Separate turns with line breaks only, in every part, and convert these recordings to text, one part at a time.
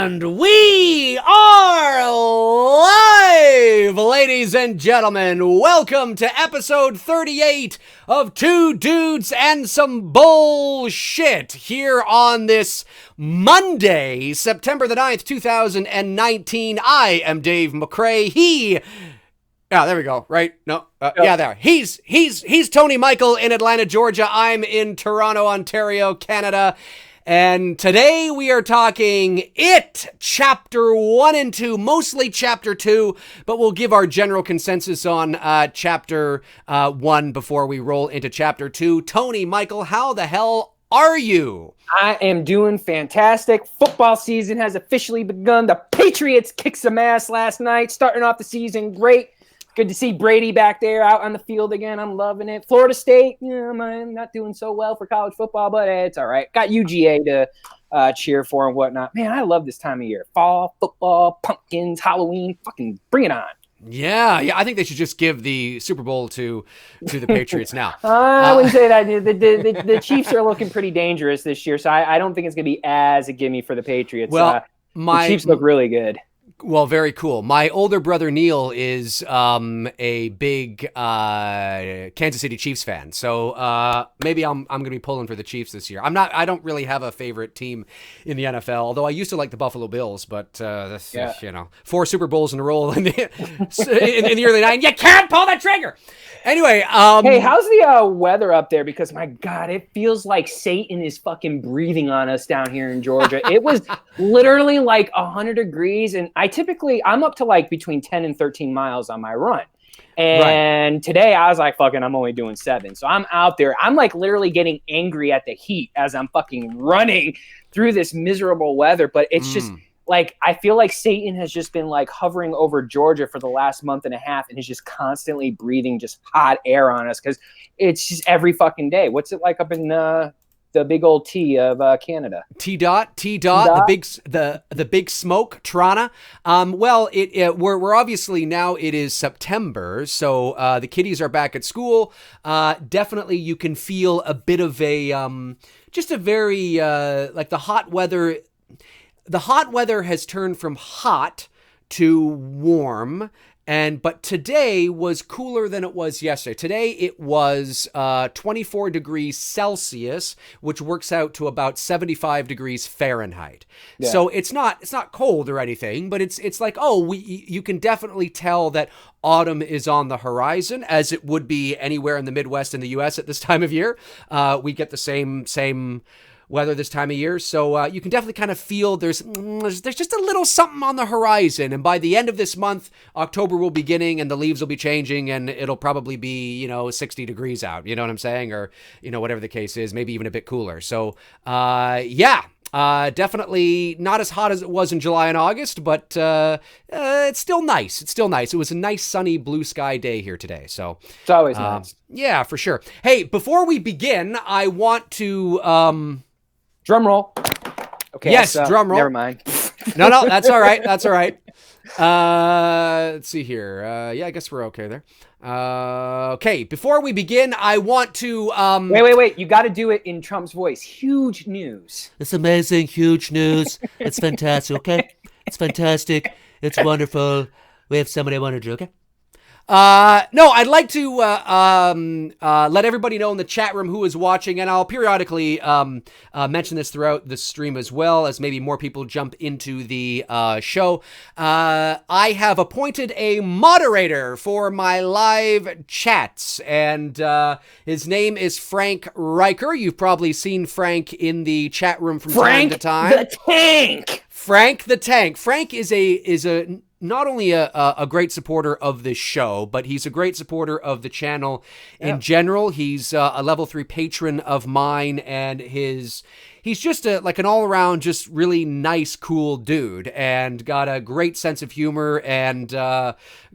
And we are live, ladies and gentlemen. Welcome to episode 38 of Two Dudes and Some Bullshit here on this Monday, September the 9th, 2019. I am Dave McRae. There we go. Right? No. Yeah, there. He's Tony Michael in Atlanta, Georgia. I'm in Toronto, Ontario, Canada. And today we are talking It, Chapter 1 and 2, mostly Chapter 2, but we'll give our general consensus on Chapter 1 before we roll into Chapter 2. Tony, Michael, how the hell are you?
I am doing fantastic. Football season has officially begun. The Patriots kicked some ass last night, starting off the season great. Good to see Brady back there out on the field again. I'm loving it. Florida State, I'm not doing so well for college football, but it's all right. Got UGA to cheer for and whatnot. Man, I love this time of year. Fall, football, pumpkins, Halloween. Fucking bring it on.
Yeah. I think they should just give the Super Bowl to the Patriots now.
I wouldn't say that. The Chiefs are looking pretty dangerous this year, so I don't think it's going to be as a gimme for the Patriots.
Well,
the Chiefs look really good.
Well, very cool. My older brother Neil is a big Kansas City Chiefs fan, so maybe I'm going to be pulling for the Chiefs this year. I don't really have a favorite team in the NFL, although I used to like the Buffalo Bills. But 4 Super Bowls in a row in the early 90s, you can't pull the trigger. Anyway,
hey, how's the weather up there? Because my God, it feels like Satan is fucking breathing on us down here in Georgia. It was literally like 100 degrees, and I'm up to like between 10 and 13 miles on my run. And Today I was like, fucking, I'm only doing 7. So I'm out there. I'm like literally getting angry at the heat as I'm fucking running through this miserable weather. But it's just like, I feel like Satan has just been like hovering over Georgia for the last month and a half and is just constantly breathing just hot air on us because it's just every fucking day. What's it like up in the big old T of Canada? T dot,
the big smoke, Toronto. Well, we're obviously now it is September, so the kiddies are back at school. Definitely, you can feel a bit of a just a very like the hot weather. The hot weather has turned from hot to warm. But today was cooler than it was yesterday. Today it was 24 degrees Celsius, which works out to about 75 degrees Fahrenheit. Yeah. So it's not cold or anything, but it's like, you can definitely tell that autumn is on the horizon, as it would be anywhere in the Midwest in the U.S. at this time of year. We get the same weather this time of year, so you can definitely kind of feel there's just a little something on the horizon, and by the end of this month, October will be beginning, and the leaves will be changing, and it'll probably be 60 degrees out, you know what I'm saying, or whatever the case is, maybe even a bit cooler. So definitely not as hot as it was in July and August, but it's still nice. It was a nice sunny blue sky day here today, so
it's always nice.
Yeah, for sure. Hey, before we begin, I want to
drum roll. Okay.
Yes, drum roll.
Never mind.
No, that's all right. That's all right. Let's see here. I guess we're okay there. Okay, before we begin, I want to
Wait. You got to do it in Trump's voice. Huge news.
It's amazing. Huge news. It's fantastic. Okay, it's fantastic. It's wonderful. We have somebody I want to do. Okay.
No, I'd like to let everybody know in the chat room who is watching, and I'll periodically mention this throughout the stream as well, as maybe more people jump into the show. I have appointed a moderator for my live chats, and his name is Frank Riker. You've probably seen Frank in the chat room from time to time.
Frank the Tank!
Frank the Tank. Frank is a not only a great supporter of this show, but he's a great supporter of the channel in general. He's a level 3 patron of mine, and he's just like an all-around just really nice, cool dude, and got a great sense of humor and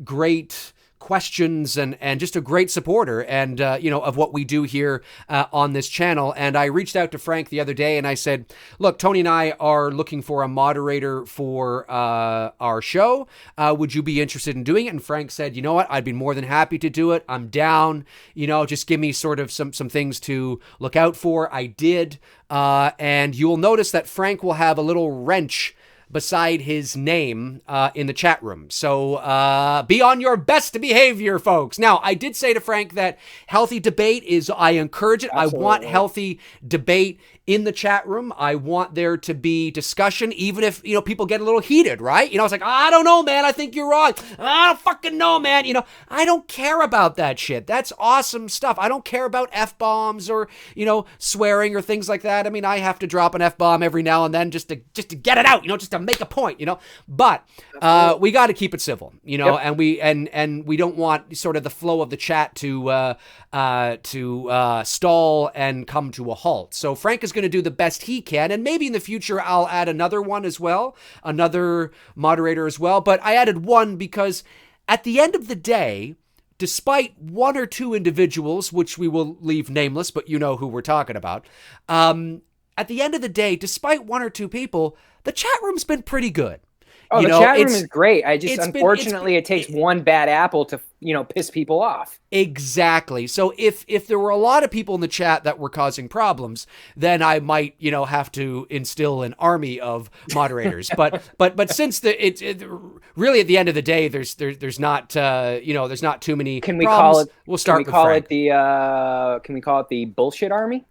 great questions and just a great supporter and of what we do here on this channel. And I reached out to Frank the other day and I said, look, Tony and I are looking for a moderator for our show. Would you be interested in doing it? And Frank said, you know what, I'd be more than happy to do it. I'm down, just give me sort of some things to look out for. I did, and you'll notice that Frank will have a little wrench beside his name in the chat room. So be on your best behavior, folks. Now, I did say to Frank that healthy debate I encourage it.
Absolutely.
I want healthy debate in the chat room. I want there to be discussion, even if, people get a little heated, right? It's like, I don't know, man. I think you're wrong. I don't fucking know, man. I don't care about that shit. That's awesome stuff. I don't care about F-bombs or, swearing or things like that. I mean, I have to drop an F-bomb every now and then just to get it out, just to make a point, but we got to keep it civil,
Yep.
and we don't want sort of the flow of the chat to stall and come to a halt. So Frank is going to do the best he can, and maybe in the future I'll add another one as well, another moderator as well. But I added one because at the end of the day, despite one or two individuals, which we will leave nameless, but you know who we're talking about, at the end of the day, despite one or two people, the chat room's been pretty good.
Oh, the chat room is great. Unfortunately, it takes one bad apple to, piss people off.
Exactly. So if there were a lot of people in the chat that were causing problems, then I might, have to instill an army of moderators. but since really at the end of the day, there's not too many
Can we
problems.
call it?
We'll start.
Can we call it the bullshit army?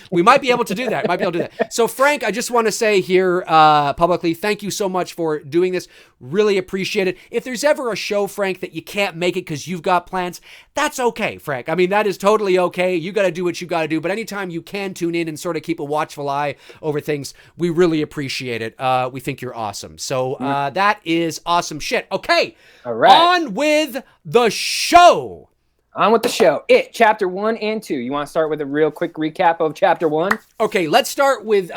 We might be able to do that. So Frank, I just want to say here publicly, thank you so much for doing this. Really appreciate it. If there's ever a show, Frank, that you can't make it because you've got plans, that's okay, Frank. I mean, that is totally okay. You got to do what you got to do. But anytime you can tune in and sort of keep a watchful eye over things, we really appreciate it. We think you're awesome. So that is awesome shit. Okay.
All right.
On with the show.
On with the show. Chapter 1 and 2. You want to start with a real quick recap of Chapter 1?
Okay, let's start with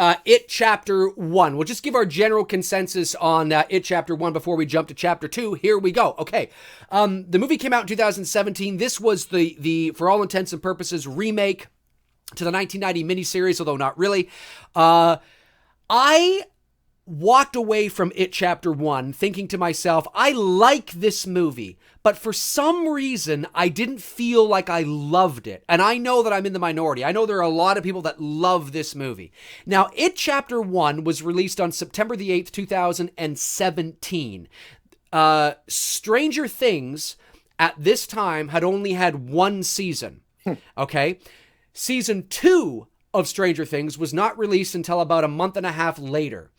Chapter 1. We'll just give our general consensus on Chapter 1 before we jump to Chapter 2. Here we go. Okay, the movie came out in 2017. This was the for all intents and purposes, remake to the 1990 miniseries, although not really. I walked away from Chapter 1 thinking to myself, I like this movie, but for some reason, I didn't feel like I loved it. And I know that I'm in the minority. I know there are a lot of people that love this movie. Now, Chapter 1 was released on September the 8th, 2017. Stranger Things, at this time, had only had one season. Okay? Season 2 of Stranger Things was not released until about a month and a half later.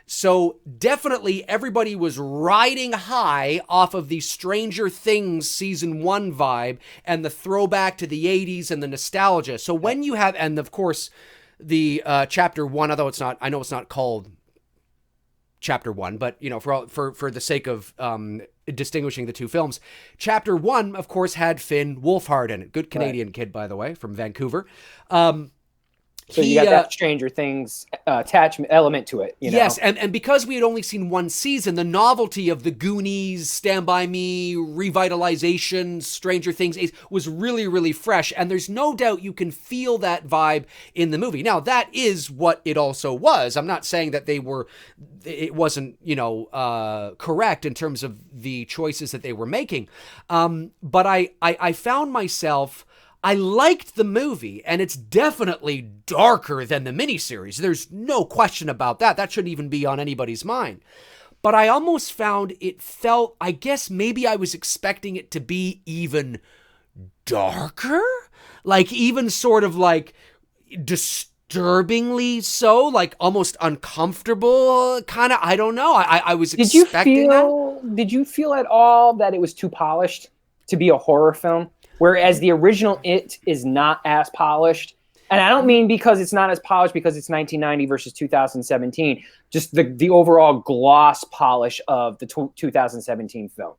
So definitely everybody was riding high off of the Stranger Things season 1 vibe and the throwback to the 80s and the nostalgia. So when you have, and of course the Chapter 1, although I know it's not called Chapter 1, but for the sake of distinguishing the two films, Chapter 1 of course had Finn Wolfhard in it. Good Canadian kid, by the way, from Vancouver.
So you got that Stranger Things attachment element to it.
Yes, and because we had only seen one season, the novelty of the Goonies, Stand By Me, revitalization, Stranger Things was really, really fresh. And there's no doubt you can feel that vibe in the movie. Now, that is what it also was. I'm not saying that it wasn't, correct in terms of the choices that they were making. But I found myself, I liked the movie, and it's definitely darker than the miniseries. There's no question about that. That shouldn't even be on anybody's mind. But I almost found it felt, I guess maybe I was expecting it to be even darker? Like even sort of like disturbingly so, like almost uncomfortable, kind of, I don't know. I was expecting that.
Did you feel at all that it was too polished to be a horror film? Whereas the original It is not as polished. And I don't mean because it's not as polished because it's 1990 versus 2017. Just the overall gloss polish of the 2017 film.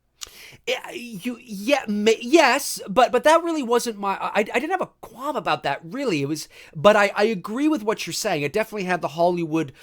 Yes, but that really wasn't I didn't have a qualm about that, really. It was, but I agree with what you're saying. It definitely had the Hollywood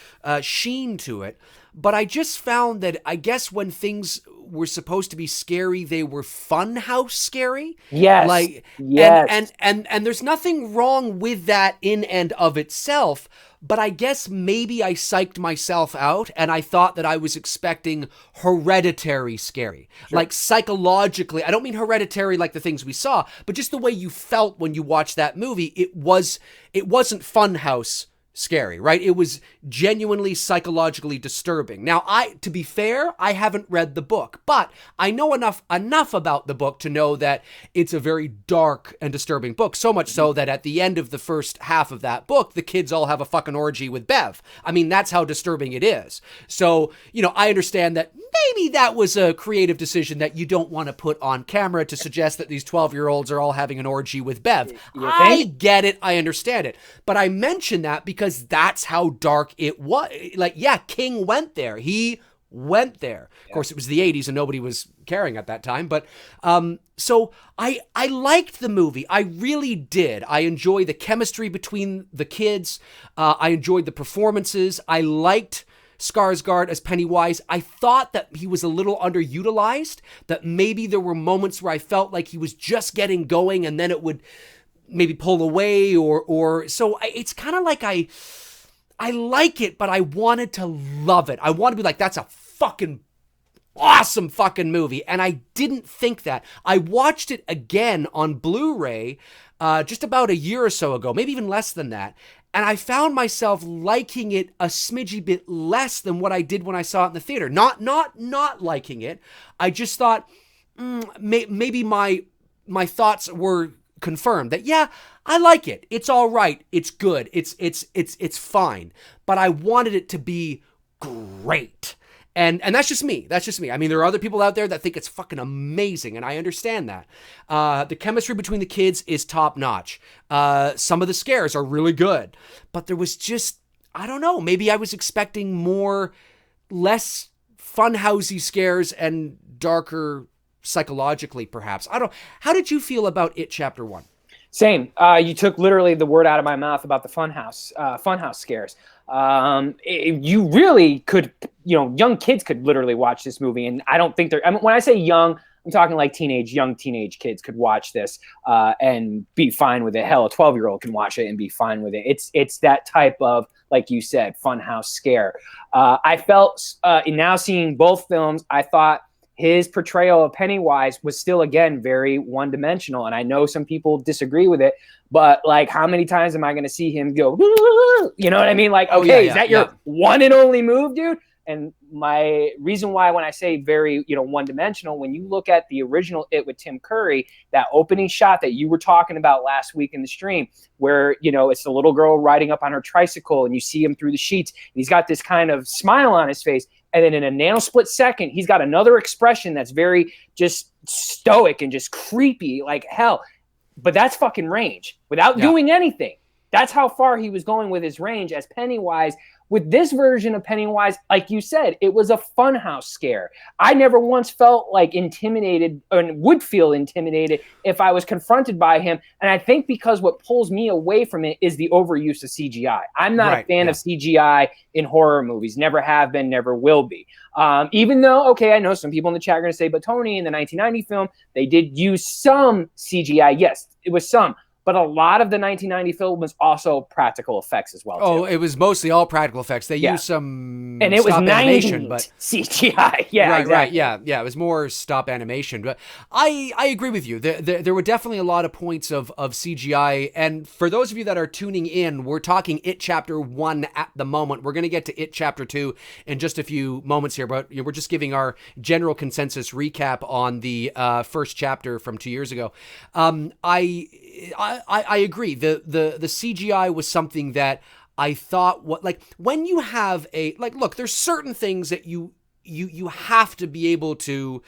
sheen to it. But I just found that, I guess when things were supposed to be scary, they were funhouse scary.
Yes. Yes.
And there's nothing wrong with that in and of itself. But I guess maybe I psyched myself out and I thought that I was expecting Hereditary scary. Sure. Like psychologically, I don't mean Hereditary like the things we saw, but just the way you felt when you watched that movie, it wasn't funhouse scary, right? It was genuinely psychologically disturbing. Now, to be fair, I haven't read the book, but I know enough about the book to know that it's a very dark and disturbing book, so much so that at the end of the first half of that book, the kids all have a fucking orgy with Bev. I mean, that's how disturbing it is. So, I understand that maybe that was a creative decision that you don't want to put on camera to suggest that these 12-year-olds are all having an orgy with Bev. I get it. I understand it. But I mention that because that's how dark it was. Like, yeah, King went there. He went there. Of course, it was the 80s and nobody was caring at that time. But so I liked the movie. I really did. I enjoyed the chemistry between the kids. I enjoyed the performances. I liked Skarsgård as Pennywise. I thought that he was a little underutilized, that maybe there were moments where I felt like he was just getting going and then it would maybe pull away or so it's kind of like I like it, but I wanted to love it. I want to be like, that's a fucking awesome fucking movie. And I didn't think that. I watched it again on Blu-ray just about a year or so ago, maybe even less than that. And I found myself liking it a smidgy bit less than what I did when I saw it in the theater. Not liking it. I just thought maybe my thoughts were confirmed that, yeah, I like it. It's all right. It's good. It's fine. But I wanted it to be great. And that's just me. That's just me. I mean, there are other people out there that think it's fucking amazing, and I understand that. The chemistry between the kids is top notch. Some of the scares are really good, but there was just, I don't know, maybe I was expecting less funhousey scares and darker psychologically, perhaps. I don't. How did you feel about It Chapter 1?
Same. You took literally the word out of my mouth about the funhouse scares. You really could, young kids could literally watch this movie, and I don't think when I say young, I'm talking like young teenage kids could watch this and be fine with it. Hell, a 12-year-old can watch it and be fine with it. It's that type of, like you said, funhouse scare. I felt in now seeing both films, I thought his portrayal of Pennywise was still, again, very one-dimensional. And I know some people disagree with it, but like, how many times am I going to see him go, you know what I mean? Like, okay, is that your one and only move, dude? And my reason why, when I say very, one-dimensional, when you look at the original It with Tim Curry, that opening shot that you were talking about last week in the stream, where, it's the little girl riding up on her tricycle and you see him through the sheets, and he's got this kind of smile on his face. And then in a nanosplit second, he's got another expression that's very just stoic and just creepy like hell. But that's fucking range without doing anything. That's how far he was going with his range as Pennywise. With this version of Pennywise, like you said, it was a funhouse scare. I never once felt like intimidated and would feel intimidated if I was confronted by him. And I think because what pulls me away from it is the overuse of CGI. I'm not a fan of CGI in horror movies. Never have been, never will be. Even though, okay, I know some people in the chat are going to say, but Tony, in the 1990 film, they did use some CGI. Yes, it was some. But a lot of the 1990 film was also practical effects as well.
Oh, it was mostly all practical effects. They used some
and it was
animation, but
CGI. Yeah,
right,
exactly.
Right. Yeah. It was more stop animation. But I agree with you. There were definitely a lot of points of CGI. And for those of you that are tuning in, we're talking It Chapter 1 at the moment. We're going to get to It Chapter 2 in just a few moments here, but we're just giving our general consensus recap on the first chapter from 2 years ago. I agree. The CGI was something that I thought, when you have look, there's certain things that you have to be able to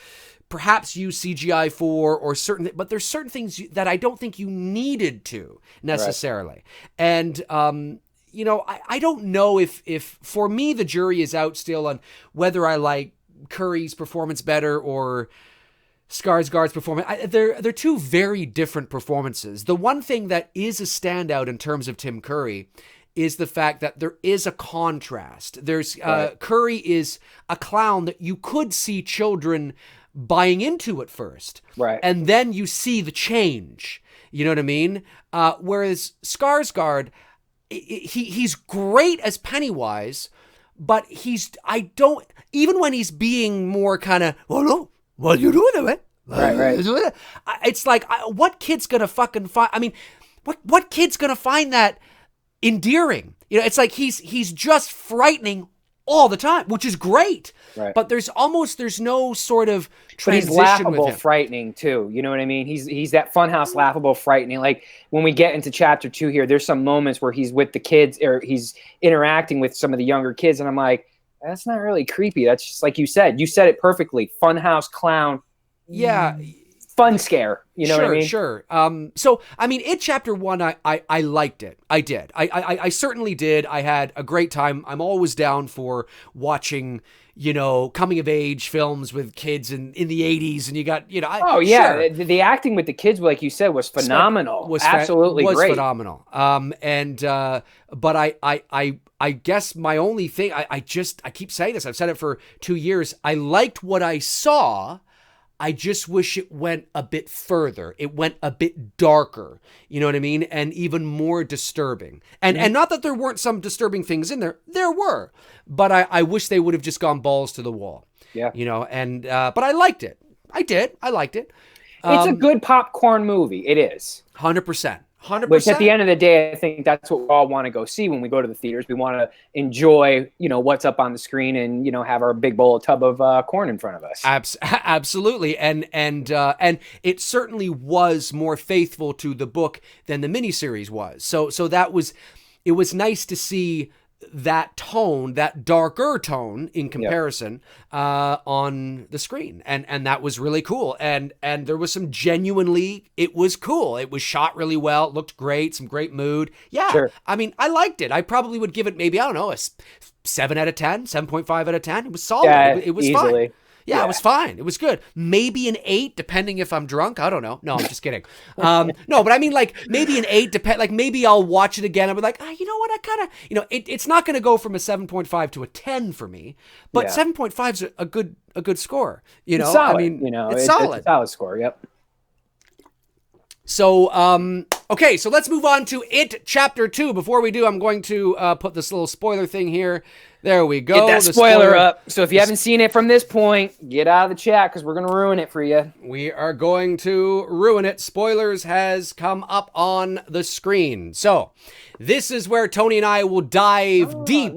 perhaps use CGI for, but there's certain things that I don't think you needed to necessarily. Right. And, I don't know if for me, the jury is out still on whether I like Curry's performance better or Skarsgård's performance. They're two very different performances. The one thing that is a standout in terms of Tim Curry is the fact that there is a contrast. There's Curry is a clown that you could see children buying into at first. Right. And then you see the change. You know what I mean? Whereas Skarsgård, he's great as Pennywise, but even when he's being more kind of, well, no, what are you doing, man? Right. It's like, what kid's gonna fucking find? I mean, what kid's gonna find that endearing. You know, it's like he's just frightening all the time, which is great.
Right.
But there's no sort of
But
transition
he's laughable,
with him.
frightening too. You know what I mean? He's that funhouse, laughable, frightening. Like when we get into chapter 2 here, there's some moments where he's with the kids or he's interacting with some of the younger kids, and I'm like, that's not really creepy. That's just like you said. You said it perfectly. Funhouse, clown.
Yeah.
Fun scare. You know what I mean?
Sure. So, I mean, chapter 1, I liked it. I did. I certainly did. I had a great time. I'm always down for watching, you know, coming of age films with kids in the 80s, and you got, you know.
Sure.
Sure.
The acting with the kids, like you said, was phenomenal. Absolutely
was
great.
phenomenal. But I guess my only thing, I keep saying this. I've said it for 2 years. I liked what I saw. I just wish it went a bit further. It went a bit darker, you know what I mean? And even more disturbing. And not that there weren't some disturbing things in there. There were. But I wish they would have just gone balls to the wall.
Yeah.
You know, and but I liked it. I did. I liked it.
It's a good popcorn movie. It is.
100%. 100%.
Which at the end of the day, I think that's what we all want to go see when we go to the theaters. We want to enjoy, you know, what's up on the screen and, you know, have our big bowl of tub of corn in front of us.
Absolutely. And it certainly was more faithful to the book than the miniseries was. So it was nice to see that tone, that darker tone in comparison, on the screen. And that was really cool. And there was some it was cool. It was shot really well. It looked great. Some great mood. Yeah.
Sure.
I mean, I liked it. I probably would give it maybe, I don't know, a 7 out of 10, 7.5 out of 10. It was solid.
Yeah,
it was
easily.
fine. Yeah, it was fine. It was good. Maybe an 8, depending if I'm drunk. I don't know. No, I'm just kidding. No, but I mean, like, maybe an 8, like, maybe I'll watch it again. I'll be like, you know what? I kind of, you know, it's not going to go from a 7.5 to a 10 for me, but 7.5 is a good score. You know,
It's solid,
I mean,
you know,
it's solid.
It's a solid score. Yep.
So, okay, so let's move on to It Chapter 2. Before we do, I'm going to put this little spoiler thing here. There we go.
Get that spoiler up. So if you haven't seen it from this point, get out of the chat because we're going to ruin it for you.
We are going to ruin it. Spoilers has come up on the screen. So this is where Tony and I will dive deep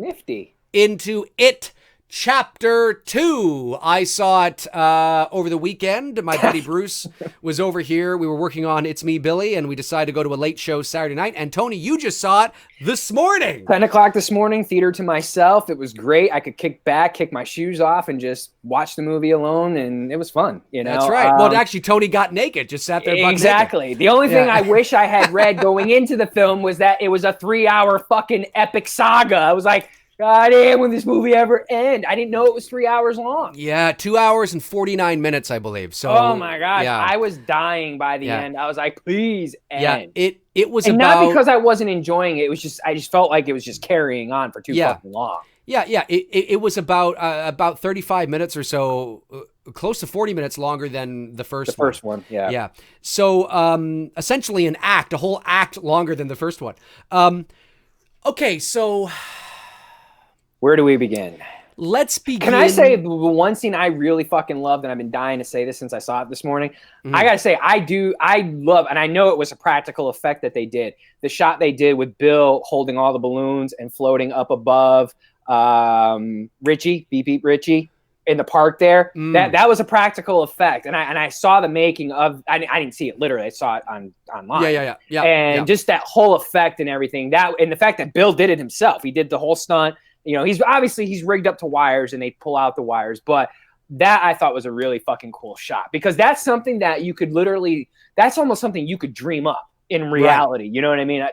into It Chapter 2. I saw it over the weekend. My buddy Bruce was over here. We were working on It's Me, Billy, and we decided to go to a late show Saturday night. And Tony, you just saw it this morning.
10 o'clock this morning, theater to myself. It was great. I could kick back, kick my shoes off, and just watch the movie alone, and it was fun. You know,
that's right. Well, actually, Tony got naked, just sat there.
Exactly.
Naked.
The only thing I wish I had read going into the film was that it was a 3-hour fucking epic saga. I was like, God damn, when this movie ever end? I didn't know it was 3 hours long.
Yeah, 2 hours and 49 minutes, I believe. So,
oh my gosh,
yeah.
I was dying by the end. I was like, please end.
Yeah, it was
and
about...
not because I wasn't enjoying it. It was just I just felt like it was just carrying on for too fucking long.
Yeah. It was about 35 minutes or so, close to 40 minutes longer than the first one.
The first one, yeah.
Yeah. So essentially a whole act longer than the first one. Okay, so
where do we begin?
Let's begin.
Can I say the one scene I really fucking loved, and I've been dying to say this since I saw it this morning? I gotta say, I love, and I know it was a practical effect that they did. The shot they did with Bill holding all the balloons and floating up above Richie, Beep Beep Richie, in the park there. That was a practical effect, and I saw the making of. I didn't see it literally. I saw it online.
Yeah.
And just that whole effect and everything. And the fact that Bill did it himself. He did the whole stunt. You know, he's rigged up to wires and they pull out the wires. But that I thought was a really fucking cool shot because that's something that you could that's almost something you could dream up in reality. Right. You know what I mean?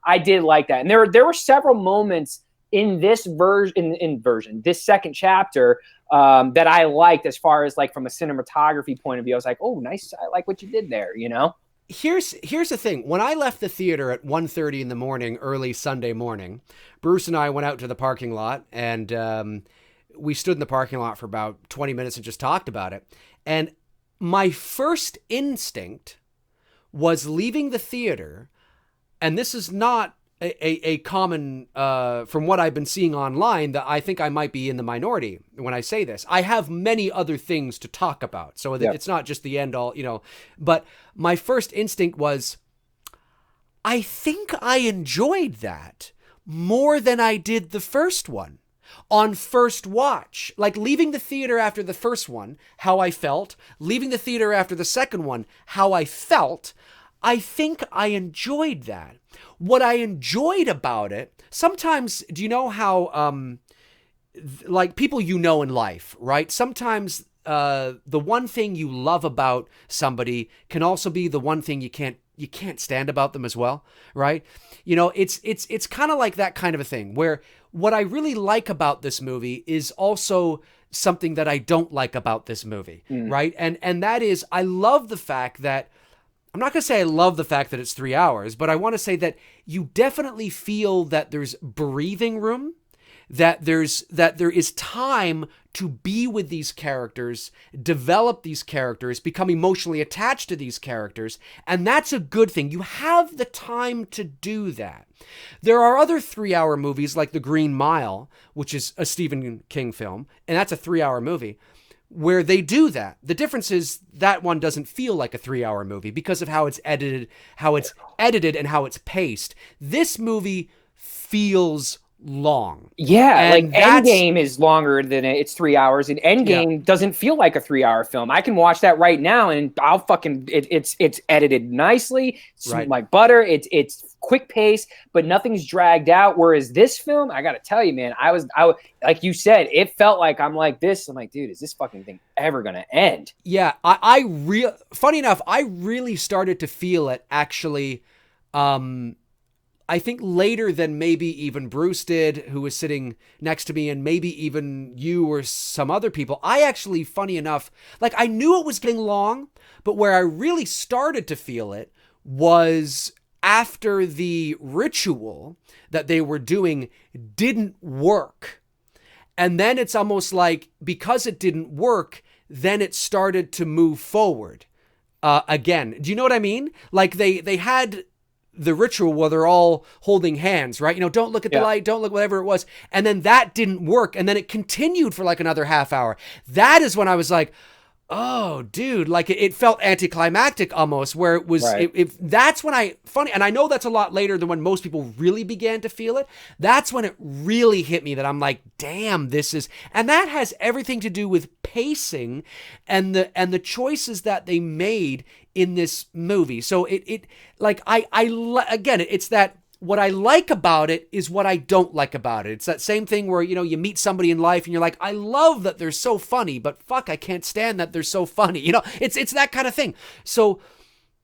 I did like that. And there were several moments in this this second chapter that I liked as far as like from a cinematography point of view. I was like, oh, nice. I like what you did there, you know?
Here's the thing. When I left the theater at 1:30 in the morning, early Sunday morning, Bruce and I went out to the parking lot and we stood in the parking lot for about 20 minutes and just talked about it. And my first instinct was leaving the theater, and this is not a common, from what I've been seeing online, that I think I might be in the minority when I say this. I have many other things to talk about, so it's not just the end all, you know. But my first instinct was, I think I enjoyed that more than I did the first one. On first watch, like leaving the theater after the first one, how I felt, leaving the theater after the second one, how I felt, I think I enjoyed that. What I enjoyed about it, sometimes, do you know how, like people you know in life, right? Sometimes the one thing you love about somebody can also be the one thing you can't stand about them as well, right? You know, it's kind of like that kind of a thing where what I really like about this movie is also something that I don't like about this movie, right? And that is, I love the fact that, I'm not going to say I love the fact that it's 3 hours, but I want to say that you definitely feel that there's breathing room, that there is time to be with these characters, develop these characters, become emotionally attached to these characters, and that's a good thing. You have the time to do that. There are other 3-hour movies like The Green Mile, which is a Stephen King film, and that's a 3-hour movie, where they do that. The difference is that one doesn't feel like a 3-hour movie because of how it's edited and how it's paced. This movie feels long.
Yeah,
And
like Endgame is longer than it's 3 hours, and Endgame doesn't feel like a 3-hour film. I can watch that right now, and I'll fucking it's edited nicely, smooth like butter. It's quick pace, but nothing's dragged out. Whereas this film, I gotta tell you, man, I like you said, it felt like I'm like this. I'm like, dude, is this fucking thing ever gonna end?
Yeah, funny enough, I really started to feel it actually. I think later than maybe even Bruce did, who was sitting next to me, and maybe even you or some other people. I actually, funny enough, like I knew it was getting long, but where I really started to feel it was after the ritual that they were doing didn't work. And then it's almost like because it didn't work, then it started to move forward again. Do you know what I mean? Like they had the ritual where they're all holding hands, right? You know, don't look at the light, don't look, whatever it was. And then that didn't work. And then it continued for like another half hour. That is when I was like, oh, dude, like it felt anticlimactic almost, where it was, that's when funny, and I know that's a lot later than when most people really began to feel it. That's when it really hit me that I'm like, damn, and that has everything to do with pacing and the choices that they made in this movie. So it like, again, it's that, what I like about it is what I don't like about it. It's that same thing where, you know, you meet somebody in life and you're like, I love that they're so funny, but fuck, I can't stand that they're so funny. You know, it's that kind of thing. So,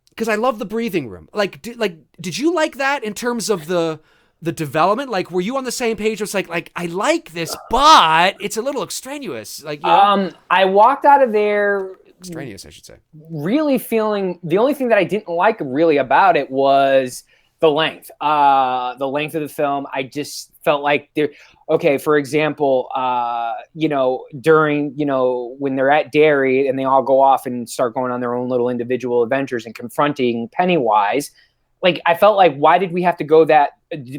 because I love the breathing room. Like, did you like that in terms of the development? Like, were you on the same page? It's like I like this, but it's a little extraneous. Like, you know?
I walked out of there
extraneous, I should say.
Really feeling, the only thing that I didn't like really about it was the length of the film. I just felt like for example, you know, during, you know, when they're at Derry and they all go off and start going on their own little individual adventures and confronting Pennywise, like, I felt like, why did we have to go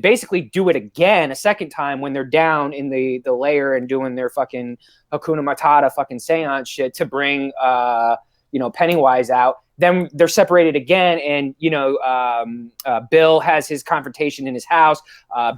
basically do it again a second time when they're down in the lair and doing their fucking Hakuna Matata fucking seance shit to bring, you know, Pennywise out. Then they're separated again, and, you know, Bill has his confrontation in his house.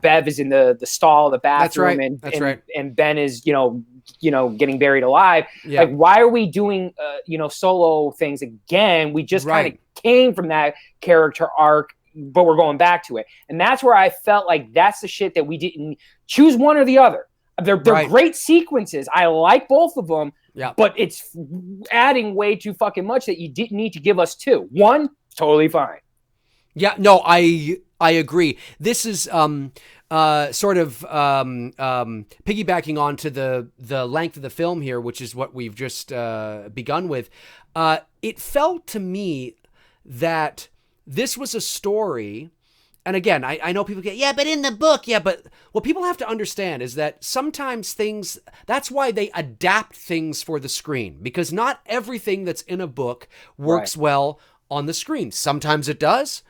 Bev is in the stall, the bathroom,
That's right.
And Ben is, you know, getting buried alive.
Yeah.
Like, why are we doing, you know, solo things again? We just kind of came from that character arc, but we're going back to it, and that's where I felt like that's the shit that we didn't choose one or the other. They're great sequences. I like both of them.
Yeah.
But it's adding way too fucking much that you didn't need to give us two. One, totally fine.
Yeah, no, I agree. This is sort of piggybacking onto the length of the film here, which is what we've just begun with. It felt to me that this was a story. And again, I know people get, yeah, but in the book, yeah, but what people have to understand is that sometimes that's why they adapt things for the screen, because not everything that's in a book works well on the screen. Sometimes it does,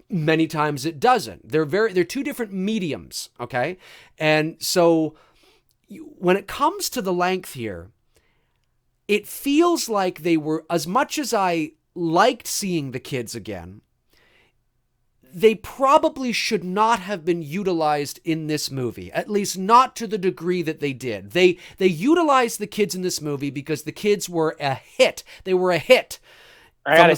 many times it doesn't. They're two different mediums, okay? And so when it comes to the length here, it feels like they were, as much as I liked seeing the kids again, they probably should not have been utilized in this movie, at least not to the degree that they did. They utilized the kids in this movie because the kids were a hit. They were a hit.
I gotta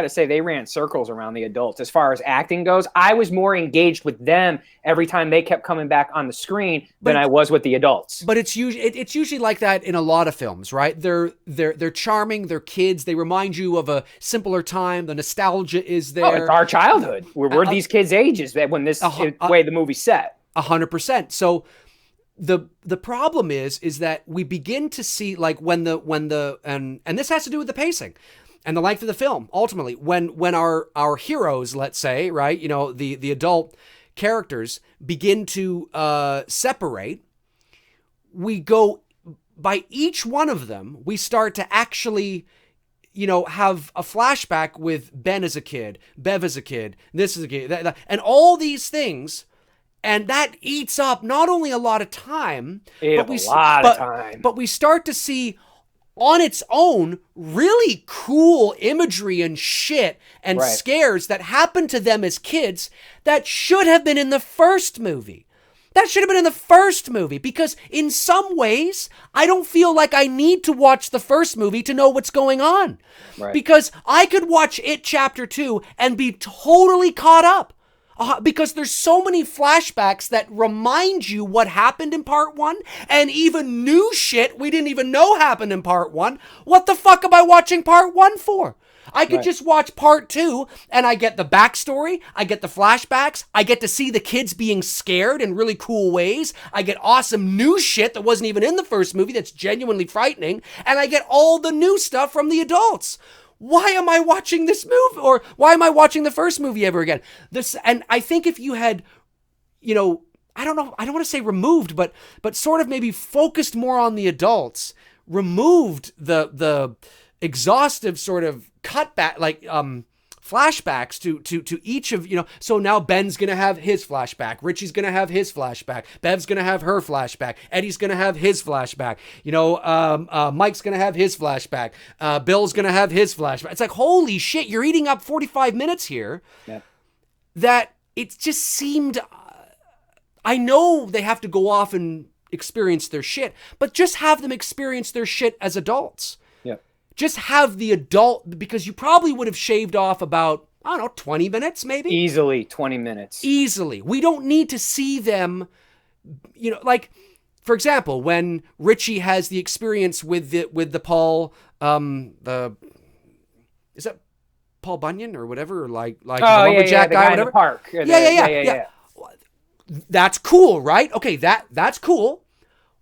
say, they ran circles around the adults as far as acting goes. I was more engaged with them every time they kept coming back on the screen than I was with the adults.
But it's usually like that in a lot of films, right? They're charming. They're kids. They remind you of a simpler time. The nostalgia is there.
Oh, it's our childhood. We're these kids' ages when this way the movie's set.
100%. So. The problem is that we begin to see, like, when and this has to do with the pacing and the length of the film. Ultimately, when our heroes, let's say, right, you know, the adult characters begin to separate, we go by each one of them. We start to actually, you know, have a flashback with Ben as a kid, Bev as a kid, this is a kid, that, and all these things. And that eats up not only a lot of time, but we start to see on its own really cool imagery and shit and scares that happened to them as kids that should have been in the first movie. That should have been in the first movie, because in some ways, I don't feel like I need to watch the first movie to know what's going on. Right. Because I could watch It Chapter 2 and be totally caught up. Because there's so many flashbacks that remind you what happened in part 1, and even new shit we didn't even know happened in part 1. What the fuck am I watching part 1 for? I could just watch part 2 and I get the backstory, I get the flashbacks, I get to see the kids being scared in really cool ways, I get awesome new shit that wasn't even in the first movie that's genuinely frightening, and I get all the new stuff from the adults. Why am I watching this movie? Or why am I watching the first movie ever again? And I think if you had, you know, I don't know, I don't want to say removed, but sort of maybe focused more on the adults, removed the exhaustive sort of cutback, like flashbacks to each of, you know, so now Ben's gonna have his flashback, Richie's gonna have his flashback, Bev's gonna have her flashback, Eddie's gonna have his flashback, you know, Mike's gonna have his flashback, Bill's gonna have his flashback. It's like, holy shit, you're eating up 45 minutes here. Yeah. That it just seemed, I know they have to go off and experience their shit, but just have them experience their shit as adults. Just have the adult, because you probably would have shaved off about, I don't know, 20 minutes maybe?
Easily 20 minutes.
Easily. We don't need to see them, you know, like, for example, when Richie has the experience with the Paul, is that Paul Bunyan or whatever? Or like the lumberjack guy, whatever?
In the park. Yeah.
That's cool, right? Okay, that's cool.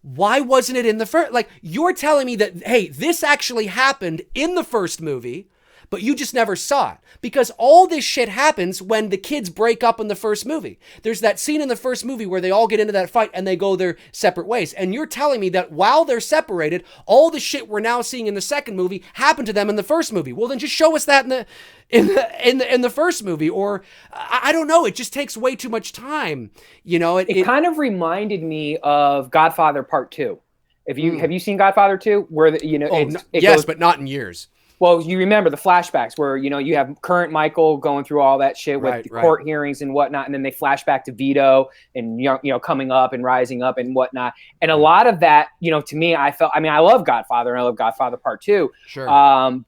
Why wasn't it in the first? Like, you're telling me that, hey, this actually happened in the first movie, but you just never saw it. Because all this shit happens when the kids break up in the first movie. There's that scene in the first movie where they all get into that fight and they go their separate ways. And you're telling me that while they're separated, all the shit we're now seeing in the second movie happened to them in the first movie. Well, then just show us that in the first movie. Or I don't know. It just takes way too much time. You know,
it kind of reminded me of Godfather Part 2. Have you seen Godfather 2? Where
yes, but not in years.
Well, you remember the flashbacks where, you know, you have current Michael going through all that shit with the court hearings and whatnot. And then they flash back to Vito and, you know, coming up and rising up and whatnot. And a lot of that, you know, to me, I love Godfather and I love Godfather Part 2.
Sure.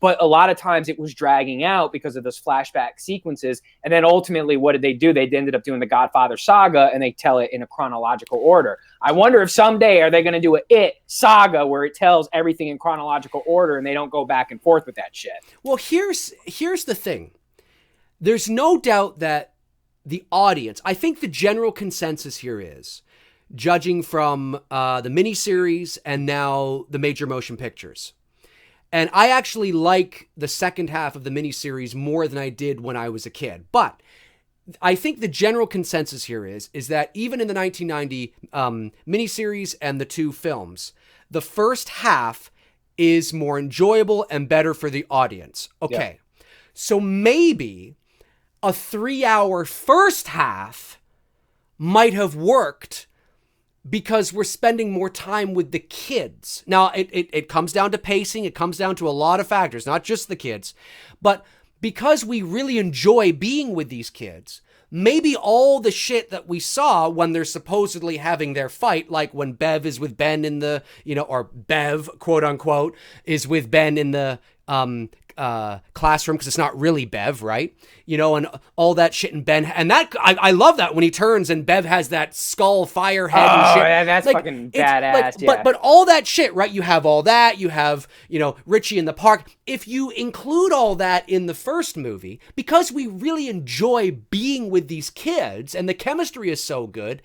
But a lot of times it was dragging out because of those flashback sequences. And then ultimately, what did they do? They ended up doing the Godfather saga and they tell it in a chronological order. I wonder if someday are they going to do It saga where it tells everything in chronological order and they don't go back and forth with that shit.
Well, here's the thing. There's no doubt that the audience, I think the general consensus here is, judging from the miniseries and now the major motion pictures. And I actually like the second half of the miniseries more than I did when I was a kid. But I think the general consensus here is that even in the 1990 miniseries and the two films, the first half is more enjoyable and better for the audience. Okay. Yeah. So maybe a 3-hour first half might have worked because we're spending more time with the kids. Now, it comes down to pacing. It comes down to a lot of factors, not just the kids. But because we really enjoy being with these kids, maybe all the shit that we saw when they're supposedly having their fight, like when Bev is with Ben in the, or Bev, quote unquote, is with Ben in the classroom, because it's not really Bev, right? And all that shit, and Ben, and that I love that when he turns and Bev has that skull fire head and shit.
Yeah, that's fucking badass.
But all that shit, right? You have all that. You have Richie in the park. If you include all that in the first movie, because we really enjoy being with these kids and the chemistry is so good,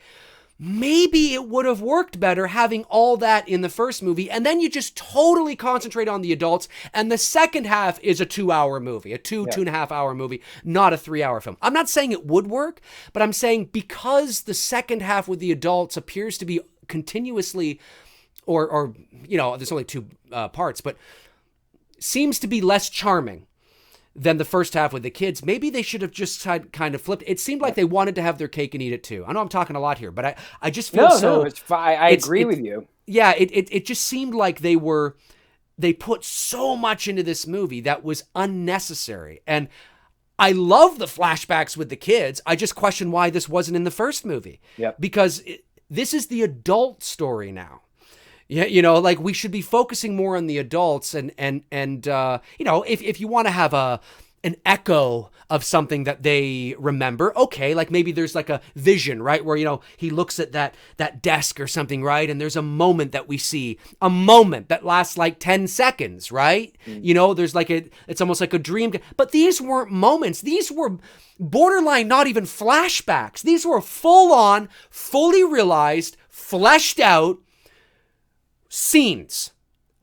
maybe it would have worked better having all that in the first movie, and then you just totally concentrate on the adults, and the second half is a 2-hour movie, a 2.5 hour movie, not a 3-hour film. I'm not saying it would work, but I'm saying because the second half with the adults appears to be continuously, or there's only 2 parts, but seems to be less charming than the first half with the kids, maybe they should have just kind of flipped. It seemed like they wanted to have their cake and eat it too. I know I'm talking a lot here, but I just feel
No, it's fine. I agree with you.
Yeah, it just seemed like they put so much into this movie that was unnecessary. And I love the flashbacks with the kids. I just question why this wasn't in the first movie.
Yep.
Because this is the adult story now. Yeah, like we should be focusing more on the adults, and if you want to have an echo of something that they remember, okay, like maybe there's like a vision, right, where he looks at that desk or something, right, and there's a moment that we see, a moment that lasts like 10 seconds, right? There's like it's almost like a dream, but these weren't moments. These were borderline not even flashbacks. These were full on, fully realized, fleshed out scenes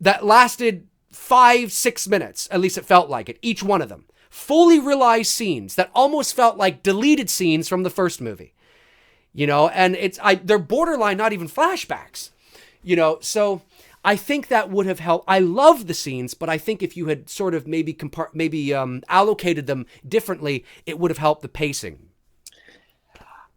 that lasted 5-6 minutes. At least it felt like it, each one of them. Fully realized scenes that almost felt like deleted scenes from the first movie. And they're borderline not even flashbacks. So I think that would have helped. I love the scenes, but I think if you had sort of maybe allocated them differently, it would have helped the pacing.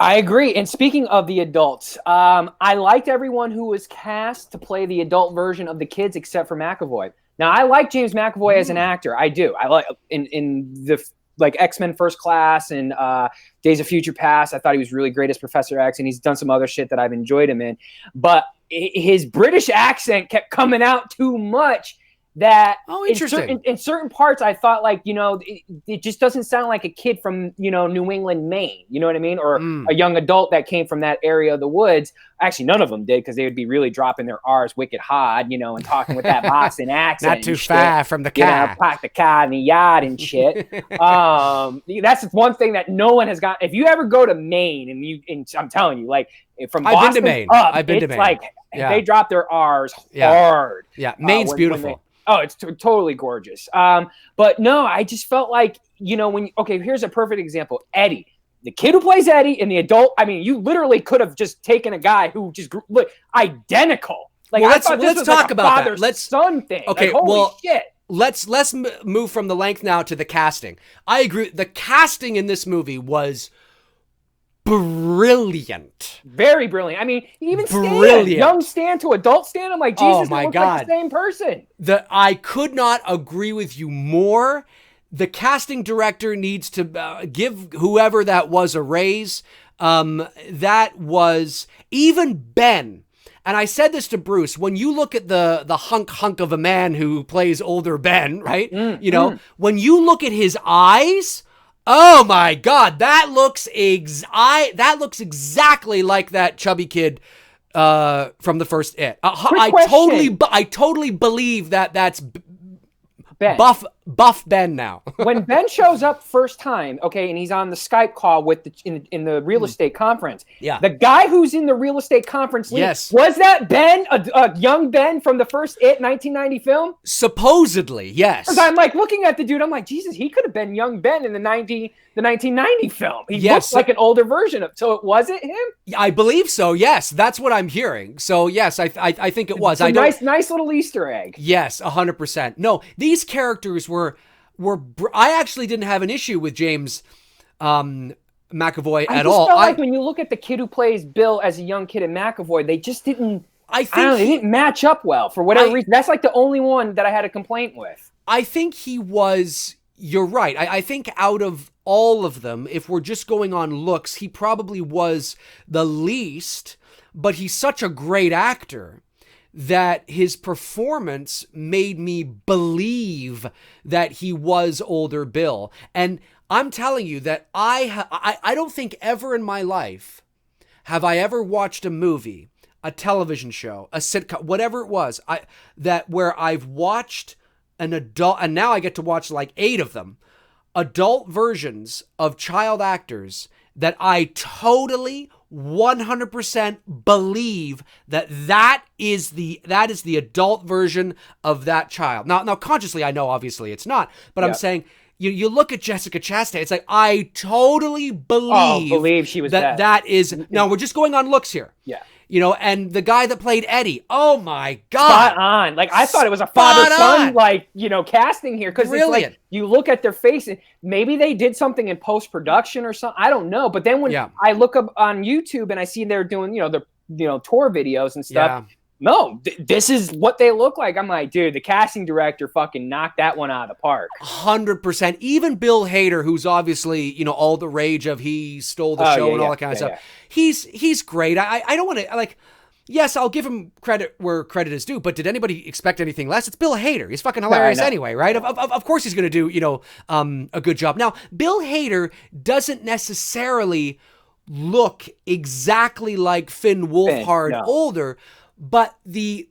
I agree. And speaking of the adults, I liked everyone who was cast to play the adult version of the kids except for McAvoy. Now, I like James McAvoy as an actor. I do. I like in the X-Men First Class and Days of Future Past. I thought he was really great as Professor X, and he's done some other shit that I've enjoyed him in. But his British accent kept coming out too much. That in certain parts I thought it just doesn't sound like a kid from New England, Maine, you know what I mean, or a young adult that came from that area of the woods. Actually, none of them did, because they would be really dropping their R's wicked hard, and talking with that Boston accent.
Not too far from the car.
Park the car in the yard and shit. That's one thing that no one has got. If you ever go to Maine, and I'm telling you, from Boston
I've been to Maine.
I've been to Maine. They drop their R's hard.
Yeah, Maine's beautiful.
It's totally gorgeous. But no, I just felt like, here's a perfect example. Eddie, the kid who plays Eddie, and the adult, you literally could have just taken a guy who just looked identical.
Let's talk about that.
Father-son thing.
Okay,
holy shit.
Let's move from the length now to the casting. I agree. The casting in this movie was brilliant.
Very brilliant. Even Stan, young Stan to adult Stan, I'm like, Jesus,
oh my
look
God.
like the same person.
I could not agree with you more. The casting director needs to give whoever that was a raise. That was even Ben. And I said this to Bruce, when you look at the hunk of a man who plays older Ben, right? When you look at his eyes, oh my God, that looks exactly like that chubby kid from the first It. I totally believe that's
Ben.
Buff Ben now.
When Ben shows up first time, okay, and he's on the Skype call with in the real estate conference.
Yeah.
The guy who's in the real estate conference lead,
yes.
Was that Ben, a young Ben from the first It 1990 film?
Supposedly, yes.
Because I'm looking at the dude, I'm like, Jesus, he could have been young Ben in the 1990 film. He looks like an older version of. So it wasn't him?
I believe so. Yes, that's what I'm hearing. So yes, I think it was.
Nice little Easter egg.
Yes, 100%. No, these characters were. I actually didn't have an issue with James McAvoy at all.
I felt like when you look at the kid who plays Bill as a young kid in McAvoy, they just didn't. They didn't match up well for whatever reason. That's the only one that I had a complaint with.
I think he was you're right. I think out of all of them, if we're just going on looks, he probably was the least, but he's such a great actor that his performance made me believe that he was older Bill. And I'm telling you that I don't think ever in my life have I ever watched a movie, a television show, a sitcom, whatever it was, where I've watched an adult, and now I get to watch like 8 of them, adult versions of child actors that I totally 100% believe that is the adult version of that child. Now consciously, I know obviously it's not, but I'm saying you look at Jessica Chastain, it's like I totally believe
she was
that is. Now we're just going on looks here.
Yeah.
You know, and the guy that played Eddie, oh my God.
Spot on. Like, I thought it was a father-son, like, you know, casting here. Because it's like, you look at their face, and maybe they did something in post-production or something. I don't know. But then when I look up on YouTube and I see they're doing, the tour videos and stuff. Yeah. No, this is what they look like. I'm like, dude, the casting director fucking knocked that one out of the park.
100%. Even Bill Hader, who's obviously, all the rage of he stole the show and all that kind of stuff. Yeah. He's great. I don't want to, like, yes, I'll give him credit where credit is due, but did anybody expect anything less? It's Bill Hader. He's fucking hilarious anyway, right? Of course he's going to do, a good job. Now, Bill Hader doesn't necessarily look exactly like Finn Wolfhard older, but the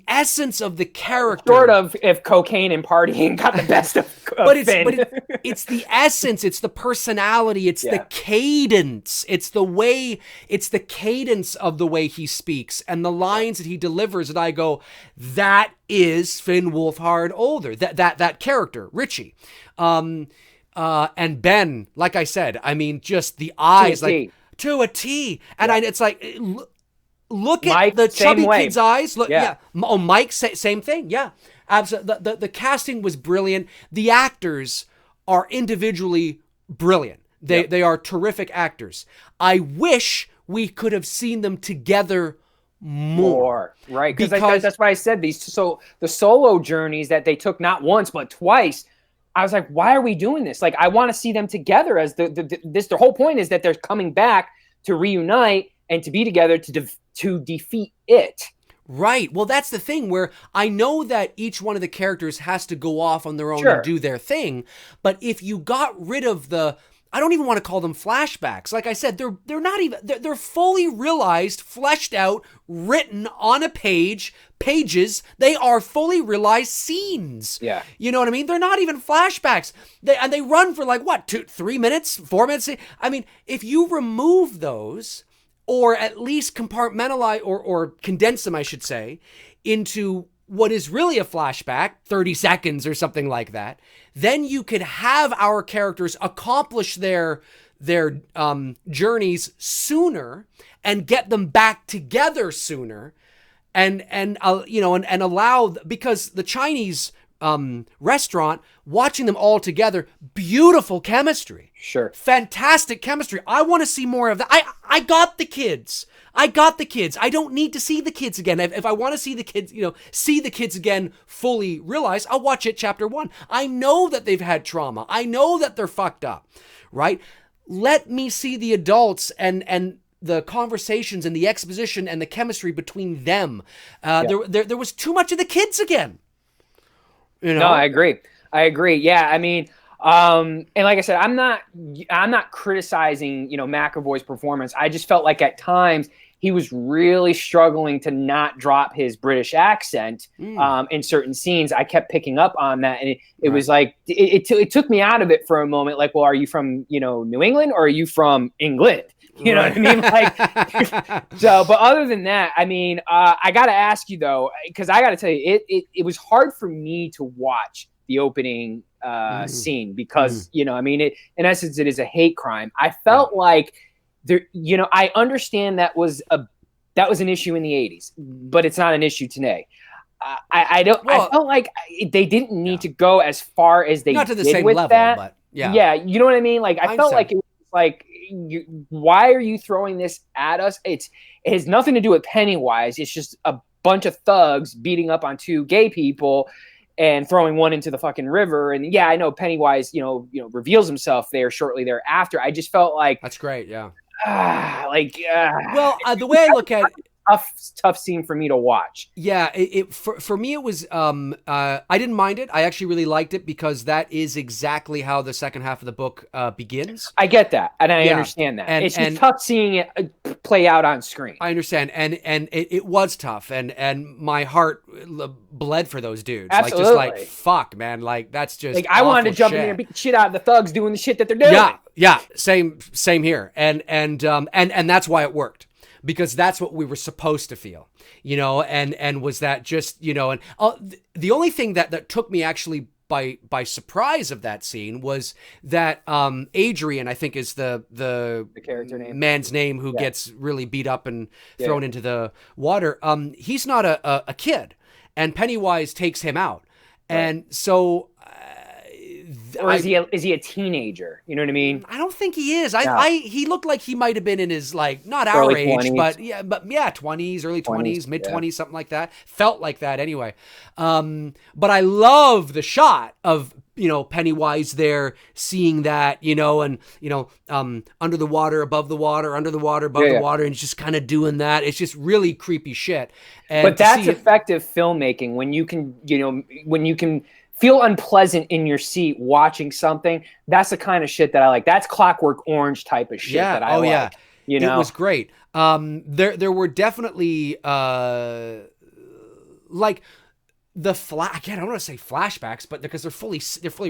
essence of the character,
sort of, if cocaine and partying got the best of Finn.
It's the essence, it's the personality, it's the cadence, it's the cadence of the way he speaks and the lines that he delivers. And I go, that is Finn Wolfhard older. That character, Richie, and Ben. Like I said, I mean, just the eyes, to a T. And it's like. Look
Mike,
at the chubby kid's eyes. Look, Oh, Mike, same thing. Yeah, absolutely. The casting was brilliant. The actors are individually brilliant. They are terrific actors. I wish we could have seen them together more.
Right? Because that's why I said the solo journeys that they took not once but twice. I was like, why are we doing this? Like, I want to see them together. As the whole point is that they're coming back to reunite and to be together to defeat it.
Right. Well, that's the thing where I know that each one of the characters has to go off on their own and do their thing. But if you got rid of I don't even want to call them flashbacks. Like I said, they're not even, they're fully realized, fleshed out, written on a pages. They are fully realized scenes.
Yeah.
You know what I mean? They're not even flashbacks. They run for like what, 3 minutes, 4 minutes? I mean, if you remove those, or at least compartmentalize or condense them, I should say, into what is really a flashback, 30 seconds or something like that, then you could have our characters accomplish their journeys sooner and get them back together sooner, and allow, because the Chinese restaurant, watching them all together, beautiful chemistry.
Sure.
Fantastic chemistry. I want to see more of that. I got the kids. I don't need to see the kids again. If I want to see the kids, again fully realized, I'll watch it chapter 1. I know that they've had trauma. I know that they're fucked up, right? Let me see the adults and the conversations and the exposition and the chemistry between them. There was too much of the kids again.
No, I agree. Yeah, I mean, and like I said, I'm not criticizing, McAvoy's performance. I just felt like at times he was really struggling to not drop his British accent in certain scenes. I kept picking up on that, and it was like it took me out of it for a moment. Like, well, are you from New England or are you from England? You know what I mean? Like, but other than that, I mean, I got to ask you though, because I got to tell you, it was hard for me to watch the opening scene because, I mean, in essence, it is a hate crime. I felt like there, I understand that was an issue in the 80s, but it's not an issue today. I felt like they didn't need to go as far as they
not to the
did
same
with
level,
that.
but
yeah, you know what I mean? Like, I felt like it was like, why are you throwing this at us? It has nothing to do with Pennywise. It's just a bunch of thugs beating up on 2 gay people. and throwing one into the fucking river. And yeah, I know Pennywise, reveals himself there shortly thereafter. I just felt like
That's great. Yeah.
well,
the way I look at it,
tough scene for me to watch.
Yeah, for me it was I didn't mind it. I actually really liked it because that is exactly how the second half of the book begins.
I get that, and I understand that. It's just tough seeing it play out on screen.
I understand, and it was tough, and my heart bled for those dudes.
Absolutely.
Like, just like, fuck, man, like that's just
like I wanted to jump in there and beat the shit out of the thugs doing the shit that they're doing.
Yeah, same here, and that's why it worked. Because that's what we were supposed to feel, and was that just, and the only thing that took me actually by surprise of that scene was that Adrian, I think is the
character name,
man's name, who gets really beat up and thrown into the water. He's not a kid, and Pennywise takes him out, and so.
Or is he a teenager? You know what I mean?
I don't think he is.
No.
He looked like he might have been in his, like, not
early
our age,
20s.
but 20s, early 20s, mid 20s, something like that. Felt like that anyway. But I love the shot of, Pennywise there seeing that, and, under the water, above the water, under the water, above the water, and just kind of doing that. It's just really creepy shit. And
but that's effective filmmaking when you can feel unpleasant in your seat watching something. That's the kind of shit that I like. That's Clockwork Orange type of shit that I like.
It was great. There were definitely like the again, I don't want to say flashbacks, but because they're fully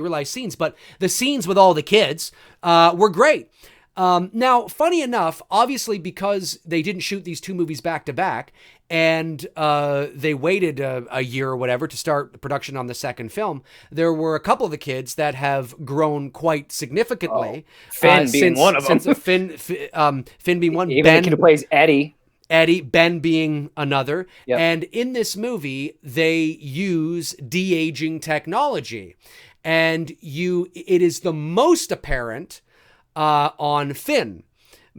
realized scenes, but the scenes with all the kids were great. Now, funny enough, obviously because they didn't shoot these two movies back to back, and they waited a year or whatever to start the production on the second film, there were a couple of the kids that have grown quite significantly.
Finn being one of them.
Finn being one.
Even
Ben,
the kid who plays Eddie,
Ben being another. Yep. And in this movie, they use de-aging technology. And it is the most apparent on Finn,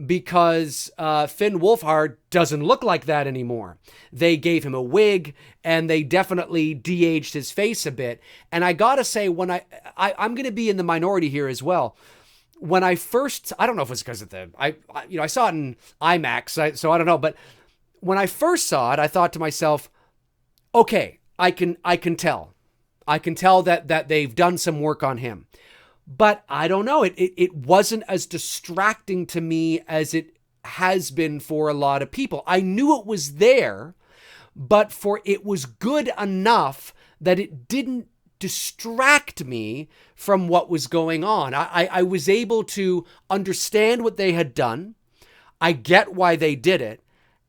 because Finn Wolfhard doesn't look like that anymore. They gave him a wig, and they definitely de-aged his face a bit. And I gotta say, when I'm gonna be in the minority here as well. When I first, I don't know if it was because of I saw it in IMAX, so I don't know. But when I first saw it, I thought to myself, okay, I can tell that they've done some work on him. But I don't know. It wasn't as distracting to me as it has been for a lot of people. I knew it was there, but it was good enough that it didn't distract me from what was going on. I was able to understand what they had done. I get why they did it,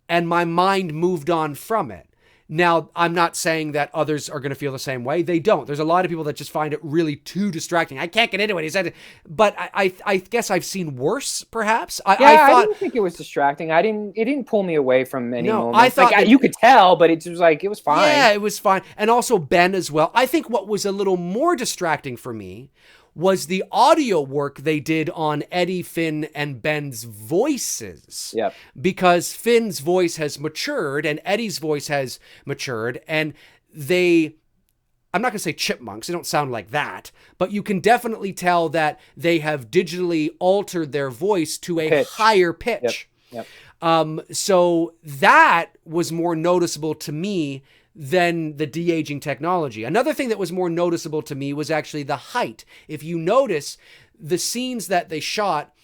and my mind moved on from it. Now, I'm not saying that others are going to feel the same way. They don't. There's a lot of people that just find it really too distracting. I can't get into it. He said, but I guess I've seen worse, perhaps. I
didn't think it was distracting. It didn't pull me away from any moments.
I thought
you could tell, but it was like, it was fine.
Yeah, it was fine. And also Ben as well. I think what was a little more distracting for me was the audio work they did on Eddie, Finn, and Ben's voices.
Yep.
Because Finn's voice has matured and Eddie's voice has matured, and I'm not going to say chipmunks, they don't sound like that, but you can definitely tell that they have digitally altered their voice to a higher pitch.
Yep.
So that was more noticeable to me than the de-aging technology. Another thing that was more noticeable to me was actually the height. If you notice, the scenes that they shot,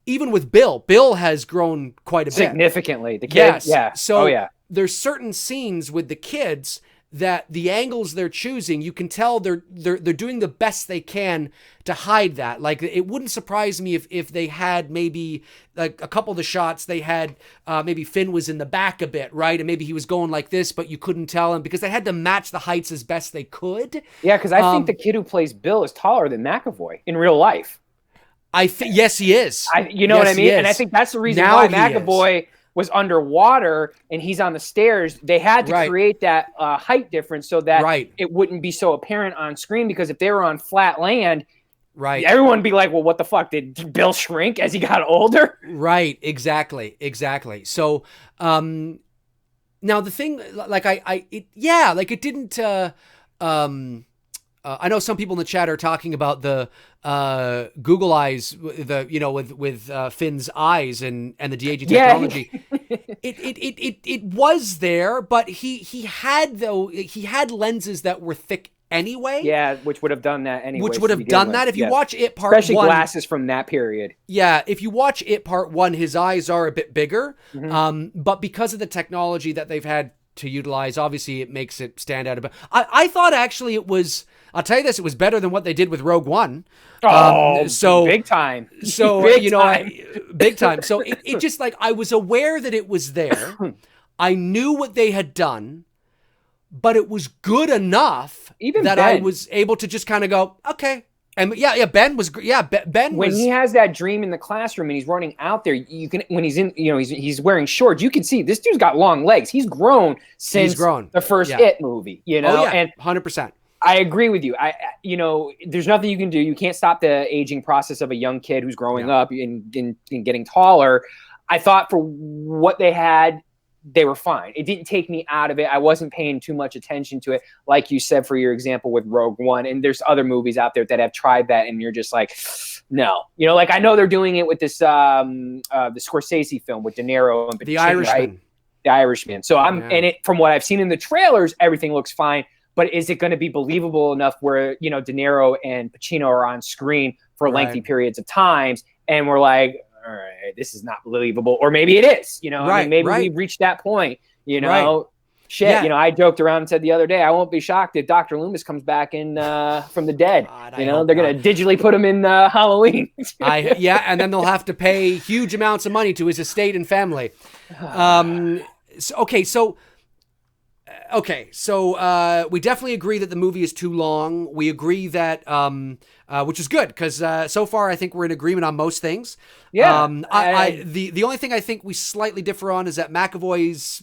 even with Bill has grown quite a bit.
Significantly. The kid,
yes.
Yeah.
So there's certain scenes with the kids that the angles they're choosing, you can tell they're doing the best they can to hide that. Like, it wouldn't surprise me if they had maybe like a couple of the shots they had, maybe Finn was in the back a bit, right? And maybe he was going like this, but you couldn't tell him because they had to match the heights as best they could.
Yeah, because I think the kid who plays Bill is taller than McAvoy in real life.
Yes, he is.
You know what I mean? And I think that's the reason why McAvoy was underwater and he's on the stairs. They had to create that height difference so that it wouldn't be so apparent on screen, because if they were on flat land, everyone would be like, well, what the fuck? Did Bill shrink as he got older?
Right. Exactly. So, now the thing, like it didn't, I know some people in the chat are talking about the Google Eyes, with Finn's eyes and the de-aging technology. It was there, but he had lenses that were thick anyway.
Yeah, which would have done that anyway.
Which would have done that if you watch It Part 1.
Especially glasses from that period.
Yeah, if you watch It Part 1, his eyes are a bit bigger. But because of the technology that they've had to utilize, obviously it makes it stand out a bit. I thought actually it was, I'll tell you this, it was better than what they did with Rogue One.
So big time.
So, big time. So it just like, I was aware that it was there. I knew what they had done, but it was good enough that Ben, I was able to just kind of go, okay. And Ben was, Ben
when he has that dream in the classroom and he's running out there, you can, when he's in, he's wearing shorts, you can see this dude's got long legs. He's grown since the first It movie, and
100%.
I agree with you. There's nothing you can do. You can't stop the aging process of a young kid who's growing up and getting taller. I thought for what they had, they were fine. It didn't take me out of it. I wasn't paying too much attention to it. Like you said, for your example with Rogue One, and there's other movies out there that have tried that, and you're just like, no. Like I know they're doing it with this, the Scorsese film with De Niro and Pacino,
The Irishman.
right? The Irishman. So from what I've seen in the trailers, everything looks fine. But is it going to be believable enough where, De Niro and Pacino are on screen for lengthy periods of times, and we're like, all right, this is not believable, or maybe it is, maybe we've reached that point, I joked around and said the other day, I won't be shocked if Dr. Loomis comes back in from the dead. God, they're going to digitally put him in Halloween.
And then they'll have to pay huge amounts of money to his estate and family. So we definitely agree that the movie is too long. We agree that, which is good, because so far I think we're in agreement on most things.
Yeah.
The only thing I think we slightly differ on is that McAvoy's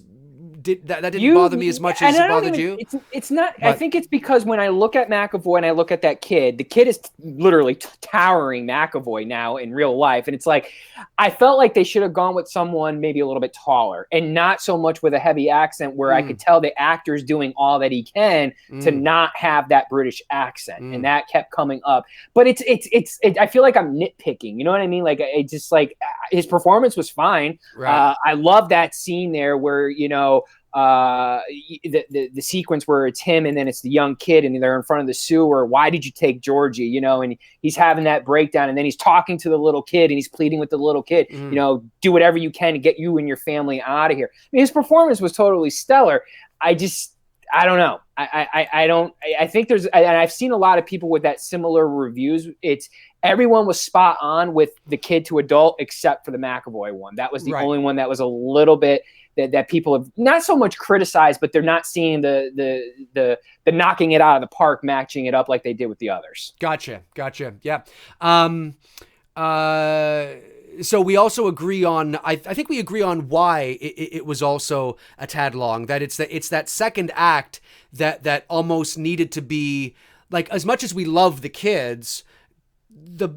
that didn't bother me as much as it bothered you.
It's not. But I think it's because when I look at McAvoy and I look at that kid, the kid is literally towering McAvoy now in real life, and it's like I felt like they should have gone with someone maybe a little bit taller and not so much with a heavy accent, where I could tell the actor's doing all that he can to not have that British accent, and that kept coming up. But it's I feel like I'm nitpicking. You know what I mean? Like it just like his performance was fine.
Right.
I love that scene there where the sequence where it's him and then it's the young kid and they're in front of the sewer. Why did you take Georgie? And he's having that breakdown, and then he's talking to the little kid and he's pleading with the little kid, do whatever you can to get you and your family out of here. I mean, his performance was totally stellar. I don't know. I think and I've seen a lot of people with that similar reviews. Everyone was spot on with the kid to adult except for the McAvoy one. That was the only one that was a little bit that people have not so much criticized, but they're not seeing the knocking it out of the park, matching it up like they did with the others.
Gotcha. Yeah. So we also agree on, I think we agree on why it was also a tad long, that it's that second act that almost needed to be, like, as much as we love the kids, the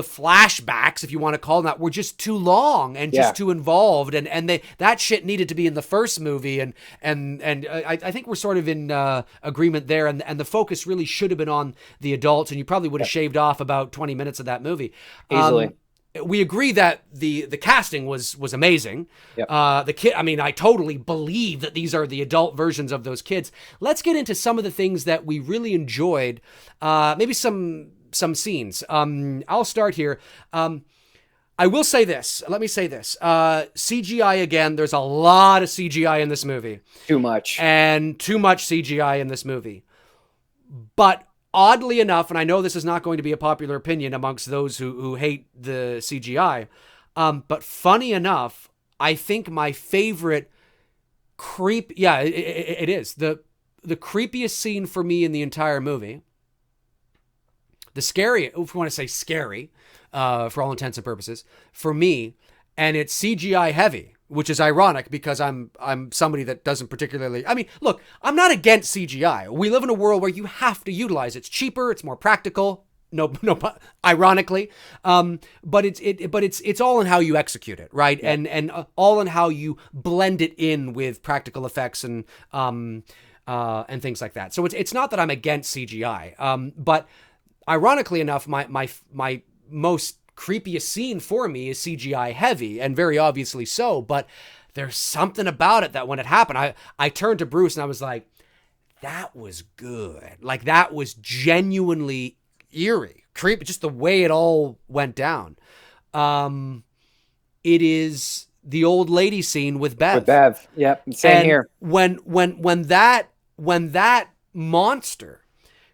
flashbacks, if you want to call them that, were just too long and just too involved, and that shit needed to be in the first movie, and I think we're sort of in agreement there, and the focus really should have been on the adults, and you probably would have shaved off about 20 minutes of that movie
easily.
We agree that the casting was amazing.
Yep.
The kid, I mean, I totally believe that these are the adult versions of those kids. Let's get into some of the things that we really enjoyed. Maybe some scenes. I'll start here. I will say this. Let me say this. CGI again. There's a lot of CGI in this movie.
Too much.
And too much CGI in this movie. But oddly enough, and I know this is not going to be a popular opinion amongst those who hate the CGI, but funny enough, I think my favorite it is. The creepiest scene for me in the entire movie, the scary, if you want to say scary, for all intents and purposes, for me, and it's CGI heavy, which is ironic because I'm somebody that doesn't particularly, I mean, look, I'm not against CGI. We live in a world where you have to utilize it. It's cheaper, it's more practical. No, ironically, but it's all in how you execute it, right? Yeah. And all in how you blend it in with practical effects and and things like that. So it's not that I'm against CGI, but ironically enough, my most creepiest scene for me is CGI heavy, and very obviously so. But there's something about it that when it happened, I turned to Bruce and I was like, that was good. Like, that was genuinely eerie, creepy, just the way it all went down. It is the old lady scene with Bev.
With Bev, yep, same
and
here.
When that monster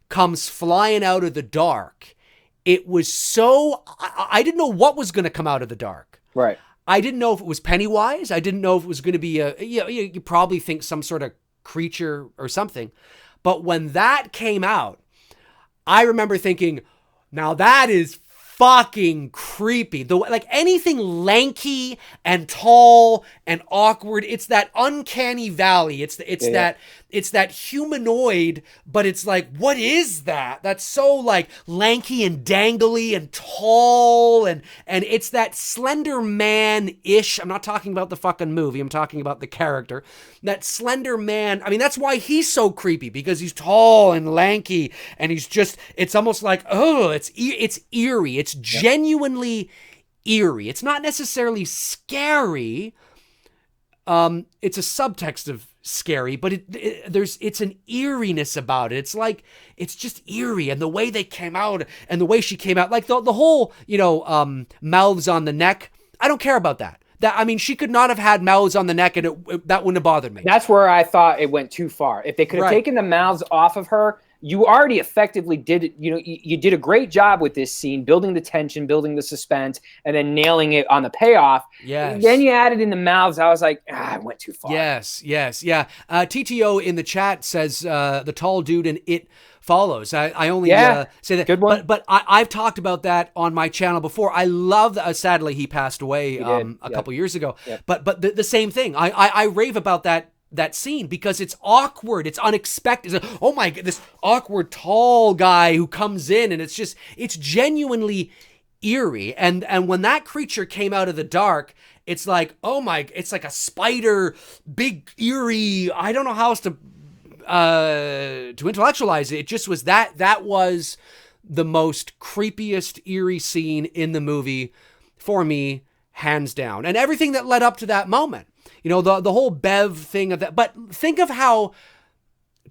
comes flying out of the dark, it was so, I didn't know what was going to come out of the dark.
Right.
I didn't know if it was Pennywise. I didn't know if it was going to be you probably think some sort of creature or something. But when that came out, I remember thinking, now that is fucking creepy. Like anything lanky and tall and awkward, it's that uncanny valley. It's that humanoid, but it's like, what is that? That's so like lanky and dangly and tall, and it's that Slender Man-ish. I'm not talking about the fucking movie. I'm talking about the character. That Slender Man. I mean, that's why he's so creepy, because he's tall and lanky, and he's just, it's almost like, oh, it's eerie. It's genuinely eerie. It's not necessarily scary. It's a subtext of scary, but it's an eeriness about it. It's like, it's just eerie, and the way they came out and the way she came out, like the whole, mouths on the neck. I don't care about that. I mean, she could not have had mouths on the neck, and that wouldn't have bothered me.
That's where I thought it went too far. If they could have taken the mouths off of her, you already effectively did it. You did a great job with this scene, building the tension, building the suspense, and then nailing it on the payoff.
Yes.
Then you added in the mouths. I was like, I went too far.
Yes. Yeah. TTO in the chat says the tall dude in It Follows. I only say that.
Good one.
But I've talked about that on my channel before. I love that. Sadly, he passed away a couple years ago. Yep. But the same thing. I rave about that scene because it's awkward. It's unexpected. It's oh my God, this awkward tall guy who comes in, and it's genuinely eerie. And when that creature came out of the dark, it's like, oh my, it's like a spider, big, eerie. I don't know how else to intellectualize it. It just was that was the most creepiest, eerie scene in the movie for me, hands down. And everything that led up to that moment. The whole Bev thing of that. But think of how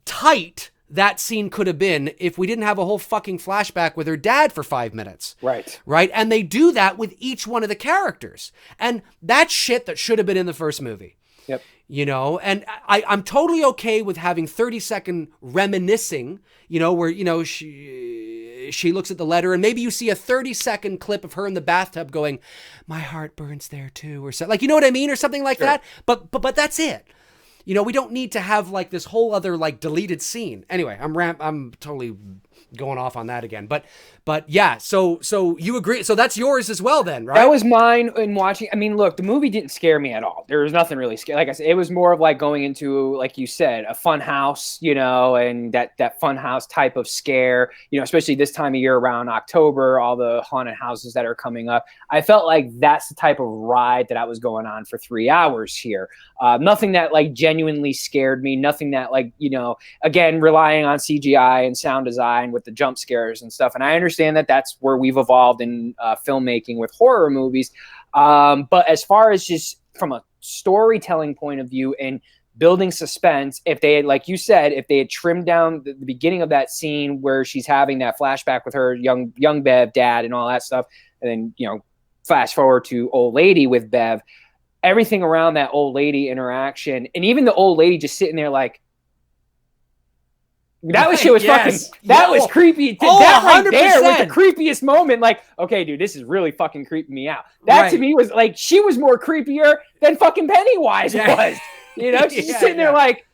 tight that scene could have been if we didn't have a whole fucking flashback with her dad for 5 minutes. Right. And they do that with each one of the characters. And that's shit that should have been in the first movie.
Yep.
And I'm totally okay with having 30-second reminiscing, where, she looks at the letter, and maybe you see a 30-second clip of her in the bathtub going, my heart burns there too, or something, like, you know what I mean? Or something like that. But that's it. We don't need to have like this whole other like deleted scene. Anyway, I'm totally going off on that again. But yeah, so you agree. So that's yours as well then, right?
That was mine in watching. I mean, look, the movie didn't scare me at all. There was nothing really scary. Like I said, it was more of like going into, like you said, a fun house, and that fun house type of scare, especially this time of year around October, all the haunted houses that are coming up. I felt like that's the type of ride that I was going on for 3 hours here. Nothing that like genuinely scared me. Nothing that like, again, relying on CGI and sound design with the jump scares and stuff. And I understand that that's where we've evolved in filmmaking with horror movies. But as far as just from a storytelling point of view and building suspense, if they had, like you said, if they had trimmed down the beginning of that scene where she's having that flashback with her young Bev dad and all that stuff, and then, flash forward to old lady with Bev, everything around that old lady interaction, and even the old lady just sitting there like, that was fucking, that was creepy. That right there was the creepiest moment. Like, okay, dude, this is really fucking creeping me out. That to me was like, she was more creepier than fucking Pennywise was. She's just sitting there like,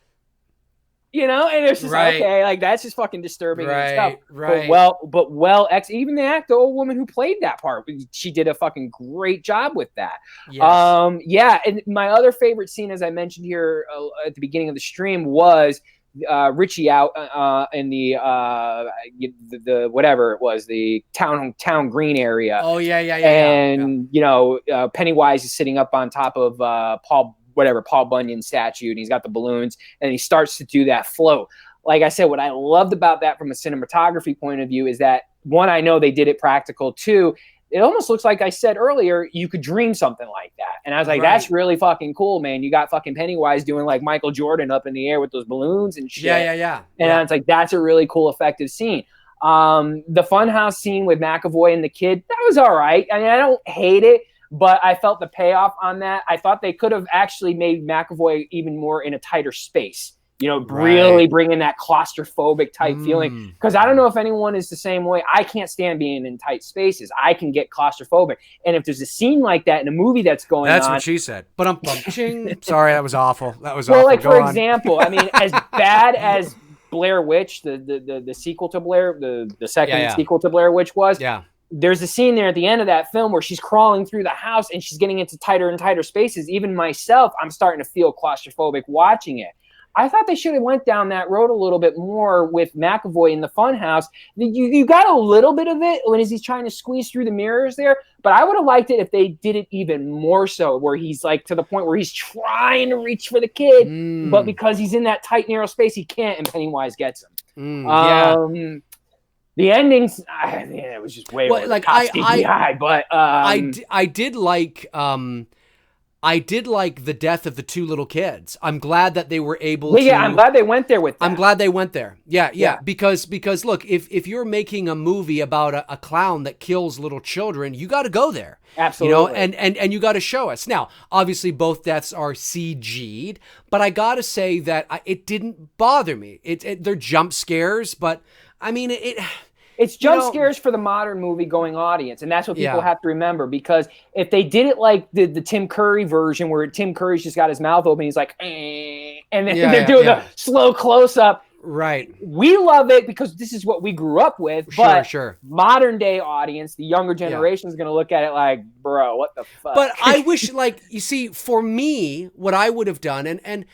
and it's just okay, like that's just fucking disturbing and stuff. Right. But even the old woman who played that part, she did a fucking great job with that. Yes. And my other favorite scene, as I mentioned here at the beginning of the stream, was Richie out in the whatever it was, the town green area.
Oh yeah.
And Pennywise is sitting up on top of Paul whatever Paul Bunyan statue, and he's got the balloons, and he starts to do that float. Like I said, what I loved about that from a cinematography point of view is that, one, I know they did it practical. Two, it almost looks like I said earlier, you could dream something like that. And I was like, that's really fucking cool, man. You got fucking Pennywise doing like Michael Jordan up in the air with those balloons and shit.
Yeah.
And I was like, that's a really cool, effective scene. The funhouse scene with McAvoy and the kid, that was all right. I mean, I don't hate it, but I felt the payoff on that. I thought they could have actually made McAvoy even more in a tighter space. You know, really bringing that claustrophobic type feeling. Because I don't know if anyone is the same way. I can't stand being in tight spaces. I can get claustrophobic. And if there's a scene like that in a movie that's going on.
That's what she said. But I'm ching. Sorry, that was awful. That was
well,
awful.
like, for example, I mean, as bad as Blair Witch, the sequel to Blair, the second sequel to Blair Witch was.
Yeah.
There's a scene there at the end of that film where she's crawling through the house and she's getting into tighter and tighter spaces. Even myself, I'm starting to feel claustrophobic watching it. I thought they should have went down that road a little bit more with McAvoy in the funhouse. You got a little bit of it when he's trying to squeeze through the mirrors there, but I would have liked it if they did it even more so, where he's like to the point where he's trying to reach for the kid, but because he's in that tight, narrow space, he can't, and Pennywise gets him. The endings, it was just way over
like
CGI, but
I did like the death of the two little kids. I'm glad that they were able to.
Yeah, I'm glad they went there with that.
I'm glad they went there. Yeah. Because look, if you're making a movie about a clown that kills little children, you got to go there.
Absolutely.
You know, and you got to show us. Now, obviously, both deaths are CG'd, but I got to say that it didn't bother me. They're jump scares, but I mean,
it's jump scares for the modern movie-going audience, and that's what people have to remember. Because if they did it like the Tim Curry version, where Tim Curry's just got his mouth open, he's like, and then they're doing a slow close-up.
Right.
We love it because this is what we grew up with. But
sure.
Modern-day audience, the younger generation, is going to look at it like, bro, what the fuck?
But I wish, like, you see, for me, what I would have done, and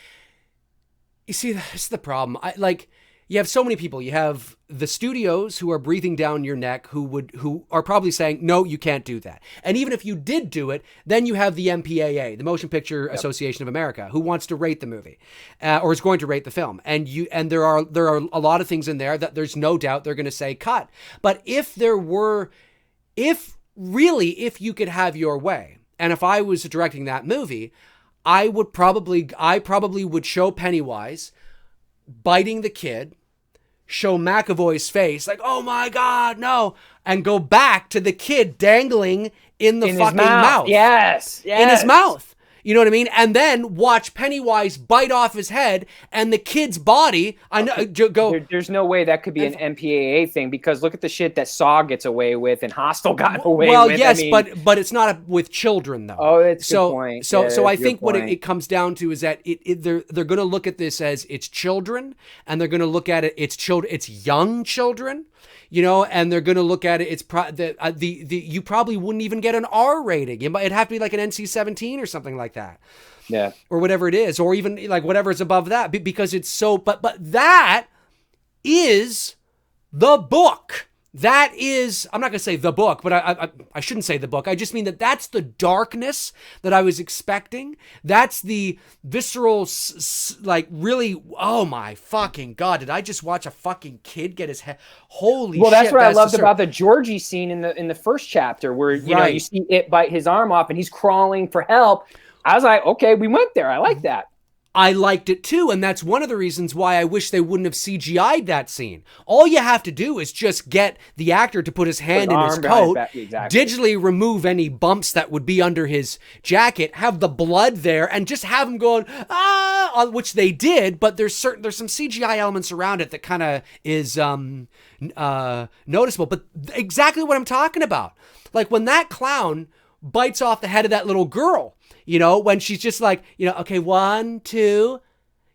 you see, that's the problem. You have so many people. You have the studios who are breathing down your neck, who are probably saying, no, you can't do that. And even if you did do it, then you have the MPAA, the Motion Picture Association of America, who wants to rate the movie, or is going to rate the film. And there are a lot of things in there that there's no doubt they're going to say cut. But if you could have your way, and if I was directing that movie, I probably would show Pennywise biting the kid, show McAvoy's face, like, oh my God, no, and go back to the kid dangling in the fucking mouth.
Yes.
In his mouth. You know what I mean? And then watch Pennywise bite off his head and the kid's body. I know.
There's no way that could be an MPAA thing, because look at the shit that Saw gets away with and Hostel got away with.
Well, yes, but it's not with children though.
Oh, that's a good point.
So I think what it comes down to is that they're going to look at this as it's children, and they're going to look at it it's young children. You know, and they're going to look at it. You probably wouldn't even get an R rating. It'd have to be like an NC-17 or something like that.
Yeah.
Or whatever it is, or even like whatever's above that, because it's so. But that is the book. That is, I'm not going to say the book, but I shouldn't say the book. I just mean that's the darkness that I was expecting. That's the visceral, like, really, oh my fucking God, did I just watch a fucking kid get his head? Holy shit.
Well, that's what I loved about the Georgie scene in the first chapter, where, you know, you see it bite his arm off and he's crawling for help. I was like, okay, we went there. I like that.
I liked it too, and that's one of the reasons why I wish they wouldn't have CGI'd that scene. All you have to do is just get the actor to put his hand in his coat, digitally remove any bumps that would be under his jacket, have the blood there, and just have him going, which they did, but there's some CGI elements around it that kind of is noticeable. But exactly what I'm talking about. Like when that clown bites off the head of that little girl, you know, when she's just like, you know, okay, 1, 2,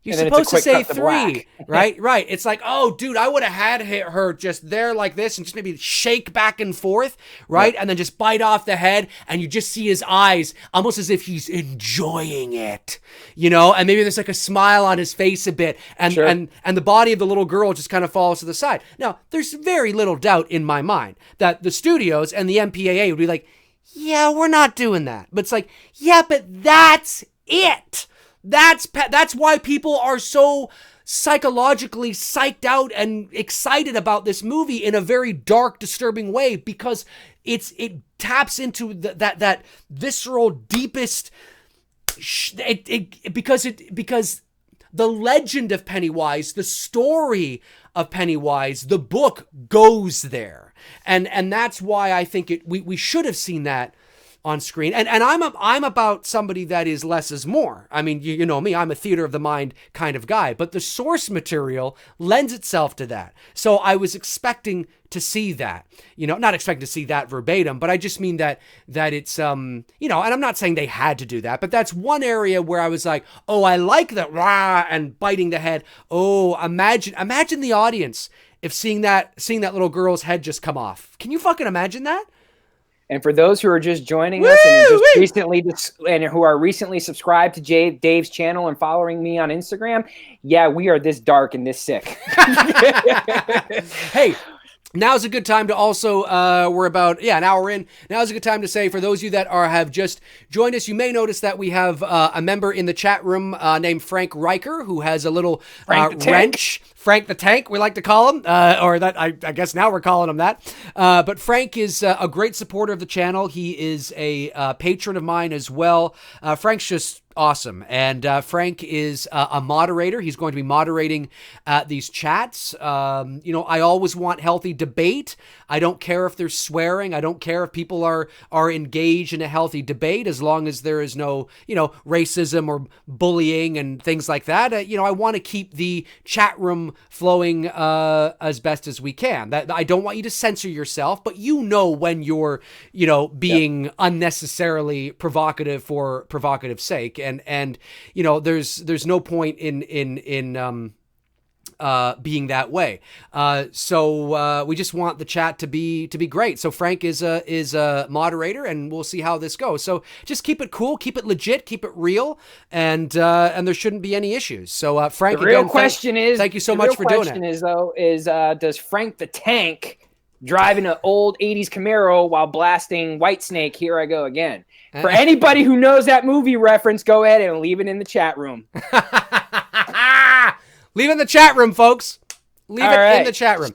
you're supposed to say 3, right? Right. It's like, oh, dude, I would have had her just there like this and just maybe shake back and forth, right? And then just bite off the head, and you just see his eyes almost as if he's enjoying it, you know, and maybe there's like a smile on his face a bit, and the body of the little girl just kind of falls to the side. Now, there's very little doubt in my mind that the studios and the MPAA would be like, yeah, we're not doing that. But it's like, yeah, but that's it. That's why people are so psychologically psyched out and excited about this movie in a very dark, disturbing way, because it taps into that visceral, deepest. Because the legend of Pennywise, the story of Pennywise, the book goes there, and that's why I think we should have seen that on screen. And I'm about somebody that is less is more. I mean, you know me, I'm a theater of the mind kind of guy, but the source material lends itself to that. So I was expecting to see that, not expecting to see that verbatim, but I just mean that it's, and I'm not saying they had to do that, but that's one area where I was like, oh, I like that, rah, and biting the head. Oh, imagine the audience if seeing that little girl's head just come off. Can you fucking imagine that?
And for those who are just joining us and who are recently subscribed to Dave's channel and following me on Instagram, yeah, we are this dark and this sick.
Hey, now's a good time to also, we're about, an hour in. Now's a good time to say, for those of you that have just joined us, you may notice that we have a member in the chat room named Frank Riker, who has a little wrench. Frank the Tank, we like to call him, or that I guess now we're calling him that. But Frank is a great supporter of the channel. He is a patron of mine as well. Frank's just awesome. And Frank is a moderator. He's going to be moderating these chats. I always want healthy debate. I don't care if there's swearing. I don't care if people are engaged in a healthy debate, as long as there is no, racism or bullying and things like that. I want to keep the chat room flowing as best as we can. That I don't want you to censor yourself, but when you're, being unnecessarily provocative for provocative sake. And there's no point in being that way. So we just want the chat to be great. So Frank is a moderator, and we'll see how this goes. So just keep it cool, keep it legit, keep it real, and there shouldn't be any issues. So Frank,
the real question is,
thank you so much for doing it.
The real question is does Frank the Tank driving an old 80s Camaro while blasting Whitesnake, Here I Go Again? For anybody who knows that movie reference, go ahead and leave it in the chat room.
Leave it in the chat room, folks. Leave it in the chat room.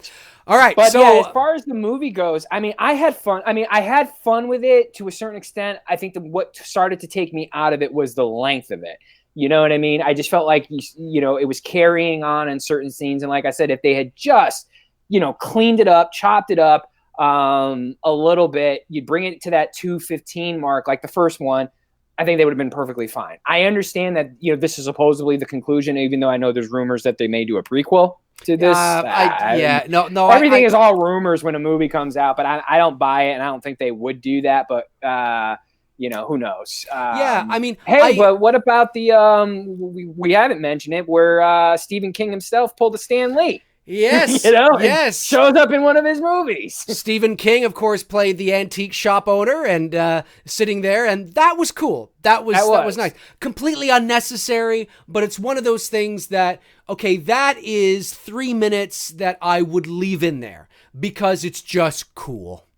All right.
But
so
as far as the movie goes, I had fun. I had fun with it to a certain extent. I think what started to take me out of it was the length of it. You know what I mean? I just felt like, it was carrying on in certain scenes. And like I said, if they had just, cleaned it up, chopped it up a little bit, you'd bring it to that 2:15 mark, like the first one, I think they would have been perfectly fine. I understand that, this is supposedly the conclusion, even though I know there's rumors that they may do a prequel to this. Everything is all rumors when a movie comes out, but I don't buy it, and I don't think they would do that. But who knows? But what about the we haven't mentioned it, where Stephen King himself pulled a Stan Lee?
Yes,
yes, shows up in one of his movies.
Stephen King, of course, played the antique shop owner and sitting there, and that was cool. That was nice. Completely unnecessary, but it's one of those things that, okay, that is 3 minutes that I would leave in there because it's just cool.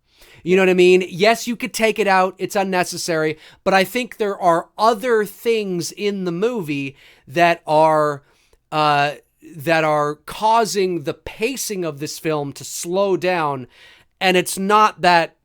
You know what I mean? Yes, you could take it out. It's unnecessary, but I think there are other things in the movie that are causing the pacing of this film to slow down. And it's not that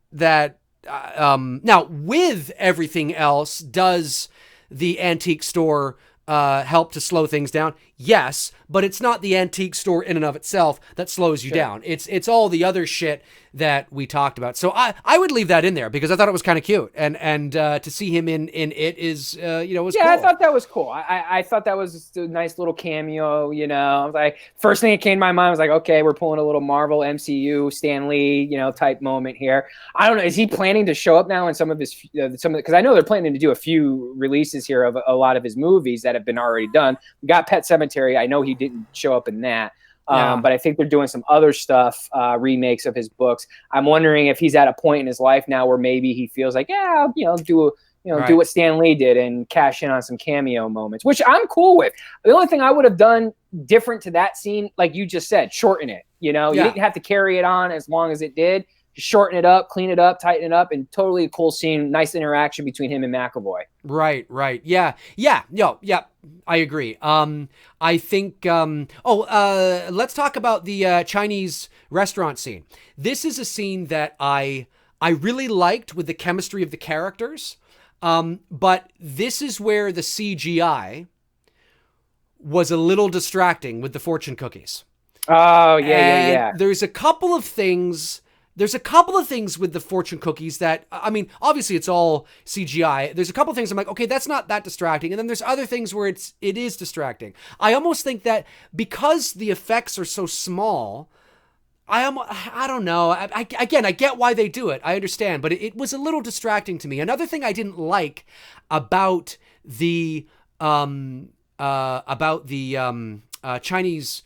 now, with everything else, does the antique store help to slow things down? Yes, but it's not the antique store in and of itself that slows you down. It's all the other shit that we talked about. So I would leave that in there because I thought it was kind of cute, and to see him in it is was cool.
I thought that was cool. I thought that was a nice little cameo. I was like, first thing that came to my mind was like, okay, we're pulling a little Marvel MCU Stan Lee type moment here. I don't know, is he planning to show up now in some of his because I know they're planning to do a few releases here of a lot of his movies that have been already done. We got Pet Sematary. I know he didn't show up in that. But I think they're doing some other stuff, remakes of his books. I'm wondering if he's at a point in his life now where maybe he feels like, do what Stan Lee did and cash in on some cameo moments, which I'm cool with. The only thing I would have done different to that scene, like you just said, shorten it. You didn't have to carry it on as long as it did. shorten it up, clean it up, tighten it up, and totally a cool scene. Nice interaction between him and McAvoy.
Right. Yeah. I agree. I think, let's talk about the Chinese restaurant scene. This is a scene that I really liked with the chemistry of the characters. But this is where the CGI was a little distracting with the fortune cookies.
Oh, yeah.
There's a couple of things with the fortune cookies that, I mean, obviously it's all CGI. There's a couple of things I'm like, okay, that's not that distracting. And then there's other things where it is distracting. I almost think that because the effects are so small, I don't know. I get why they do it. I understand, but it was a little distracting to me. Another thing I didn't like about the Chinese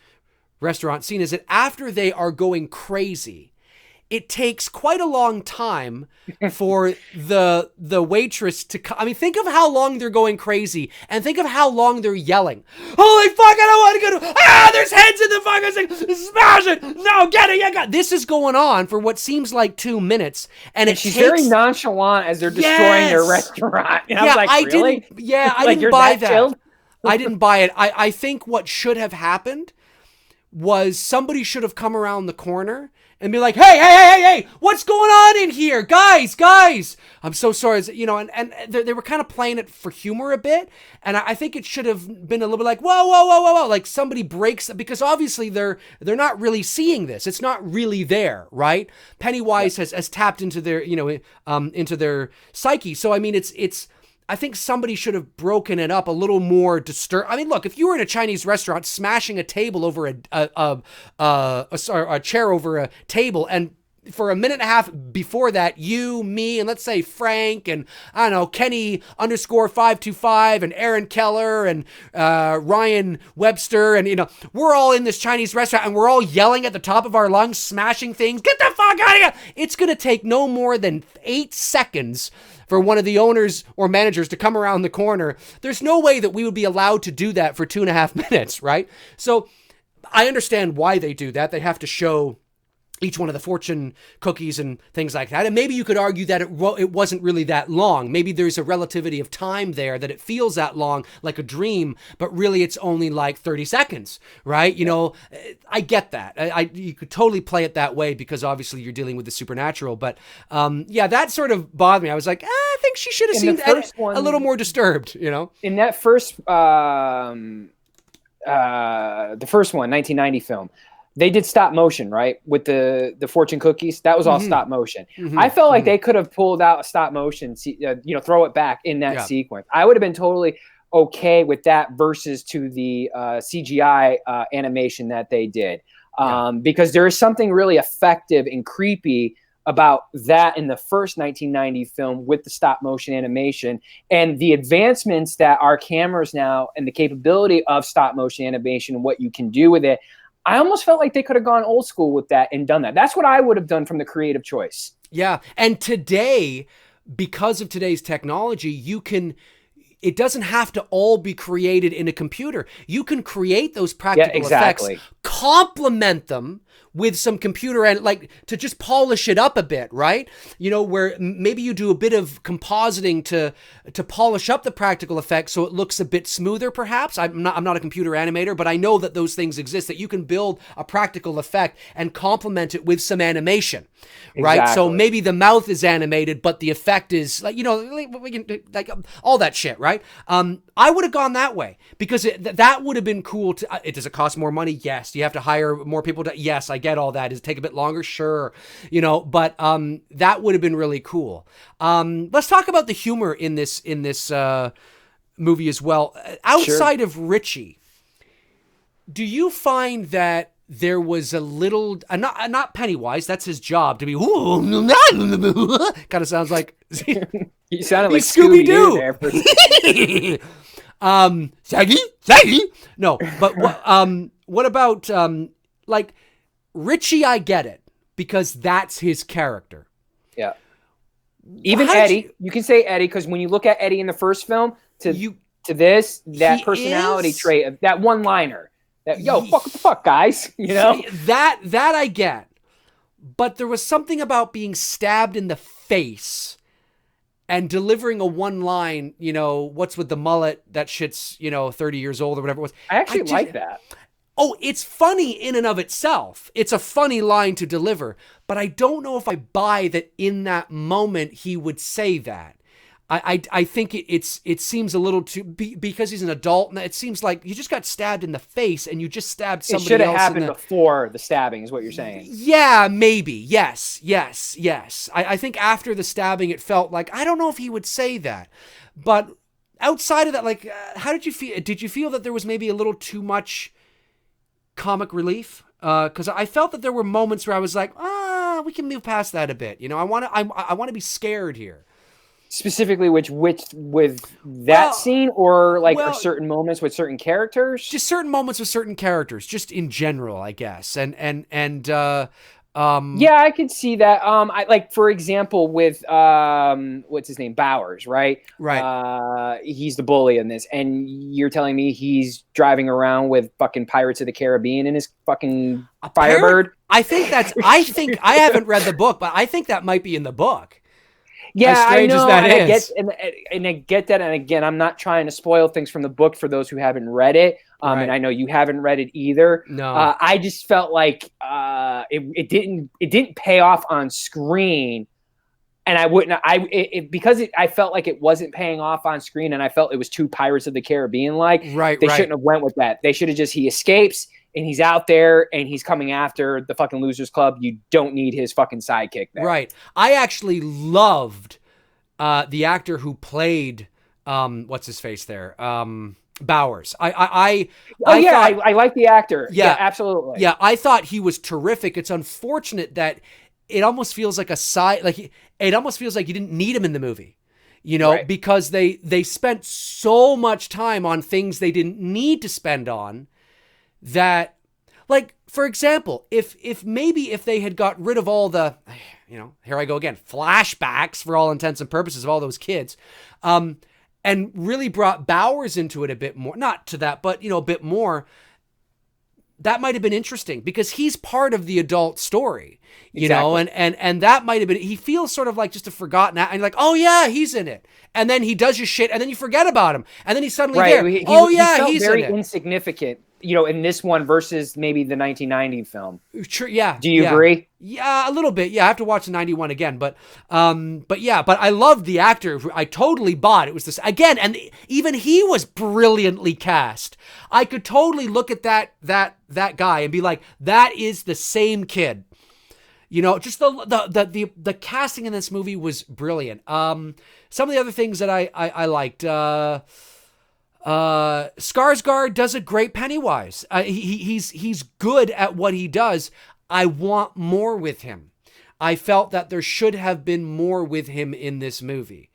restaurant scene is that after they are going crazy, it takes quite a long time for the waitress to I mean, think of how long they're going crazy and think of how long they're yelling. Holy fuck, I don't want to go to, there's heads in the fucking thing. Smash it. No, get it. Yeah, this is going on for what seems like 2 minutes. And
she's very nonchalant as they're destroying their restaurant. And I was like, really?
I didn't buy that. I didn't buy it. I think what should have happened was somebody should have come around the corner and be like, hey, what's going on in here? Guys, I'm so sorry. You know, and they were kind of playing it for humor a bit. And I think it should have been a little bit like, whoa. Like somebody breaks, because obviously they're not really seeing this. It's not really there, right? Pennywise has tapped into their, into their psyche. So, I mean, it's, I think somebody should have broken it up a little more disturbed. I mean, look, if you were in a Chinese restaurant smashing a table over a chair over a table, and for a minute and a half before that, you, me, and let's say Frank, and I don't know, Kenny _525, and Aaron Keller, and Ryan Webster, and we're all in this Chinese restaurant, and we're all yelling at the top of our lungs, smashing things. Get the fuck out of here! It's gonna take no more than 8 seconds for one of the owners or managers to come around the corner. There's no way that we would be allowed to do that for 2.5 minutes, right? So I understand why they do that. They have to show each one of the fortune cookies and things like that. And maybe you could argue that it wasn't really that long. Maybe there's a relativity of time there that it feels that long, like a dream, but really it's only like 30 seconds, right? I get that. You could totally play it that way because obviously you're dealing with the supernatural. But that sort of bothered me. I was like, I think she should have seemed a little more disturbed,
In that first, the first one, 1990 film, they did stop motion, right? With the fortune cookies. That was all stop motion. Mm-hmm. I felt like they could have pulled out a stop motion, throw it back in that sequence. I would have been totally okay with that versus to the CGI animation that they did. Because there is something really effective and creepy about that in the first 1990 film with the stop motion animation and the advancements that our cameras now and the capability of stop motion animation and what you can do with it. I almost felt like they could have gone old school with that and done that. That's what I would have done from the creative choice. Yeah.
And today, because of today's technology, it doesn't have to all be created in a computer. You can create those practical effects, complement them with some computer and to just polish it up a bit, right? Where maybe you do a bit of compositing to polish up the practical effects so it looks a bit smoother, perhaps. I'm not a computer animator, but I know that those things exist, that you can build a practical effect and complement it with some animation, right? Exactly. So maybe the mouth is animated, but the effect is all that shit, right? I would have gone that way because that would have been cool. Does it cost more money? Yes. Do you have to hire more people? Yes, I get all that. Does it take a bit longer? Sure. But that would have been really cool. Let's talk about the humor in this movie as well. Outside of Richie, do you find that there was a little, not Pennywise, that's his job to be, kind of sounds like,
he sounded like Scooby-Doo there.
Saggy? No, but what about, Richie? I get it, because that's his character.
Yeah. Even Eddie, you can say Eddie, because when you look at Eddie in the first film to this, that personality trait, that one-liner, that fuck what the fuck, guys,
that I get, but there was something about being stabbed in the face and delivering a one line, what's with the mullet, that shit's, 30 years old or whatever it was.
I actually like that.
Oh, it's funny in and of itself. It's a funny line to deliver, but I don't know if I buy that in that moment he would say that. I think it seems a little too, because he's an adult, and it seems like you just got stabbed in the face and you just stabbed somebody else.
It should have happened before the stabbing is what you're saying.
Yeah, maybe. Yes. I think after the stabbing, it felt like, I don't know if he would say that. But outside of that, like, how did you feel? Did you feel that there was maybe a little too much comic relief? Because I felt that there were moments where I was like, we can move past that a bit. I want to be scared here.
Specifically, with that scene, or or certain moments with certain characters?
Just certain moments with certain characters, just in general, I guess. Yeah,
I could see that. I like, for example, with what's his name, Bowers, right?
Right.
He's the bully in this, and you're telling me he's driving around with fucking Pirates of the Caribbean in his fucking Firebird?
I think I haven't read the book, but I think that might be in the book.
Yeah,
as strange
I know,
as that
and
is.
I get that. And again, I'm not trying to spoil things from the book for those who haven't read it.
Right.
And I know you haven't read it either.
No,
I just felt like it didn't pay off on screen, and I wouldn't. I felt like it wasn't paying off on screen, and I felt it was too Pirates of the Caribbean like.
Right.
They shouldn't have went with that. They should have he escapes. And he's out there and he's coming after the fucking Losers Club. You don't need his fucking sidekick there.
Right. I actually loved the actor who played what's his face there? Bowers. I
like the actor.
Yeah,
absolutely.
Yeah, I thought he was terrific. It's unfortunate that it almost feels like it almost feels like you didn't need him in the movie.
Right.
Because they spent so much time on things they didn't need to spend on. That, like, for example, if they had got rid of all the, here I go again, flashbacks for all intents and purposes of all those kids, and really brought Bowers into it a bit more, not to that, but, a bit more, that might have been interesting because he's part of the adult story, and that might have been, he feels sort of like just a forgotten, and you're like, oh yeah, he's in it. And then he does his shit and then you forget about him. And then he's suddenly there.
He
he's
very
in it.
Insignificant, in this one versus maybe the 1990 film.
True, yeah.
Do you agree?
Yeah, a little bit. Yeah, I have to watch the 91 again, but I loved the actor. I totally bought. It was this again, and even he was brilliantly cast. I could totally look at that guy and be like, that is the same kid. Just the casting in this movie was brilliant. Some of the other things that I liked, Skarsgård does a great Pennywise. He's good at what he does. I want more with him. I felt that there should have been more with him in this movie.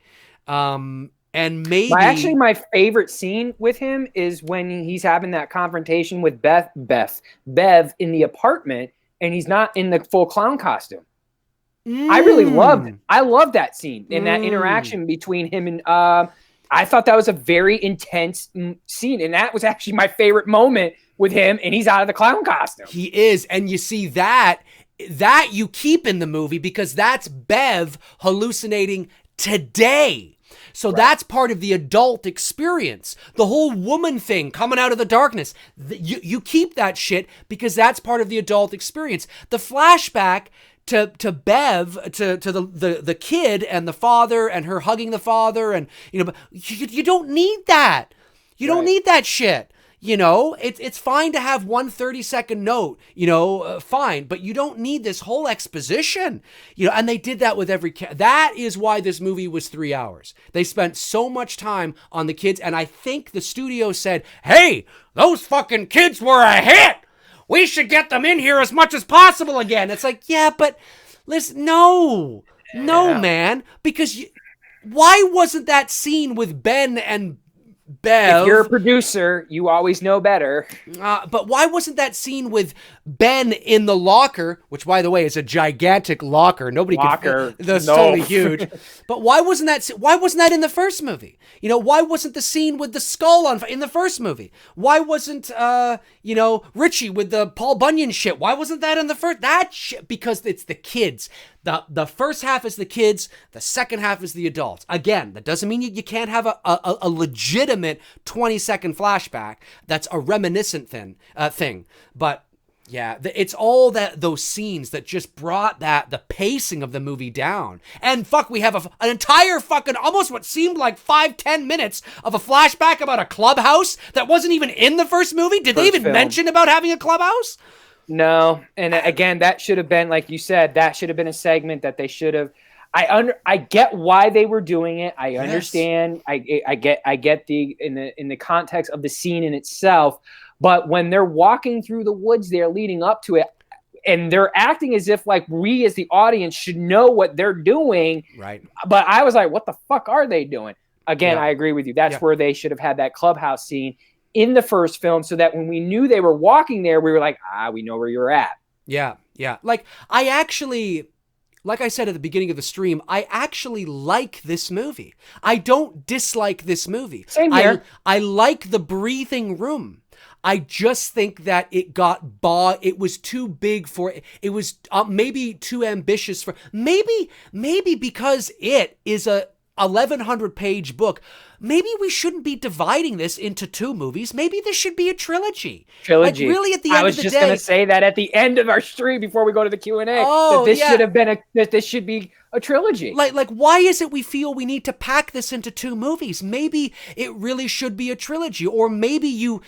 And maybe
my favorite scene with him is when he's having that confrontation with Bev in the apartment, and he's not in the full clown costume. I really loved that scene and that interaction between him and I thought that was a very intense scene, and that was actually my favorite moment with him, and he's out of the clown costume.
He is, and you see that you keep in the movie because that's Bev hallucinating today. So that's part of the adult experience. The whole woman thing coming out of the darkness. You keep that shit because that's part of the adult experience. The flashback to Bev, to the kid and the father and her hugging the father, and you don't need that. You don't need that shit. It's fine to have one 30-second note, fine, but you don't need this whole exposition, and they did that with every that is why this movie was 3 hours. They spent so much time on the kids, and I think the studio said, hey, those fucking kids were a hit. We should get them in here as much as possible again. It's like, yeah, but listen, no, man, because why wasn't that scene with Ben and Bev.
If you're a producer, you always know better.
But why wasn't that scene with Ben in the locker, which, by the way, is a gigantic locker? Nobody could. That's totally huge. But why wasn't that in the first movie? You know, why wasn't the scene with the skull in the first movie? Why wasn't Richie with the Paul Bunyan shit? Why wasn't that in the first? That shit, because it's the kids. The first half is the kids. The second half is the adults. Again, that doesn't mean you can't have a legitimate 20-second flashback. That's a reminiscent thing. But yeah, it's all those scenes that just brought the pacing of the movie down. And fuck, we have an entire fucking almost what seemed like 5-10 minutes of a flashback about a clubhouse that wasn't even in the first movie. Did they even mention about having a clubhouse?
No, and again, that should have been, like you said, that should have been a segment that they should have. I get why they were doing it. I understand. I get in the context of the scene in itself. But when they're walking through the woods there leading up to it, and they're acting as if like we as the audience should know what they're doing. Right. But I was like, what the fuck are they doing? Again, I agree with you. That's where they should have had that clubhouse scene in the first film, so that when we knew they were walking there, we were like, we know where you're at. Yeah.
Like I said at the beginning of the stream, I actually like this movie. I don't dislike this movie.
Same here.
I like the breathing room. I just think that it got it was too big for it. It was maybe too ambitious for maybe because it is a 1,100 page book. Maybe we shouldn't be dividing this into 2 movies. Maybe this should be a trilogy.
Like
really, at the end of the day. I was
just going to say that at the end of our stream before we go to the Q&A. That this should have been that this should be a trilogy.
Like, why is it we feel we need to pack this into 2 movies? Maybe it really should be a trilogy, or maybe you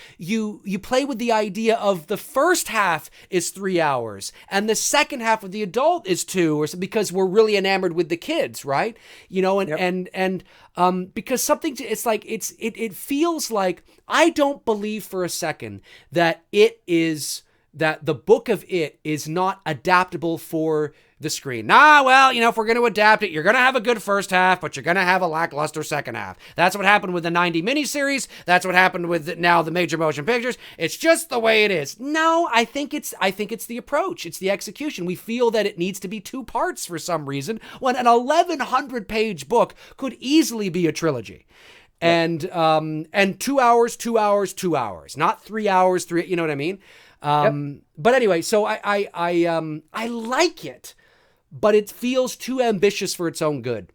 play with the idea of the first half is 3 hours and the second half of the adult is 2, or because we're really enamored with the kids, right? You know, and because something, it's like it feels like I don't believe for a second that that the book of It is not adaptable for the screen. Well, if we're going to adapt it, you're going to have a good first half, but you're going to have a lackluster second half. That's what happened with the 90 miniseries. That's what happened with now the major motion pictures. It's just the way it is. No, I think it's the approach. It's the execution. We feel that it needs to be 2 parts for some reason, when an 1,100 page book could easily be a trilogy. And 2 hours, 2 hours, 2 hours, not 3 hours, you know what I mean? But anyway, so I like it, but it feels too ambitious for its own good,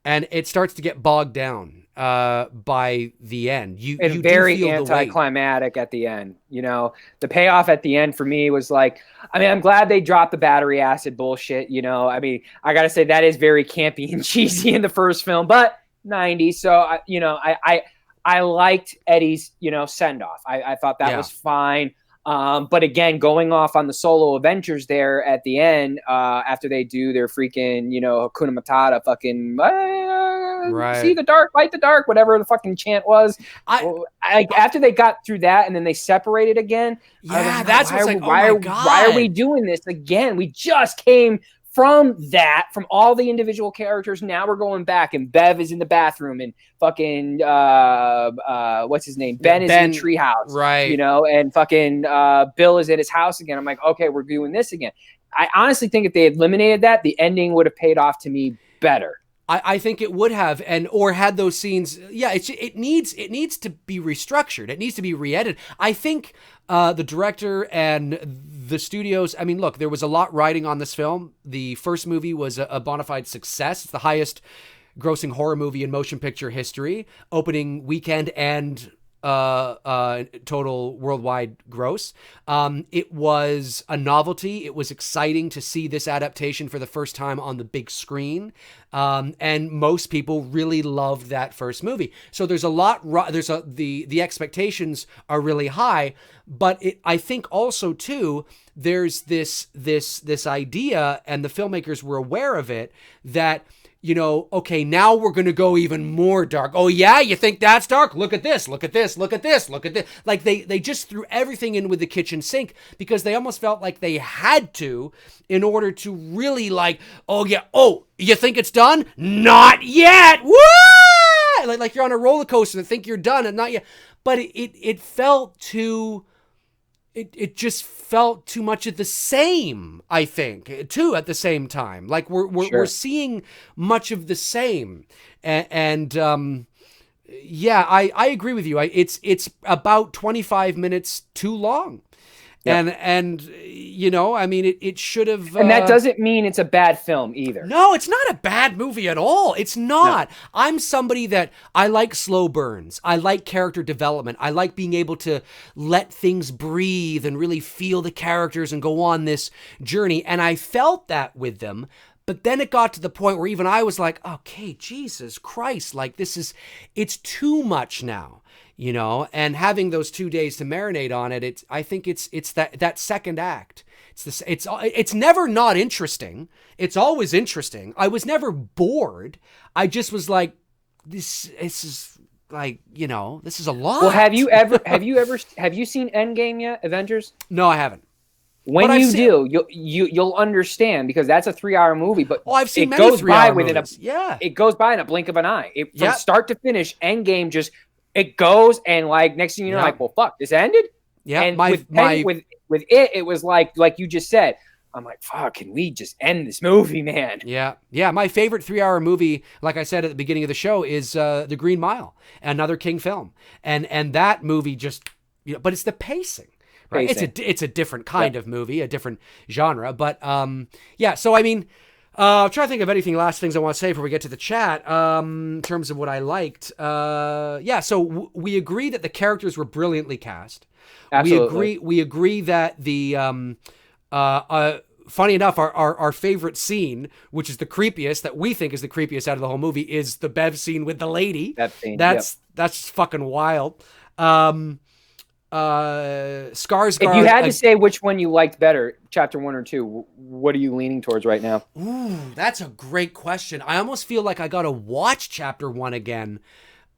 and it starts to get bogged down by the end. You
very anticlimactic at the end. You know, the payoff at the end for me was like, I'm glad they dropped the battery acid bullshit. You know, I gotta say that is very campy and cheesy in the first film, but 90s. So I liked Eddie's send off. I thought that was fine. But again, going off on the solo adventures there at the end, after they do their freaking, Hakuna Matata fucking, see the dark, light the dark, whatever the fucking chant was. After they got through that and then they separated again.
Yeah, that's what's like,
why are we doing this again? We just came from all the individual characters. Now we're going back, and Bev is in the bathroom, and fucking what's his name? Ben is in the treehouse,
right?
And fucking Bill is at his house again. I'm like, okay, we're doing this again. I honestly think if they eliminated that, the ending would have paid off to me better.
I think it would have, or had those scenes. Yeah, it needs to be restructured. It needs to be re-edited. I think the director and the studios. Look, there was a lot riding on this film. The first movie was a bona fide success. It's the highest grossing horror movie in motion picture history, opening weekend and total worldwide gross. It was a novelty. It was exciting to see this adaptation for the first time on the big screen. And most people really loved that first movie. So there's a lot, the expectations are really high, but I think also too, there's this idea, and the filmmakers were aware of it, that okay, now we're going to go even more dark. Oh yeah, you think that's dark? Look at this, look at this, look at this, look at this. Like they just threw everything in with the kitchen sink because they almost felt like they had to in order to really you think it's done? Not yet. What? like you're on a roller coaster and think you're done and not yet. But it felt too. It just felt too much of the same, I think, too, at the same time. Like we're seeing much of the same. And yeah, I agree with you. It's about 25 minutes too long. Yep. And you know, I mean, it should have.
And that doesn't mean it's a bad film either.
No, it's not a bad movie at all. It's not. No. I'm somebody that I like slow burns. I like character development. I like being able to let things breathe and really feel the characters and go on this journey. And I felt that with them. But then it got to the point where even I was like, okay, Jesus Christ, like it's too much now. You know, and having those 2 days to marinate on it, I think it's that second act. It's never not interesting. It's always interesting. I was never bored. I just was like, this is like, you know, this is a lot.
Well, have you seen Endgame yet, Avengers?
No, I haven't.
When you do, you'll understand, because that's a 3-hour movie. But
I've seen many 3-hour movies.
It goes by in a blink of an eye. From start to finish, Endgame just. It goes, and like next thing you know, like, well, fuck, this ended.
Yeah,
and with it was like you just said. I'm like, fuck, can we just end this movie, man?
Yeah. My favorite 3-hour movie, like I said at the beginning of the show, is The Green Mile, another King film, and that movie just, you know, but it's the pacing. Right? It's a different kind of movie, a different genre, but yeah. So I mean. I'm trying to think of anything last things I want to say before we get to the chat. In terms of what I liked, so we agree that the characters were brilliantly cast.
Absolutely.
We agree that the funny enough, our favorite scene, which is the creepiest, that we think is the creepiest out of the whole movie, is the Bev scene with the lady.
That scene,
that's fucking wild. Skarsgård.
If you had to say which one you liked better, chapter 1 or 2, what are you leaning towards right now?
Ooh, that's a great question. I almost feel like I gotta watch chapter 1 again,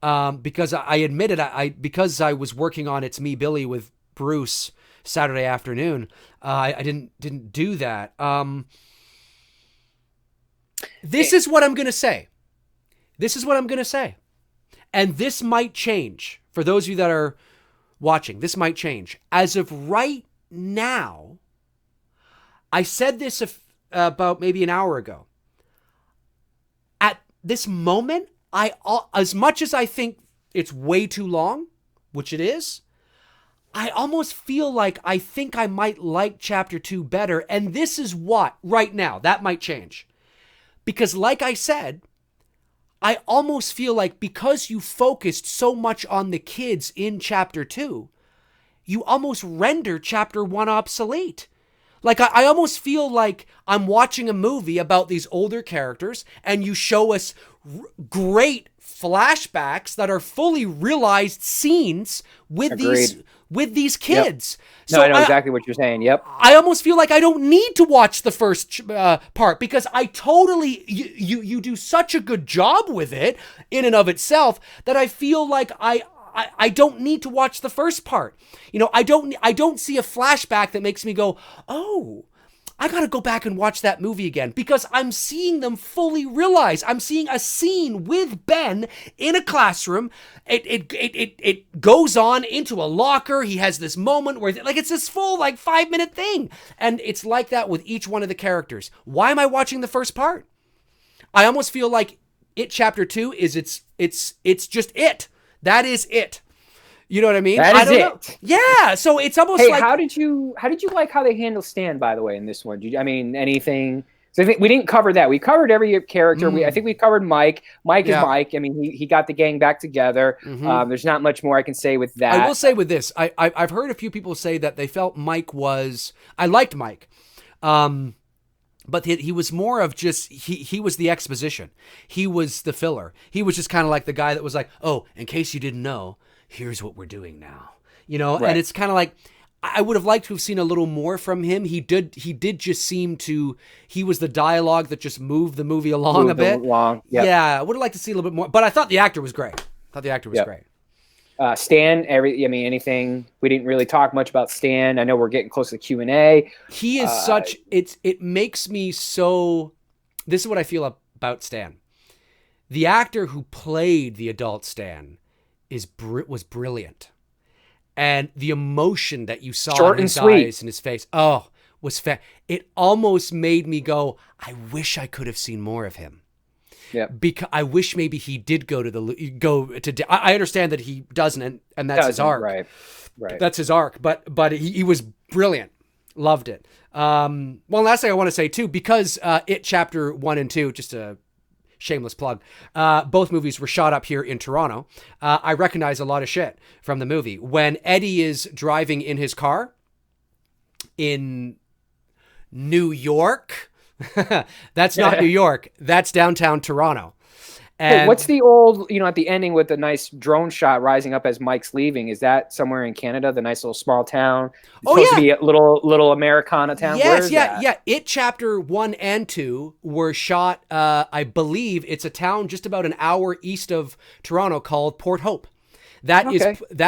because I admitted because I was working on It's Me, Billy with Bruce Saturday afternoon. I didn't do that. This is what I'm gonna say. And this might change for those of you that are watching. This might change. As of right now, I said this about maybe an hour ago. At this moment, as much as I think it's way too long, which it is, I almost feel like I think I might like chapter 2 better. And this is what, right now, that might change. Because like I said, I almost feel like because you focused so much on the kids in chapter 2, you almost render chapter 1 obsolete. Like, I almost feel like I'm watching a movie about these older characters, and you show us great flashbacks that are fully realized scenes with these kids.
Yep. No, I know exactly what you're saying. Yep.
I almost feel like I don't need to watch the first part, because I totally you do such a good job with it in and of itself that I feel like I don't need to watch the first part. You know, I don't see a flashback that makes me go, oh, I got to go back and watch that movie again, because I'm seeing them fully realize. I'm seeing a scene with Ben in a classroom. It goes on into a locker. He has this moment where, like, it's this full, like, 5-minute thing. And it's like that with each one of the characters. Why am I watching the first part? I almost feel like chapter 2 is it's just it. That is it. You know what I mean?
That is it.
Yeah. So it's almost like.
How did you like how they handle Stan, by the way, in this one? Anything? So I think we didn't cover that. We covered every character. I think we covered Mike. Mike is Mike. I mean, he got the gang back together. Mm-hmm. There's not much more I can say with that.
I will say with this, I've heard a few people say that they felt Mike was. I liked Mike. But he was more of just, he was the exposition. He was the filler. He was just kind of like the guy that was like, oh, in case you didn't know, here's what we're doing now. You know, right. And it's kind of like, I would have liked to have seen a little more from him. He did just seem to, he was the dialogue that just moved the movie along a bit.
Yep.
Yeah, I would have liked to see a little bit more. But I thought the actor was great. Great.
Stan, anything? We didn't really talk much about Stan. I know we're getting close to the Q&A.
He is it makes me so. This is what I feel about Stan. the actor who played the adult Stan was brilliant. And the emotion that you saw
Short
in his
and sweet.
eyes and his face, it almost made me go, I wish I could have seen more of him.
Yeah.
Because I wish maybe he did go to I understand that he doesn't, and that's his arc.
Right.
That's his arc. But he was brilliant. Loved it. One last thing I want to say too, because It Chapter 1 and 2, just a shameless plug, both movies were shot up here in Toronto. I recognize a lot of shit from the movie. When Eddie is driving in his car in New York, that's not New York, that's downtown Toronto. And
hey, what's the old, at the ending with the nice drone shot rising up as Mike's leaving? Is that somewhere in Canada? The nice little small town? It's supposed to be a little Americana town?
Yes, yeah. It Chapter 1 and 2 were shot, I believe it's a town just about an hour east of Toronto called Port Hope. That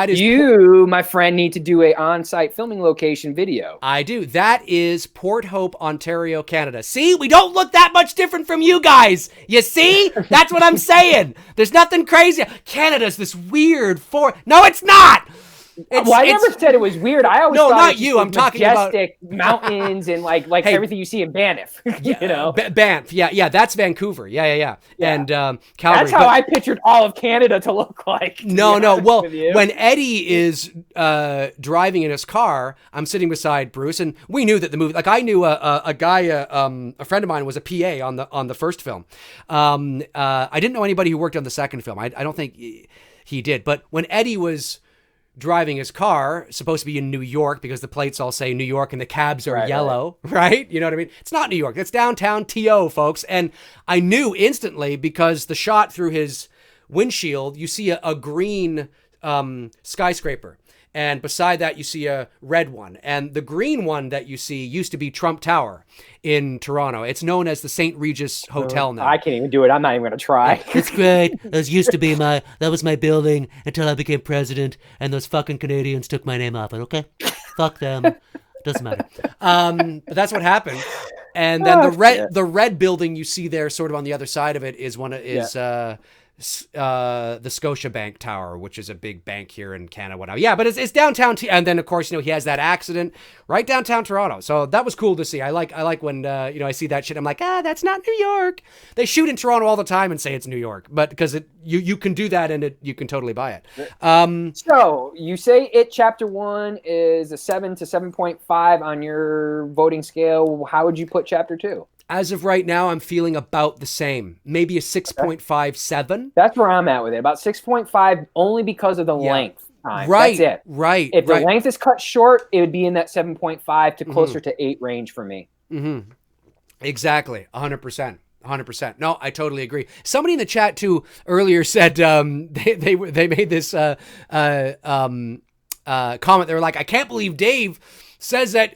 is
you, my friend, need to do a on-site filming location video.
I do. That is Port Hope, Ontario, Canada. See, we don't look that much different from you guys. You see? That's what I'm saying. There's nothing crazy. Canada's this weird No, it's not.
I never said it was weird. I always thought
not you. I'm talking about
majestic mountains and like hey, everything you see in Banff.
Banff. Yeah, that's Vancouver. Yeah. And Calgary.
That's how I pictured all of Canada to look like. No.
Well, when Eddie is driving in his car, I'm sitting beside Bruce, and we knew that the movie. Like I knew a guy, a friend of mine was a PA on the first film. I didn't know anybody who worked on the second film. I don't think he did. But when Eddie was driving his car, supposed to be in New York because the plates all say New York and the cabs are yellow, right? You know what I mean? It's not New York. It's downtown TO, folks. And I knew instantly because the shot through his windshield, you see a green skyscraper. And beside that, you see a red one. And the green one that you see used to be Trump Tower in Toronto. It's known as the St. Regis Hotel now.
I can't even do it. I'm not even going to try.
It's great. That was my building until I became president, and those fucking Canadians took my name off it, okay? Fuck them. Doesn't matter.
But that's what happened. And then the red building you see there sort of on the other side of it is the Scotiabank Tower, which is a big bank here in Canada, whatever. Yeah, but it's downtown. And then of course, he has that accident right downtown Toronto. So that was cool to see. I like when, I see that shit. I'm like, that's not New York. They shoot in Toronto all the time and say it's New York, but because you can do that and you can totally buy it.
So you say It Chapter 1 is a 7 to 7.5 on your voting scale. How would you put Chapter 2?
As of right now, I'm feeling about the same. Maybe a 6.57.
That's where I'm at with it. About 6.5 only because of the length time.
Right.
That's it.
Right.
If the length is cut short, it would be in that 7.5 to closer to 8 range for me.
Mm-hmm. Exactly. 100%. 100%. No, I totally agree. Somebody in the chat too earlier said they made this comment. They were like, I can't believe Dave says that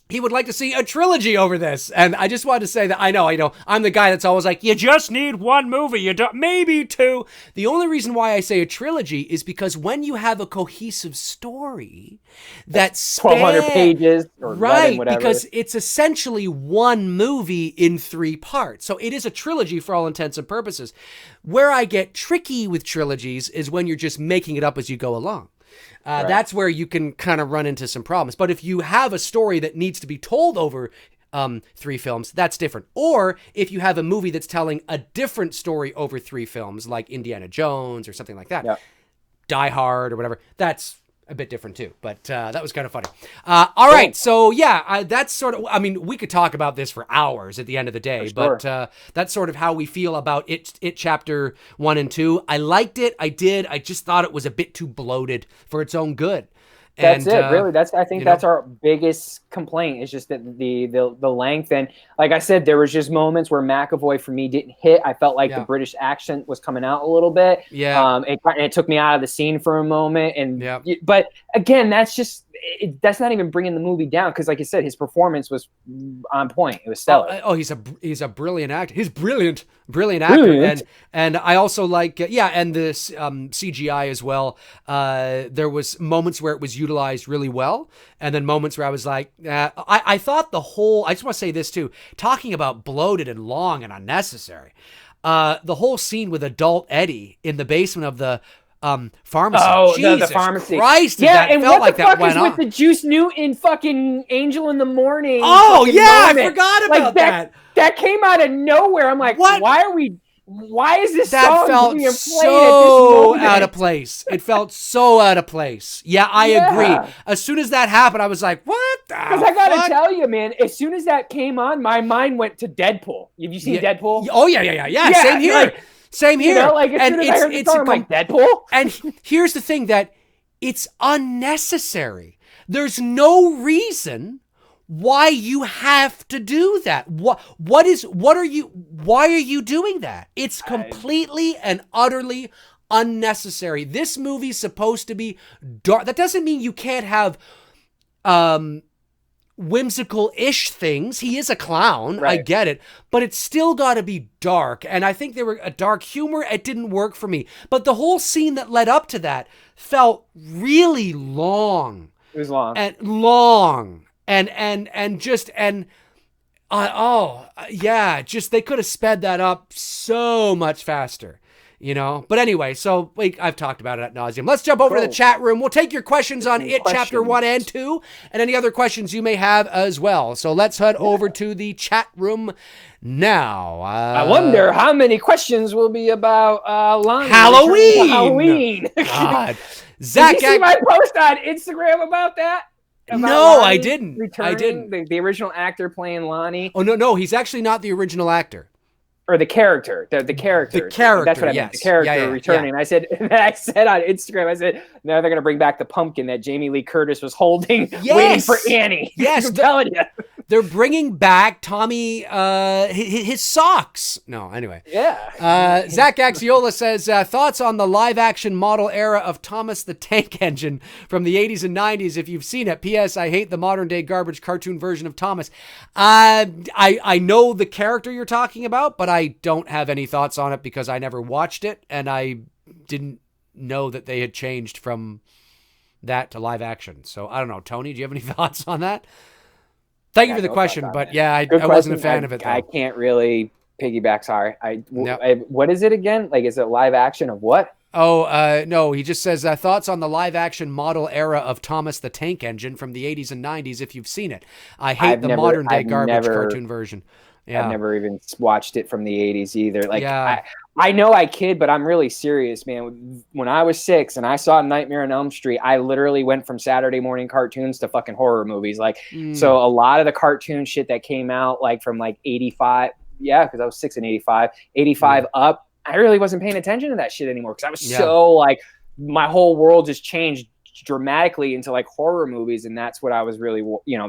he would like to see a trilogy over this. And I just wanted to say that I know. I'm the guy that's always like, you just need one movie. You don't, maybe two. The only reason why I say a trilogy is because when you have a cohesive story that's
1,200 pages or 11, whatever.
Because it's essentially one movie in 3 parts. So it is a trilogy for all intents and purposes. Where I get tricky with trilogies is when you're just making it up as you go along. That's where you can kind of run into some problems. But if you have a story that needs to be told over 3 films, that's different. Or if you have a movie that's telling a different story over 3 films, like Indiana Jones or something like that, Die Hard or whatever, that's a bit different too. But that was kind of funny. All right. So that's sort of, we could talk about this for hours at the end of the day, but that's sort of how we feel about it Chapter 1 and 2. I liked it. I did. I just thought it was a bit too bloated for its own good.
That's it, really. I think that's our biggest complaint. Is just that the length, and like I said, there was just moments where McAvoy for me didn't hit. I felt like the British accent was coming out a little bit. Yeah. It took me out of the scene for a moment, but again, that's not even bringing the movie down because, like I said, his performance was on point. It was stellar.
He's a brilliant actor. He's brilliant actor, and I also like and this CGI as well. There was moments where it was utilized really well, and then moments where I was like, I thought I just want to say this too, talking about bloated and long and unnecessary. the whole scene with adult Eddie in the basement of the pharmacy.
Oh,
Jesus
the pharmacy.
Christ,
Yeah,
that
and
felt
what
like
the
that
fuck
went
is
on.
with the Juice Newton fucking Angel in the Morning?
Oh
fucking
yeah,
moment?
I forgot
Like,
about that.
That came out of nowhere. I'm like,
What?
why is this
That
song
felt
being played
so
at this moment?
out of place. It felt so out of place. Yeah, I agree. As soon as that happened, I was like, what the
Because I gotta
fuck?
tell you, man, as soon as that came on, my mind went to Deadpool. Have you seen Deadpool?
Oh yeah. Same here.
Like,
Same here.
You know, like as soon as I heard the song, I'm like, Deadpool?
And here's the thing, that it's unnecessary. There's no reason why you have to do that. Why are you doing that? It's completely and utterly unnecessary. This movie's supposed to be dark. That doesn't mean you can't have whimsical-ish things. He is a clown. Right. I get it. But it's still got to be dark. And I think there were a dark humor. It didn't work for me. But the whole scene that led up to that felt really long.
It was long.
Just they could have sped that up so much faster, you know. But anyway, so I've talked about it ad nauseum. Let's jump over to the chat room. We'll take your questions on Chapter 1 and 2, and any other questions you may have as well. So let's head over to the chat room now.
I wonder how many questions will be about
Halloween. God. Zach,
did you see my post on Instagram about that?
No, I didn't.
The original actor playing Lonnie.
Oh, no. He's actually not the original actor.
Or the character. The character.
The character,
that's what I meant. The character returning. Yeah. I said on Instagram, now they're going to bring back the pumpkin that Jamie Lee Curtis was holding, waiting for Annie.
Yes.
I'm telling you.
They're bringing back Tommy, his socks. No, anyway.
Yeah.
Zach Axiola says, thoughts on the live-action model era of Thomas the Tank Engine from the 80s and 90s, if you've seen it. P.S. I hate the modern-day garbage cartoon version of Thomas. I know the character you're talking about, but I don't have any thoughts on it because I never watched it, and I didn't know that they had changed from that to live action. So, I don't know. Tony, do you have any thoughts on that? Thank you for the question, but yeah, I wasn't a fan of it, though.
I can't really piggyback. Sorry. What is it again? Like, is it live action of what?
Oh, no, he just says, thoughts on the live action model era of Thomas the Tank Engine from the 80s and 90s, if you've seen it. I hate the modern day garbage cartoon version. Yeah.
I've never even watched it from the 80s either. Like, yeah. I know I kid, but I'm really serious, man. When I was 6 and I saw Nightmare on Elm Street, I literally went from Saturday morning cartoons to fucking horror movies. Like, so a lot of the cartoon shit that came out, like from like 85, because I was 6 in 85 up, I really wasn't paying attention to that shit anymore because I was so like, my whole world just changed dramatically into like horror movies, and that's what I was really,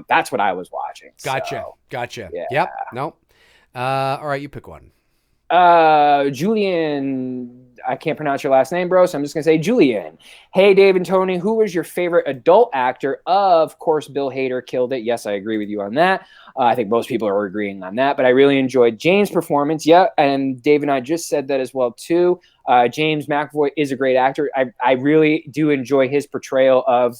that's what I was watching.
Gotcha.
Yeah.
Yep. No. All right, you pick one.
Julian, I can't pronounce your last name, bro, so I'm just gonna say Julian. Hey, Dave and Tony, who was your favorite adult actor? Of course, Bill Hader killed it. Yes, I agree with you on that. I think most people are agreeing on that, but I really enjoyed James' performance. Yeah, and Dave and I just said that as well too. James McAvoy is a great actor. I really do enjoy his portrayal of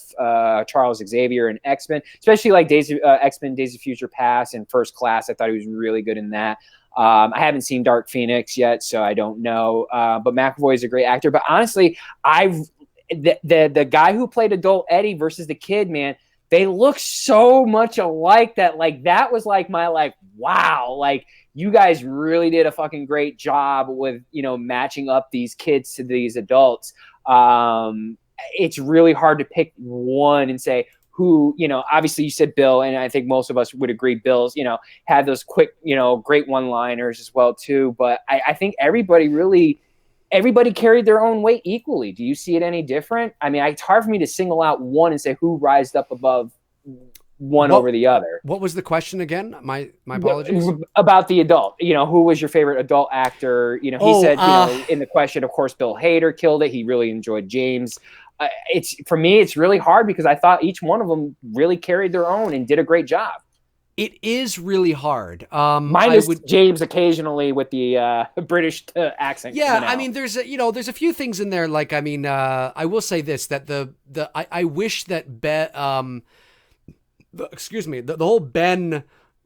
Charles Xavier in X-Men, especially like X-Men Days of Future Past and First Class. I thought he was really good in that. I haven't seen Dark Phoenix yet, so I don't know. But McAvoy is a great actor. But honestly, the guy who played adult Eddie versus the kid, man, they look so much alike that that was like my wow, like you guys really did a fucking great job with matching up these kids to these adults. It's really hard to pick one and say who, obviously you said Bill, and I think most of us would agree Bill's, had those quick, great one-liners as well too. But I think everybody carried their own weight equally. Do you see it any different? I mean, it's hard for me to single out one and say who rised up above one over the other.
What was the question again? My apologies.
About the adult, who was your favorite adult actor? He said, in the question, of course, Bill Hader killed it. He really enjoyed James. For me, it's really hard because I thought each one of them really carried their own and did a great job.
It is really hard.
Minus James occasionally with the British accent.
Yeah, I mean, there's a few things in there. Like, I mean, I will say this, that I wish that the whole Ben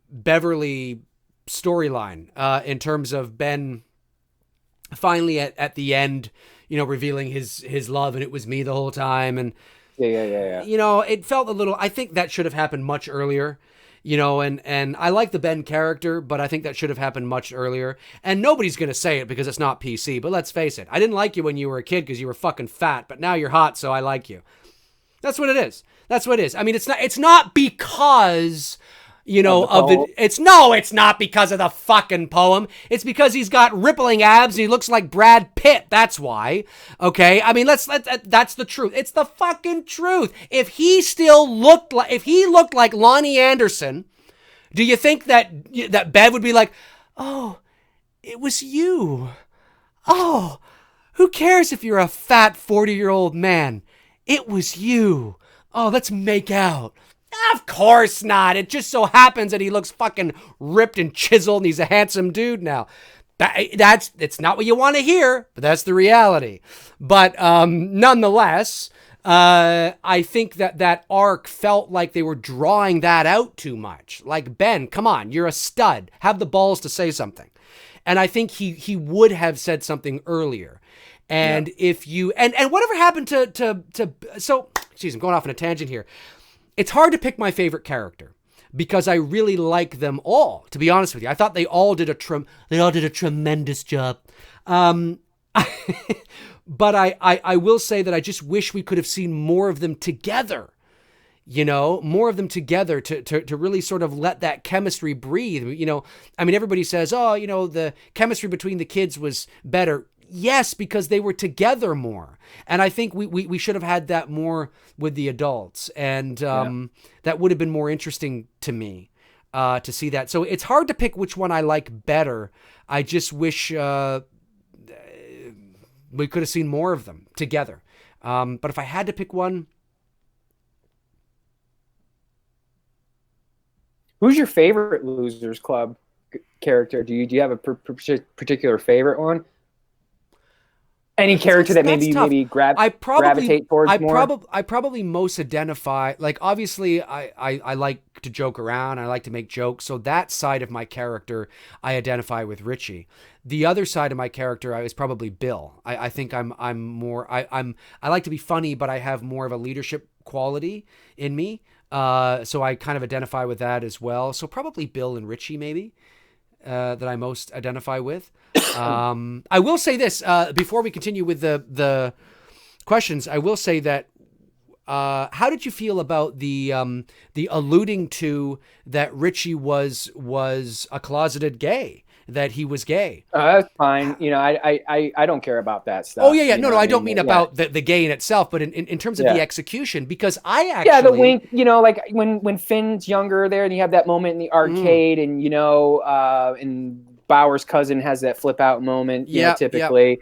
Beverly storyline, in terms of Ben finally at the end, revealing his love, and it was me the whole time. And,
Yeah.
it felt a little, I think that should have happened much earlier. And I like the Ben character, but I think that should have happened much earlier. And nobody's going to say it because it's not PC, but let's face it. I didn't like you when you were a kid because you were fucking fat, but now you're hot, so I like you. That's what it is. That's what it is. I mean, it's not because, it's not because of the fucking poem. It's because he's got rippling abs and he looks like Brad Pitt. That's why. Okay. I mean, that's the truth. It's the fucking truth. If he looked like Lonnie Anderson, do you think that Bev would be like, oh, it was you. Oh, who cares if you're a fat 40-year-old man? It was you. Oh, let's make out. Of course not. It just so happens that he looks fucking ripped and chiseled and he's a handsome dude now. It's not what you want to hear, but that's the reality. But nonetheless, I think that arc felt like they were drawing that out too much. Like, Ben, come on, you're a stud. Have the balls to say something. And I think he would have said something earlier. And if you and whatever happened to so, geez, I'm going off on a tangent here. It's hard to pick my favorite character because I really like them all, to be honest with you. I thought they all did a tremendous job. But I will say that I just wish we could have seen more of them together. More of them together to really sort of let that chemistry breathe. I mean, everybody says, the chemistry between the kids was better. Yes, because they were together more. And I think we should have had that more with the adults. And that would have been more interesting to me to see that. So it's hard to pick which one I like better. I just wish we could have seen more of them together. But if I had to pick one...
Who's your favorite Losers Club character? Do you have a particular favorite one? Any character that maybe gravitate towards more?
I probably most identify, like, obviously I like to joke around. I like to make jokes. So that side of my character, I identify with Richie. The other side of my character is probably Bill. I think I like to be funny, but I have more of a leadership quality in me. So I kind of identify with that as well. So probably Bill and Richie, maybe, that I most identify with. I will say this, before we continue with the questions, I will say that, how did you feel about the alluding to that Richie was a closeted gay? That he was gay.
That's fine. I don't care about that stuff.
Oh yeah. No, I don't mean about the gay in itself, but in terms of the execution, because I actually...
the wink, like when Finn's younger there and you have that moment in the arcade and, and Bauer's cousin has that flip out moment, typically,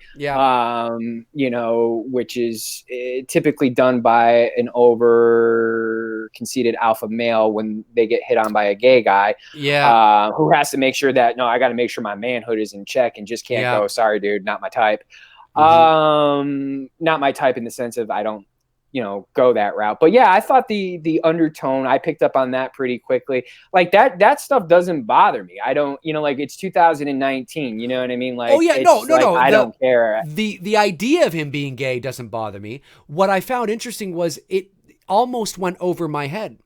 which is typically done by an over conceited alpha male when they get hit on by a gay guy, who has to make sure that, no, I got to make sure my manhood is in check and just can't go, sorry, dude, not my type. Not my type in the sense of I don't, go that route. But yeah, I thought the undertone, I picked up on that pretty quickly. Like that stuff doesn't bother me. I don't, like it's 2019, you know what I mean? Like, no. I don't care.
The idea of him being gay doesn't bother me. What I found interesting was it almost went over my head.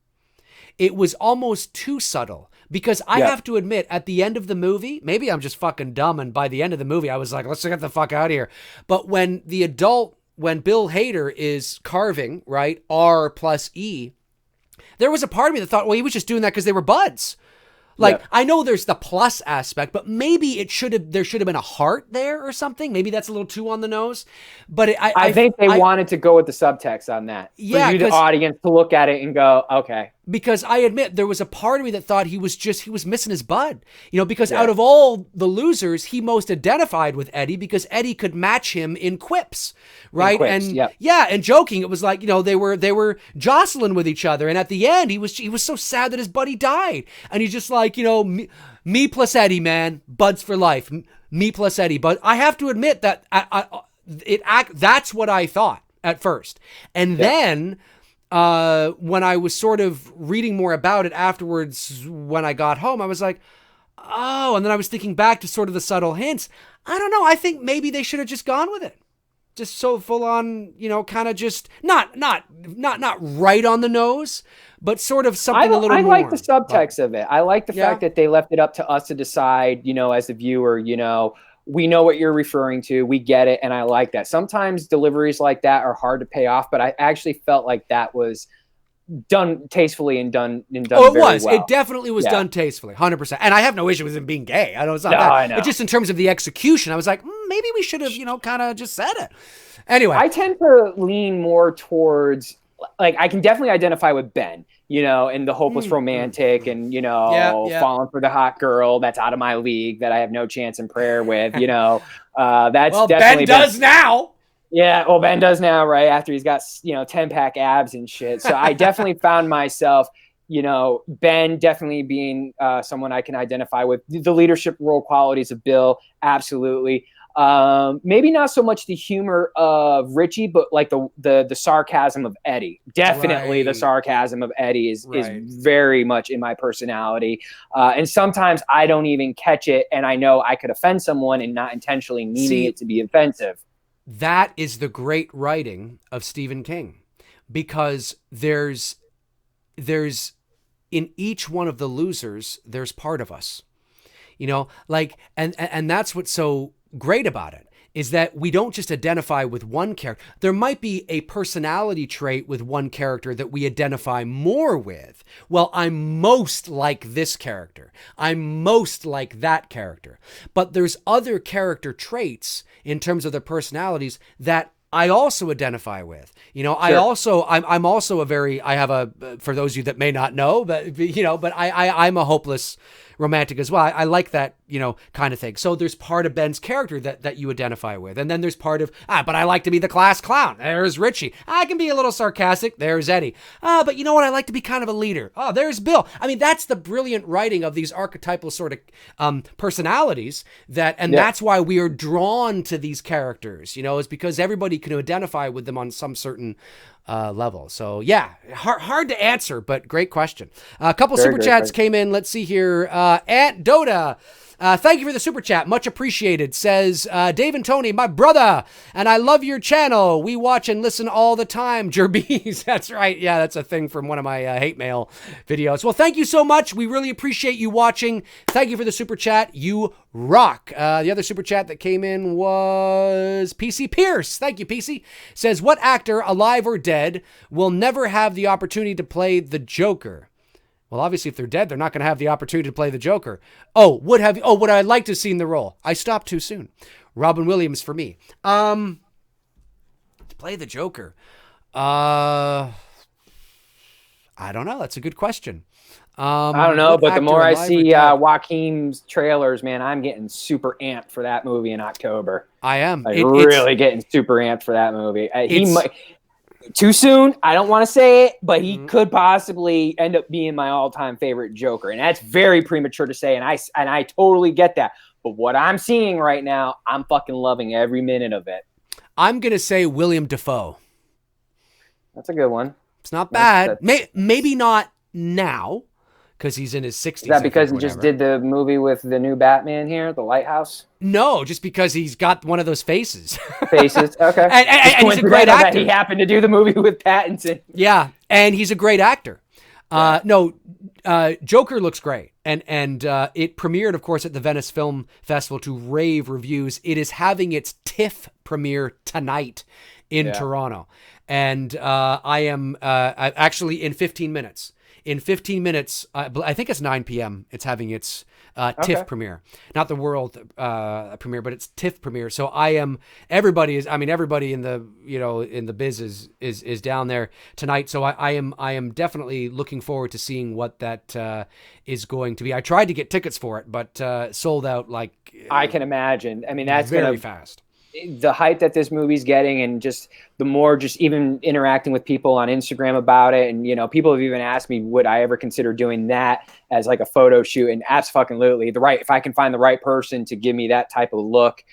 It was almost too subtle. Because I have to admit, at the end of the movie, maybe I'm just fucking dumb, and by the end of the movie, I was like, let's get the fuck out of here. But when Bill Hader is carving, right, R plus E, there was a part of me that thought, well, he was just doing that because they were buds. Like, I know there's the plus aspect, but maybe there should have been a heart there or something. Maybe that's a little too on the nose. But
I think they wanted to go with the subtext on that.
Yeah,
for you, the audience, to look at it and go, okay.
Because I admit there was a part of me that thought he was missing his bud. Because out of all the losers, he most identified with Eddie because Eddie could match him in quips, right? And joking. It was like, they were jostling with each other, and at the end he was so sad that his buddy died, and he's just like, me plus Eddie, man, buds for life. Me plus Eddie. But I have to admit that that's what I thought at first, and then. When I was sort of reading more about it afterwards, when I got home, I was like, Oh, and then I was thinking back to sort of the subtle hints. I don't know. I think maybe they should have just gone with it. Just so full on, kind of just not right on the nose, but sort of something a little more.
I like the subtext of it. I like the fact that they left it up to us to decide, as the viewer, we know what you're referring to. We get it. And I like that. Sometimes deliveries like that are hard to pay off, but I actually felt like that was done tastefully and done
Oh, it
very
was.
well.
It definitely was done tastefully, 100%. And I have no issue with him being gay. I know it's not that.
I know.
It's just in terms of the execution, I was like, maybe we should have, kind of just said it. Anyway.
I tend to lean more towards, like, I can definitely identify with Ben, and the hopeless romantic and, falling for the hot girl that's out of my league that I have no chance in prayer with, that's
well,
definitely
Ben does now.
Yeah, well, Ben does now, right? After he's got, 10-pack abs and shit. So I definitely found myself, Ben definitely being someone I can identify with. The leadership role qualities of Bill, absolutely. Maybe not so much the humor of Richie, but like the sarcasm of Eddie. Definitely the sarcasm of Eddie is very much in my personality. And sometimes I don't even catch it, and I know I could offend someone and not intentionally meaning it to be offensive.
That is the great writing of Stephen King, because there's in each one of the losers, there's part of us, and that's what's so great about it, is that we don't just identify with one character. There might be a personality trait with one character that we identify more with. Well, I'm most like this character. I'm most like that character. But there's other character traits in terms of their personalities that I also identify with. Sure. I'm also for those of you that may not know, but I'm a hopeless romantic as well. I like that, kind of thing. So there's part of Ben's character that you identify with. And then there's part of, but I like to be the class clown. There's Richie. I can be a little sarcastic. There's Eddie. But you know what? I like to be kind of a leader. Oh, there's Bill. I mean, that's the brilliant writing of these archetypal sort of personalities that's why we are drawn to these characters, is because everybody can identify with them on some certain level. So yeah, hard to answer, but great question. A couple super chats came in. Let's see here. Aunt Dota, thank you for the super chat. Much appreciated. Says, Dave and Tony, my brother, and I love your channel. We watch and listen all the time. Jerbees. That's right. Yeah, that's a thing from one of my hate mail videos. Well, thank you so much. We really appreciate you watching. Thank you for the super chat. You rock. The other super chat that came in was PC Pierce. Thank you, PC. Says, what actor, alive or dead, will never have the opportunity to play the Joker? Well, obviously, if they're dead, they're not going to have the opportunity to play the Joker. Would I like to have seen the role? I stopped too soon. Robin Williams for me. To play the Joker. I don't know. That's a good question.
I don't know, but the more I see Joaquin's trailers, man, I'm getting super amped for that movie in October.
I am.
Really getting super amped for that movie. He might... Too soon. I don't want to say it, but he could possibly end up being my all-time favorite Joker, and that's very premature to say. And I totally get that. But what I'm seeing right now, I'm fucking loving every minute of it.
I'm gonna say William Dafoe.
That's a good one.
It's not bad. Maybe not now, because he's in his 60s.
Is that because he just did the movie with the new Batman here, The Lighthouse?
No, just because he's got one of those faces.
Faces, okay.
and he's a great actor.
That he happened to do the movie with Pattinson.
Yeah, and he's a great actor. Joker looks great. And it premiered, of course, at the Venice Film Festival to rave reviews. It is having its TIFF premiere tonight in Toronto. And I am actually in 15 minutes. In 15 minutes, I think it's 9 p.m. It's having its TIFF premiere, not the world premiere, but it's TIFF premiere. So everybody in the in the biz is down there tonight. So I am definitely looking forward to seeing what that is going to be. I tried to get tickets for it, but sold out like
I can imagine. I mean, that's
very fast.
The hype that this movie's getting, and just the more just even interacting with people on Instagram about it. And, people have even asked me, would I ever consider doing that as like a photo shoot? And absolutely, if I can find the right person to give me that type of look,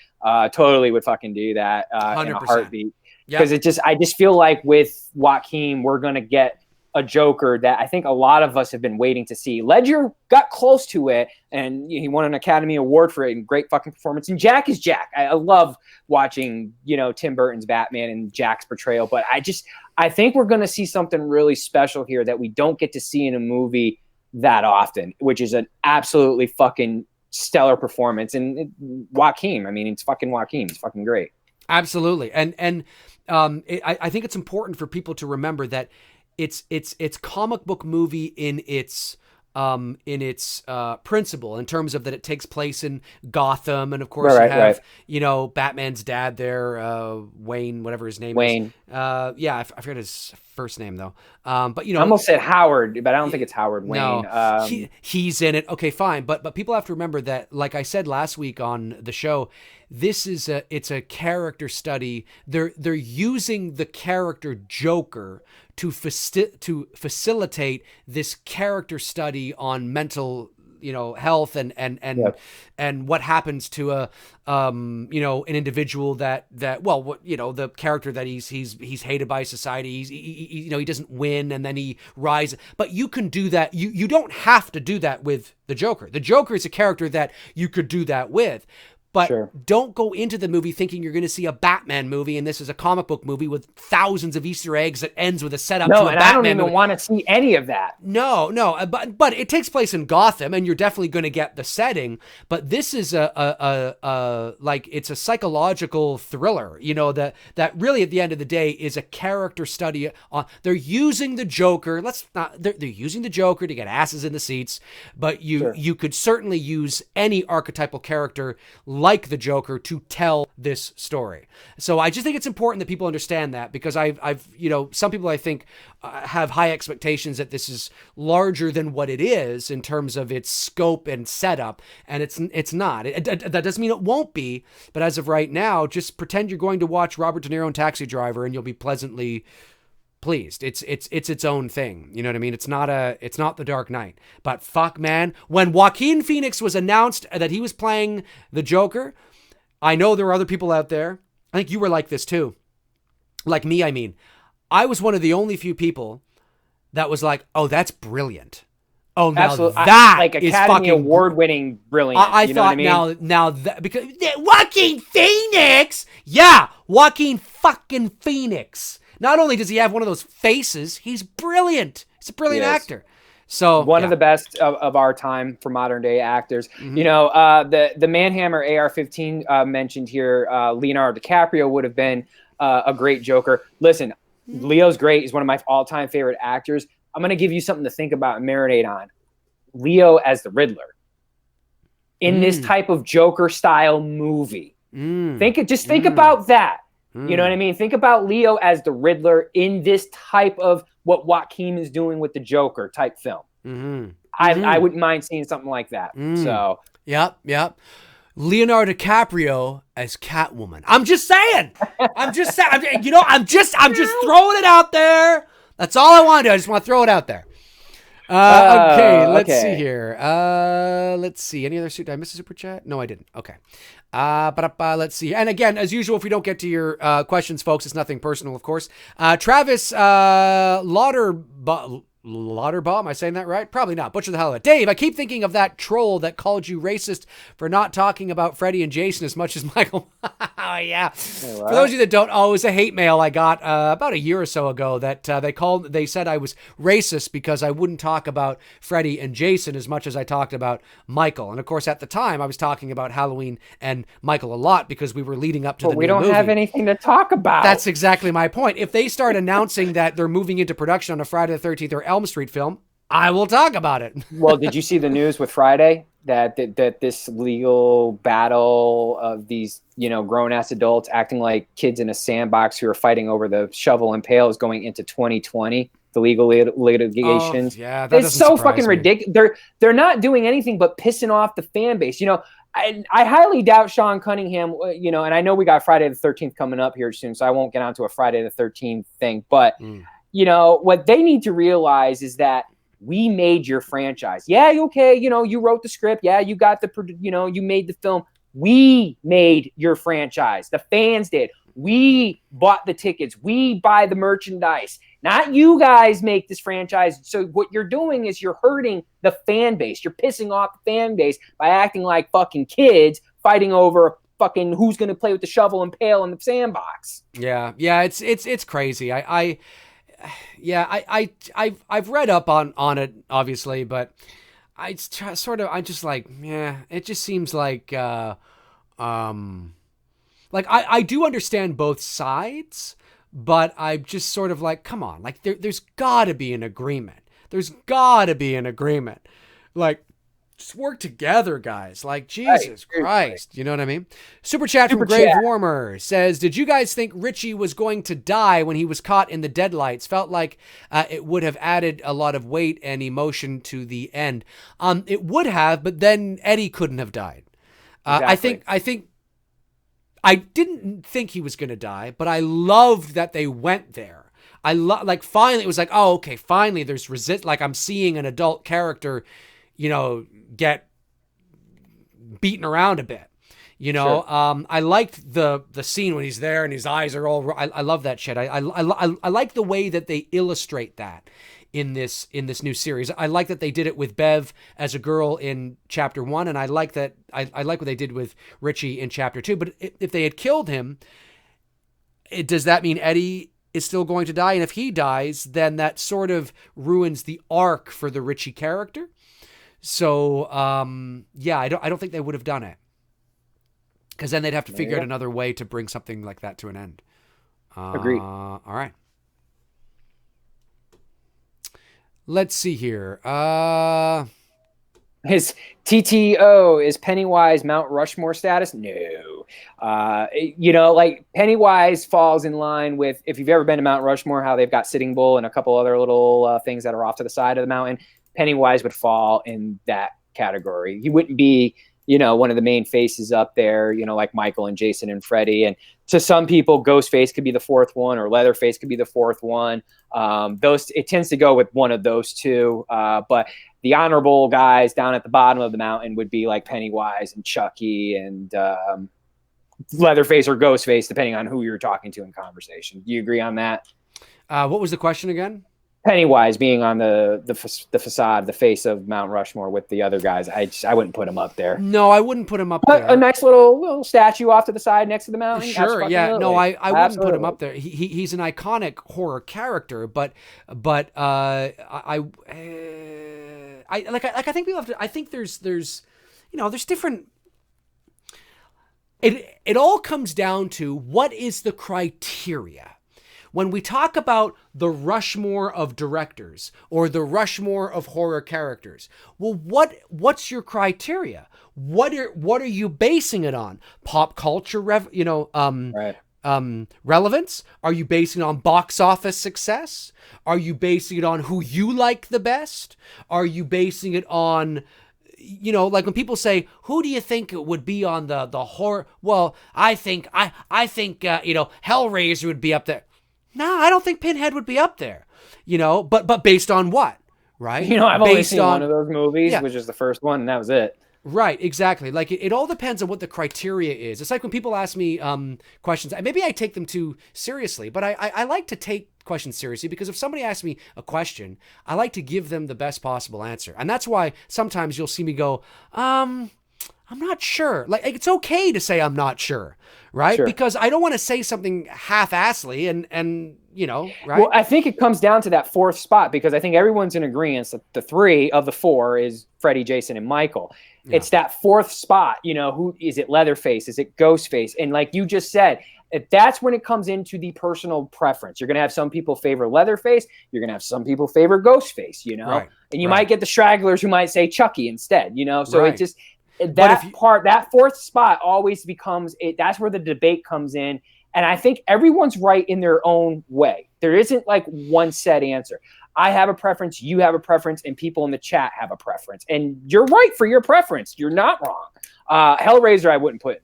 totally would fucking do that in a heartbeat. Because I just feel like with Joaquin, we're going to get a Joker that I think a lot of us have been waiting to see. Ledger got close to it, and he won an Academy Award for it, and great fucking performance. And Jack is Jack. I love watching, Tim Burton's Batman and Jack's portrayal, but I think we're going to see something really special here that we don't get to see in a movie that often, which is an absolutely fucking stellar performance. And Joaquin, I mean, it's fucking Joaquin. It's fucking great.
Absolutely. And I think it's important for people to remember that it's comic book movie in its principle, in terms of that it takes place in Gotham, and of course you have Batman's dad there, Wayne, whatever his name is. I forget his first name though. But I
almost said Howard, but I don't think it's Howard Wayne.
No, he's in it. Okay, fine. But people have to remember that, like I said last week on the show, it's a character study. They're using the character Joker to facilitate this character study on mental, health and what happens to an individual that the character that he's hated by society. He doesn't win, and then he rises. But you can do that. You don't have to do that with the Joker. The Joker is a character that you could do that with. But don't go into the movie thinking you're going to see a Batman movie, and this is a comic book movie with thousands of Easter eggs that ends with a setup to a Batman movie. No, and I don't even
want to see any of that.
No, but it takes place in Gotham, and you're definitely going to get the setting. But this is it's a psychological thriller, that really at the end of the day is a character study. They're using the Joker. They're using the Joker to get asses in the seats, but you could certainly use any archetypal character like the Joker to tell this story. So I just think it's important that people understand that, because I've some people I think have high expectations that this is larger than what it is in terms of its scope and setup, and it's not. That doesn't mean it won't be, but as of right now, just pretend you're going to watch Robert De Niro in Taxi Driver, and you'll be pleasantly pleased. It's its own thing. You know what I mean? It's not The Dark Knight. But fuck, man, when Joaquin Phoenix was announced that he was playing the Joker, I know there were other people out there. I think you were like this too. Like me, I mean. I was one of the only few people that was like, "Oh, that's brilliant." Oh, now
absolutely.
That
like
is
Academy
fucking
Award-winning brilliant.
I thought now that, because Joaquin Phoenix, Joaquin fucking Phoenix. Not only does he have one of those faces, he's brilliant. He's a brilliant actor. So
one of the best of our time for modern day actors. Mm-hmm. The Manhammer AR-15 mentioned here, Leonardo DiCaprio would have been a great Joker. Listen, Leo's great. He's one of my all-time favorite actors. I'm going to give you something to think about and marinate on. Leo as the Riddler in this type of Joker style movie. Think about that. You know what I mean? Think about Leo as the Riddler in this type of what Joaquin is doing with the Joker type film. I wouldn't mind seeing something like that. So
Yep. Leonardo DiCaprio as Catwoman. I'm just saying. I'm just throwing it out there. That's all I want to do. I just want to throw it out there. Okay, let's see here. Let's see. Any other did I miss a super chat? No, I didn't. Okay. Let's see. And again, as usual, if we don't get to your questions, folks, it's nothing personal, of course. Travis Lauderbaum, am I saying that right? Probably not. Butcher the hell of it. Dave, I keep thinking of that troll that called you racist for not talking about Freddie and Jason as much as Michael. Oh, yeah. Hey, for those of you that don't know, it was a hate mail I got about a year or so ago that they said I was racist because I wouldn't talk about Freddie and Jason as much as I talked about Michael. And of course, at the time, I was talking about Halloween and Michael a lot because we were leading up to the new movie.
We don't have anything to talk about.
That's exactly my point. If they start announcing that they're moving into production on a Friday the 13th or Elm Street film, I will talk about it.
Well, did you see the news with Friday that this legal battle of these, grown-ass adults acting like kids in a sandbox who are fighting over the shovel and pail is going into 2020? The legal litigations.
Oh, yeah, that
it's so fucking ridiculous. They're not doing anything but pissing off the fan base. I highly doubt Sean Cunningham, and I know we got Friday the 13th coming up here soon, so I won't get onto a Friday the 13th thing. But, what they need to realize is that we made your franchise. Yeah, okay, you wrote the script. Yeah, you got you made the film. We made your franchise. The fans did. We bought the tickets. We buy the merchandise. Not you guys make this franchise. So what you're doing is you're hurting the fan base. You're pissing off the fan base by acting like fucking kids fighting over fucking who's going to play with the shovel and pail in the sandbox.
Yeah, it's crazy. I've read up on it obviously, but I'm just like, yeah, it just seems like I do understand both sides, but I'm just sort of like, come on, like there's got to be an agreement. There's got to be an agreement. Like, just work together, guys. Like, Jesus Christ. You know what I mean? Super chat from Grave Warmer says, did you guys think Richie was going to die when he was caught in the deadlights? Felt like it would have added a lot of weight and emotion to the end. It would have, but then Eddie couldn't have died. Exactly. I didn't think he was going to die, but I loved that they went there. Finally, it was like, oh, okay, finally there's like I'm seeing an adult character, get beaten around a bit, Sure. I liked the scene when he's there and his eyes are all, I love that shit. I like the way that they illustrate that in this new series. I like that they did it with Bev as a girl in chapter 1. And I like that. I like what they did with Richie in chapter 2, but if they had killed him, does that mean Eddie is still going to die? And if he dies, then that sort of ruins the arc for the Richie character. So, I don't think they would have done it, because then they'd have to figure out another way to bring something like that to an end.
Agreed.
All right. Let's see here.
His TTO is Pennywise Mount Rushmore status? No. Like Pennywise falls in line with, if you've ever been to Mount Rushmore, how they've got Sitting Bull and a couple other little things that are off to the side of the mountain. Pennywise would fall in that category. He wouldn't be, one of the main faces up there, like Michael and Jason and Freddy. And to some people, Ghostface could be the fourth one, or Leatherface could be the fourth one. It tends to go with one of those two. But the honorable guys down at the bottom of the mountain would be like Pennywise and Chucky and Leatherface or Ghostface, depending on who you're talking to in conversation. Do you agree on that?
What was the question again?
Pennywise being on the facade, the face of Mount Rushmore with the other guys. I wouldn't put him up there.
No, I wouldn't put him up there.
A nice little statue off to the side next to the mountain.
Sure, yeah. No, I wouldn't put him up there. He's an iconic horror character, but I think we have to. I think there's different. It all comes down to what is the criteria. When we talk about the Rushmore of directors or the Rushmore of horror characters, well, what's your criteria? What are you basing it on? Pop culture, relevance? Are you basing it on box office success? Are you basing it on who you like the best? Are you basing it on, like when people say, who do you think would be on the horror? Well, I think Hellraiser would be up there. No, I don't think Pinhead would be up there, but based on what, right?
I've only seen one of those movies, which is the first one, and that was it.
Right, exactly. Like it all depends on what the criteria is. It's like when people ask me questions, maybe I take them too seriously, but I like to take questions seriously, because if somebody asks me a question, I like to give them the best possible answer. And that's why sometimes you'll see me go, I'm not sure. Like, it's okay to say I'm not sure, right? Sure. Because I don't want to say something half-assly and right?
Well, I think it comes down to that fourth spot, because I think everyone's in agreement that the three of the four is Freddy, Jason, and Michael. Yeah. It's that fourth spot, who is it? Leatherface? Is it Ghostface? And like you just said, that's when it comes into the personal preference. You're going to have some people favor Leatherface. You're going to have some people favor Ghostface, Right. And you might get the stragglers who might say Chucky instead, So it just... that fourth spot always becomes it. That's where the debate comes in. And I think everyone's right in their own way. There isn't like one set answer. I have a preference. You have a preference, and people in the chat have a preference, and you're right for your preference. You're not wrong. Hellraiser, I wouldn't put in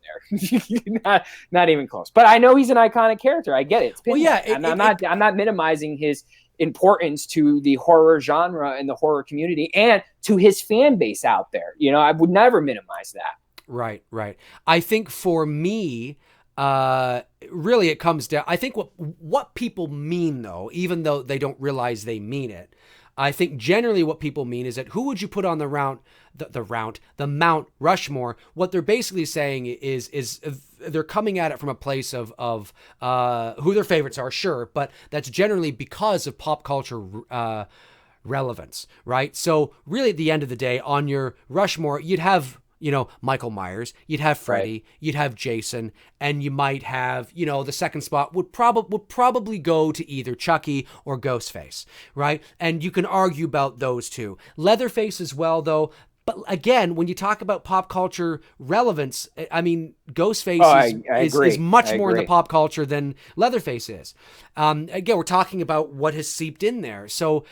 there. not even close, but I know he's an iconic character. I get it. I'm not minimizing his importance to the horror genre and the horror community and to his fan base out there. I would never minimize that.
Right. I think for me, really it comes down, I think what people mean though, even though they don't realize they mean it, I think generally what people mean is that who would you put on the Mount Rushmore? What they're basically saying is they're coming at it from a place of who their favorites are, sure, but that's generally because of pop culture relevance, right? So really at the end of the day, on your Rushmore, you'd have, Michael Myers, you'd have Freddy,
Right.
you'd have Jason, and you might have, the second spot would probably go to either Chucky or Ghostface, right? And you can argue about those two. Leatherface as well, though. But again, when you talk about pop culture relevance, I mean, Ghostface is much more in the pop culture than Leatherface is. Again, we're talking about what has seeped in there. So,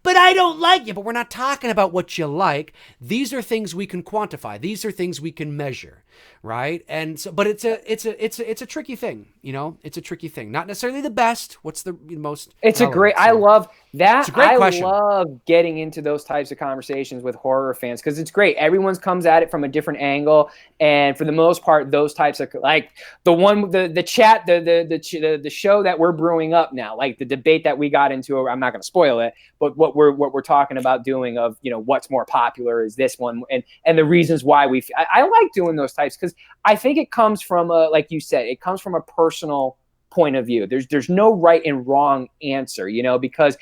but I don't like you, but we're not talking about what you like. These are things we can quantify. These are things we can measure, right? And so, but it's a tricky thing, It's a tricky thing. Not necessarily the best. What's the most
It's
relevant?
a great, I love that.
It's a great question.
I love getting into those types of conversations with horror fans because it's great. Everyone's comes at it from a different angle, and for the most part, those types of like the chat, the show that we're brewing up now, like the debate that we got into. I'm not going to spoil it, but what we're talking about doing of what's more popular is this one, and the reasons why I like doing those types because I think it comes from like you said, it comes from a personal point of view. There's no right and wrong answer, because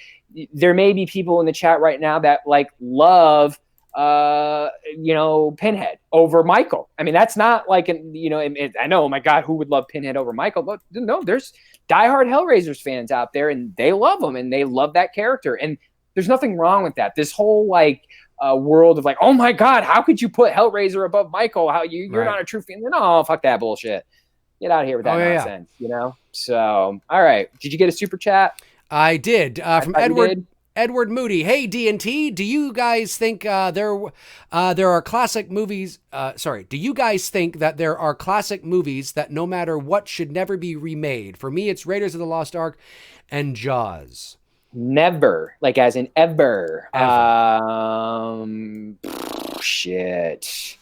there may be people in the chat right now that love Pinhead over Michael. I mean, that's not like I know, oh my God, who would love Pinhead over Michael? But no, there's diehard Hellraisers fans out there and they love him and they love that character. And there's nothing wrong with that. This whole world of oh my God, how could you put Hellraiser above Michael? How you're not a true fan? No, fuck that bullshit. Get out of here with that nonsense, So, all right. Did you get a super chat?
I did. From Edward Moody. Hey, D&T, do you guys think there are classic movies? Do you guys think that there are classic movies that no matter what should never be remade? For me, it's Raiders of the Lost Ark and Jaws.
Never, as in ever. Shit.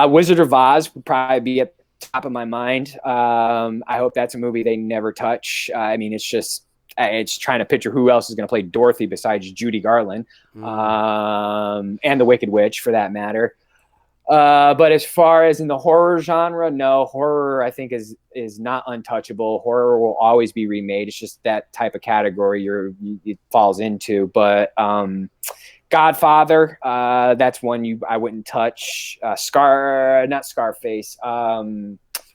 Wizard of Oz would probably be at the top of my mind. I hope that's a movie they never touch. I mean, it's trying to picture who else is going to play Dorothy besides Judy Garland, and the Wicked Witch for that matter. But as far as in the horror genre, no, horror I think is not untouchable. Horror will always be remade. It's just that type of category it falls into. But Godfather, that's one I wouldn't touch. Not Scarface.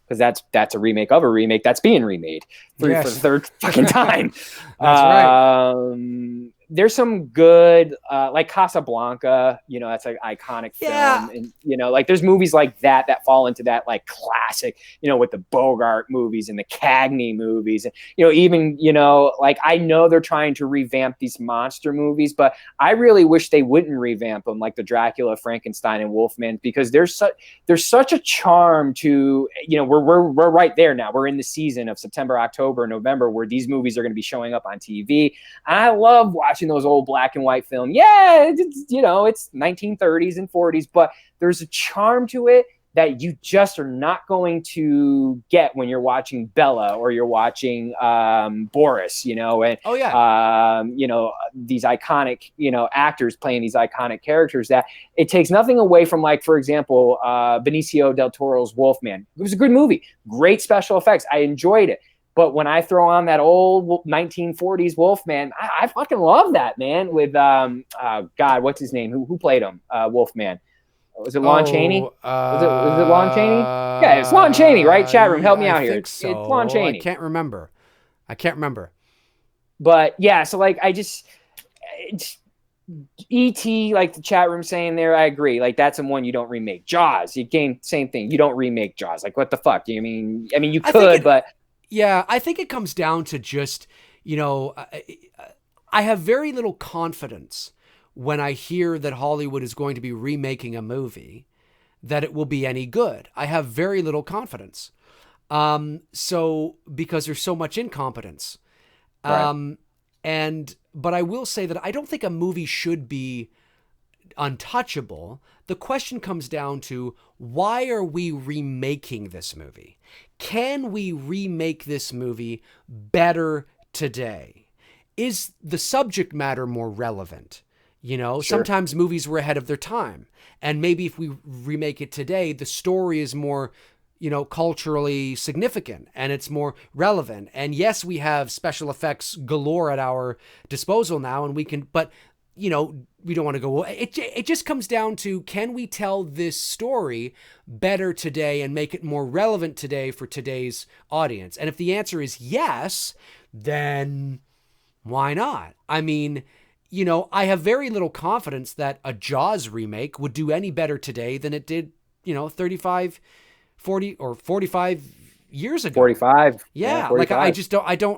Because that's a remake of a remake that's being remade for the third fucking time.
That's right.
There's some good, like Casablanca, that's an iconic film. And, there's movies like that fall into that classic, with the Bogart movies and the Cagney movies. And, even, I know they're trying to revamp these monster movies, but I really wish they wouldn't revamp them like the Dracula, Frankenstein, and Wolfman, because there's such a charm to, we're right there now. We're in the season of September, October, November, where these movies are going to be showing up on TV. I love watching those old black and white film. Yeah, it's 1930s and 40s, but there's a charm to it that you just are not going to get when you're watching Bella or you're watching Boris, and these iconic, actors playing these iconic characters that it takes nothing away from, for example, Benicio del Toro's Wolfman. It was a good movie, great special effects. I enjoyed it. But when I throw on that old 1940s Wolfman, I fucking love that, man. With God, what's his name? Who played him? Wolfman. Was it Lon Chaney? Was it Lon Chaney? Yeah, it's Lon Chaney, right? Chat room, help me out here.
So.
It's Lon Chaney.
I can't remember.
But yeah, so E.T., like the chat room saying there, I agree. That's the one you don't remake. Jaws, same thing. You don't remake Jaws. What the fuck? I mean, you could, but.
Yeah, I think it comes down to just, I have very little confidence when I hear that Hollywood is going to be remaking a movie that it will be any good. I have very little confidence. Because there's so much incompetence.
Right.
But I will say that I don't think a movie should be untouchable. The question comes down to, why are we remaking this movie? can we remake this movie better today? Is the subject matter more relevant? You know,
Sure.
sometimes movies were ahead of their time. And maybe if we remake it today, the story is more, you know, culturally significant and it's more relevant. And yes, we have special effects galore at our disposal now, and we can, but, you know, we don't want to go, it just comes down to, can we tell this story better today and make it more relevant today for today's audience? And if the answer is yes, then why not? I mean, you know, I have very little confidence that a Jaws remake would do any better today than it did, you know, 35, 40 or 45 years ago.
45.
Yeah,
45.
like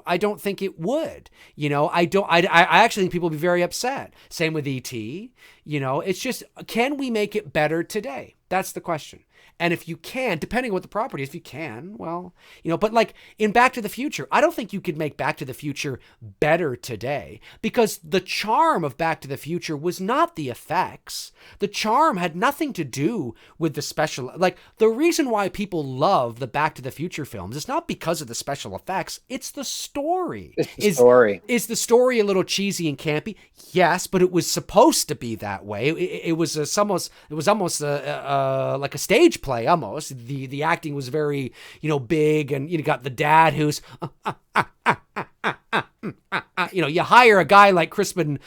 I don't think it would. You know, I actually think people would be very upset. Same with E.T. You know, it's just, can we make it better today? That's the question. And if you can, depending on what the property is, if you can, well, you know, but like in Back to the Future, I don't think you could make Back to the Future better today, because the charm of Back to the Future was not the effects. The charm had nothing to do with the special, like the reason why people love the Back to the Future films is not because of the special effects. It's the story.
It's the story.
Is the story a little cheesy and campy? Yes, but it was supposed to be that way. It was almost like a stage play almost. The acting was very, you know, big, and you got the dad who's you know, you hire a guy like Crispin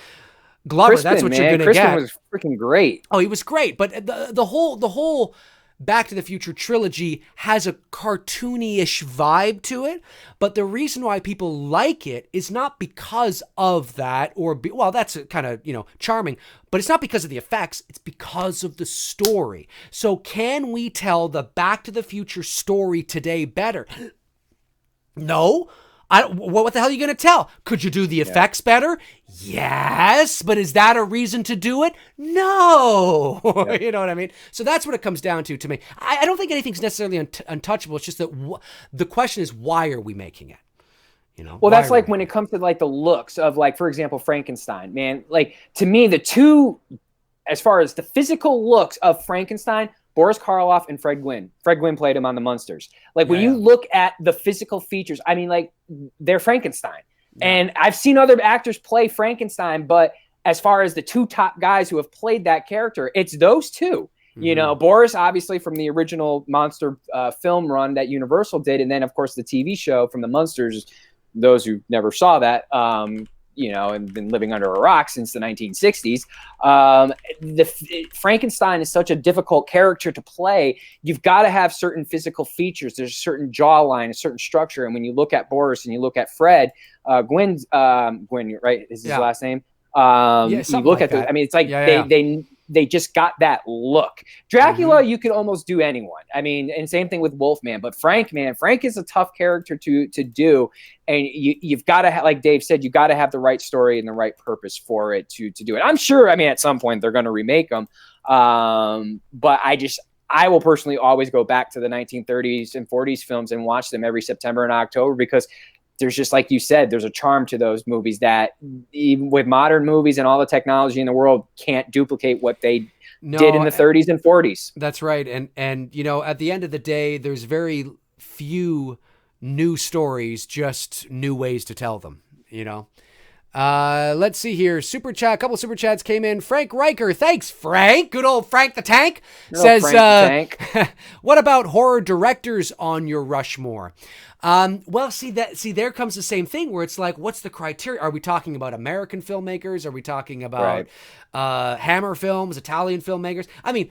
Glover, that's what you're gonna get.
Crispin was freaking great.
Oh, he was great, but the whole Back to the Future trilogy has a cartoony-ish vibe to it, but the reason why people like it is not because of that, well, that's kind of, you know, charming, but it's not because of the effects, it's because of the story. So can we tell the Back to the Future story today better? No. What the hell are you going to tell? Could you do the effects better? Yes, but is that a reason to do it? No. Yeah. You know what I mean? So that's what it comes down to me. I don't think anything's necessarily untouchable. It's just that the question is, why are we making it? You know?
Well, that's like when it comes to like the looks of, like, for example, Frankenstein, man. Like, to me, the two, as far as the physical looks of Frankenstein, Boris Karloff and Fred Gwynne. Fred Gwynne played him on The Munsters. Like, when you look at the physical features, I mean, like, they're Frankenstein. Yeah. And I've seen other actors play Frankenstein, but as far as the two top guys who have played that character, it's those two. Mm-hmm. You know, Boris, obviously, from the original monster film run that Universal did, and then, of course, the TV show from The Munsters. Those who never saw that, you know, and been living under a rock since the 1960s. Frankenstein is such a difficult character to play. You've got to have certain physical features. There's a certain jawline, a certain structure. And when you look at Boris and you look at Fred, Gwynne, right, is his last name? You look at I mean, it's like they just got that look. Dracula, you could almost do anyone. I mean, and same thing with Wolfman. But Frank is a tough character to do. And you've got to, like Dave said, you got to have the right story and the right purpose for it to do it. I'm sure, I mean, at some point they're going to remake them. But I will personally always go back to the 1930s and 40s films and watch them every September and October, because there's just, like you said, there's a charm to those movies that even with modern movies and all the technology in the world can't duplicate what they did in the 30s and 40s.
That's right. And, you know, at the end of the day, there's very few new stories, just new ways to tell them, you know? Let's see here. Super chat. A couple super chats came in. Frank Riker. Thanks, Frank. Good old Frank the Tank says, what about horror directors on your Rushmore? Well, see, there comes the same thing where it's like, what's the criteria? Are we talking about American filmmakers? Are we talking about Hammer films, Italian filmmakers? I mean,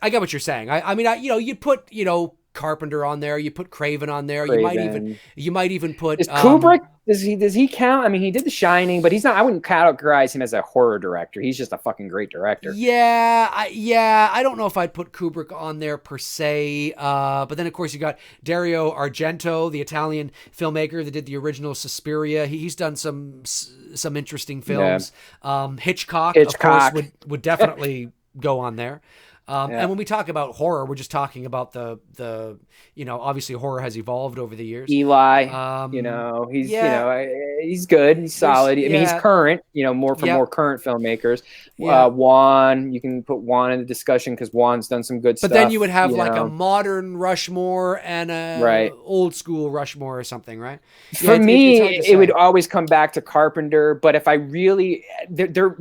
I get what you're saying. I mean, you know, you'd put, you know, Carpenter on there. You put Craven on there.
Craven.
You might even put
Is Kubrick. Does he count? I mean, he did The Shining, but he's not. I wouldn't categorize him as a horror director. He's just a fucking great director.
Yeah. I don't know if I'd put Kubrick on there per se. But then of course you got Dario Argento, the Italian filmmaker that did the original Suspiria. He's done some interesting films. Yeah. Hitchcock, of course, would definitely go on there. And when we talk about horror, we're just talking about the obviously horror has evolved over the years.
Eli, he's good. He's solid. I mean, he's current, more current filmmakers.
Yeah.
Juan, you can put Juan in the discussion because Juan's done some good stuff.
But then you would have like a modern Rushmore and a old school Rushmore or something, right?
For me, it would always come back to Carpenter. But if I really,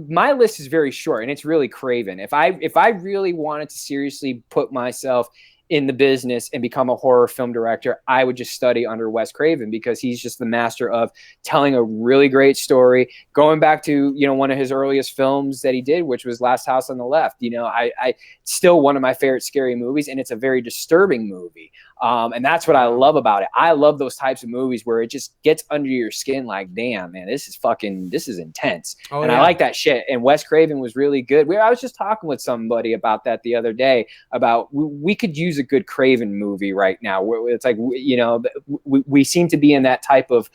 my list is very short and it's really Craven. If I really wanted to seriously put myself in the business and become a horror film director, I would just study under Wes Craven because he's just the master of telling a really great story. Going back to, one of his earliest films that he did, which was Last House on the Left, I still one of my favorite scary movies, and it's a very disturbing movie. And that's what I love about it. I love those types of movies where it just gets under your skin like, damn, man, this is intense. I like that shit. And Wes Craven was really good. I was just talking with somebody about that the other day about we could use a good Craven movie right now. It's like, we seem to be in that type of,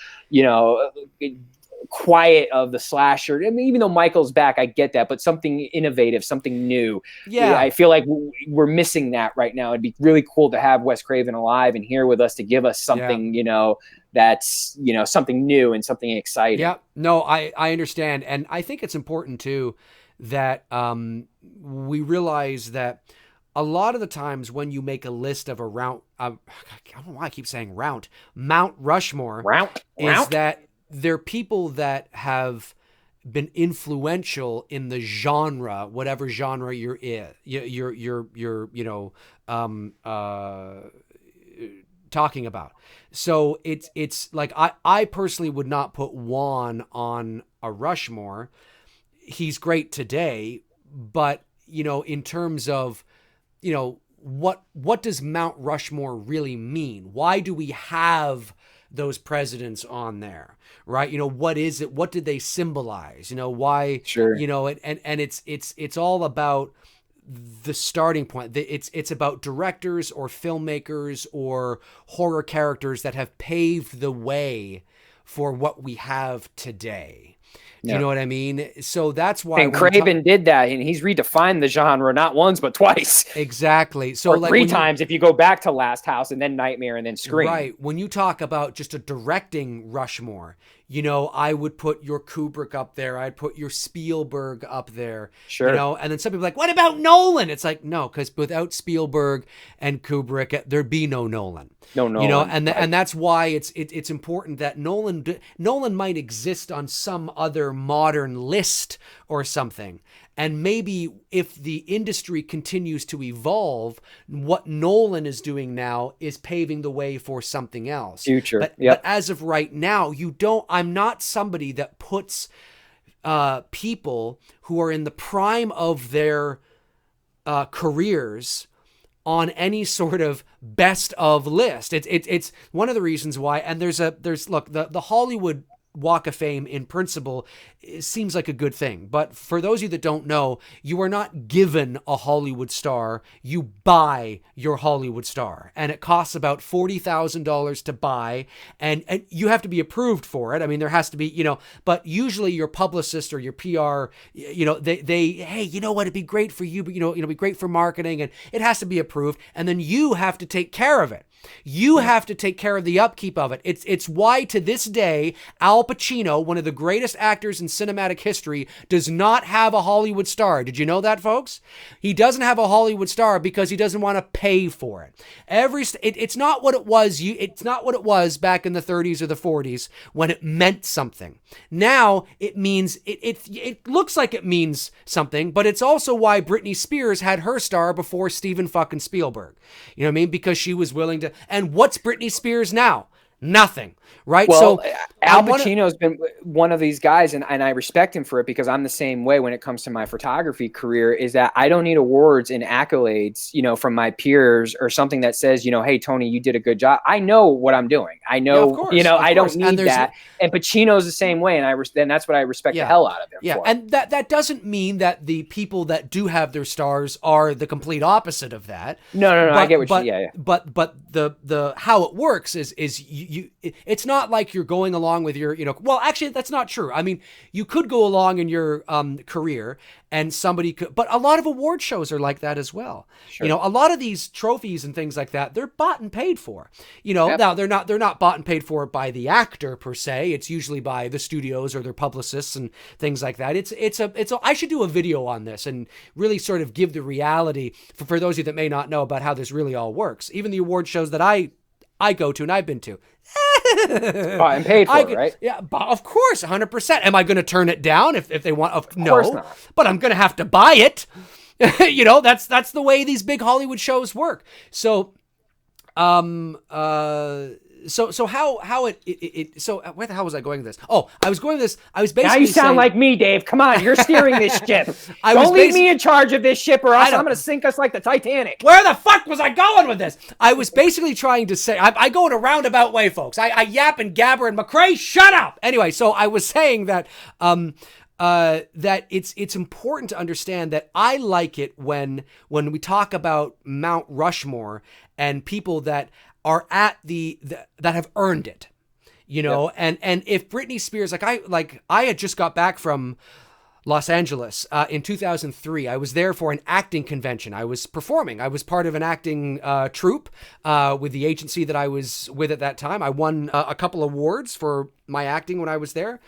quiet of the slasher. I mean, even though Michael's back, I get that, but something innovative, something new. Yeah, I feel like we're missing that right now. It'd be really cool to have Wes Craven alive and here with us to give us something, that's, something new and something exciting.
Yeah, no, I understand. And I think it's important too that we realize that a lot of the times when you make a list of I don't know why I keep saying Mount Rushmore, is that they're people that have been influential in the genre, whatever genre you're in, talking about. So it's like, I personally would not put Juan on a Rushmore. He's great today, but in terms of, what does Mount Rushmore really mean? Why do we have those presidents on there, right? What is it? What did they symbolize? Why? Sure. And it's all about the starting point. It's about directors or filmmakers or horror characters that have paved the way for what we have today. You know what I mean? So that's why.
And Craven did that, and he's redefined the genre not once but twice.
Exactly. So
or three times if you go back to Last House and then Nightmare and then Scream.
Right. When you talk about just a directing Rushmore, I would put your Kubrick up there. I'd put your Spielberg up there. Sure. And then some people are like, what about Nolan? It's like, no, because without Spielberg and Kubrick, there'd be no Nolan. No Nolan. And that's why it's important that Nolan might exist on some other modern list or something. And maybe if the industry continues to evolve, what Nolan is doing now is paving the way for something else.
Future.
But as of right now, I'm not somebody that puts people who are in the prime of their careers on any sort of best of list. It's one of the reasons why. And there's the Hollywood Walk of Fame in principle, it seems like a good thing. But for those of you that don't know, you are not given a Hollywood star. You buy your Hollywood star. And it costs about $40,000 to buy. And you have to be approved for it. I mean, there has to be, but usually your publicist or your PR, they hey, you know what, it'd be great for you, but it'd be great for marketing, and it has to be approved. And then you have to take care of it. You have to take care of the upkeep of it. It's why to this day, Al Pacino, one of the greatest actors in cinematic history, does not have a Hollywood star. Did you know that, folks? He doesn't have a Hollywood star because he doesn't want to pay for it. It's not what it was. It's not what it was back in the 30s or the 40s when it meant something. Now it means it looks like it means something, but it's also why Britney Spears had her star before Steven fucking Spielberg. You know what I mean? Because she was willing to. And what's Britney Spears now? Nothing, right?
Well, so Al Pacino's been one of these guys, and I respect him for it because I'm the same way when it comes to my photography career, is that I don't need awards and accolades, from my peers or something that says, hey, Tony, you did a good job. I know what I'm doing. I know, I don't need that. And Pacino's the same way, and that's what I respect the hell out of him for.
Yeah, and that doesn't mean that the people that do have their stars are the complete opposite of that.
No, I get what you.
But the how it works is it's not like you're going along with your, well, actually that's not true. I mean, you could go along in your career and somebody could, but a lot of award shows are like that as well.
Sure.
A lot of these trophies and things like that, they're bought and paid for.
Yep.
Now they're not bought and paid for by the actor per se. It's usually by the studios or their publicists and things like that. I should do a video on this and really sort of give the reality for those of you that may not know about how this really all works. Even the award shows that I go to and I've been to.
Bought and paid for, right?
Yeah, of course, 100%. Am I going to turn it down if they want? No,
course not.
But I'm going to have to buy it. That's the way these big Hollywood shows work. So, so how it so where the hell was I going with this? Oh, I was going with this. I was basically
now you sound
saying,
like me, Dave. Come on, you're steering this ship. Don't leave me in charge of this ship, or else I'm going to sink us like the Titanic.
Where the fuck was I going with this? I was basically trying to say I go in a roundabout way, folks. I yap and gabber and McRae, shut up. Anyway, so I was saying that that it's important to understand that I like it when we talk about Mount Rushmore and people that are at that have earned it, Yep. And if Britney Spears, I had just got back from Los Angeles in 2003. I was there for an acting convention. I was performing. I was part of an acting troupe with the agency that I was with at that time. I won a couple awards for my acting when I was there,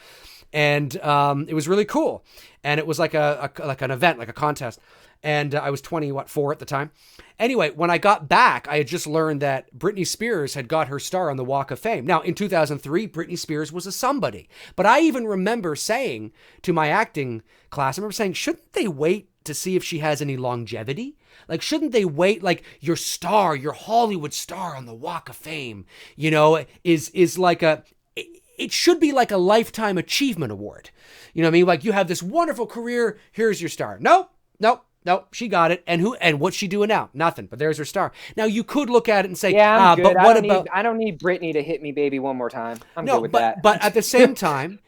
and it was really cool. And it was like an event, like a contest. And I was 24 at the time. Anyway, when I got back, I had just learned that Britney Spears had got her star on the Walk of Fame. Now, in 2003, Britney Spears was a somebody. But I even remember saying to my acting class, shouldn't they wait to see if she has any longevity? Like, shouldn't they wait? Like, your star, your Hollywood star on the Walk of Fame, is like it should be like a lifetime achievement award. You know what I mean? Like, you have this wonderful career, here's your star. Nope, she got it. And what's she doing now? Nothing, but there's her star. Now, you could look at it and say,
yeah, I'm good.
But what about...
I don't need Britney to hit me, baby, one more time. I'm good with that.
But at the same time,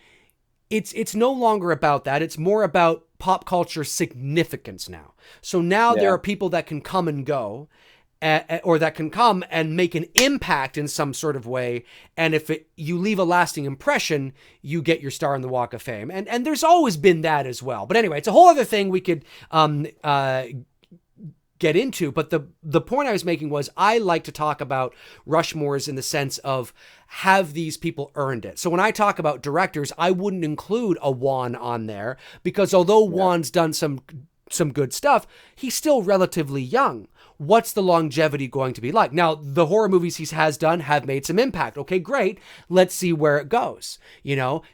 it's no longer about that. It's more about pop culture significance now. So now there are people that can come and go, or that can come and make an impact in some sort of way. And if you leave a lasting impression, you get your star on the Walk of Fame. And there's always been that as well. But anyway, it's a whole other thing we could get into. But the point I was making was I like to talk about Rushmores in the sense of, have these people earned it? So when I talk about directors, I wouldn't include a Juan on there, because although Juan's done some good stuff, he's still relatively young. What's the longevity going to be like? Now, the horror movies he has done have made some impact. Okay, great. Let's see where it goes.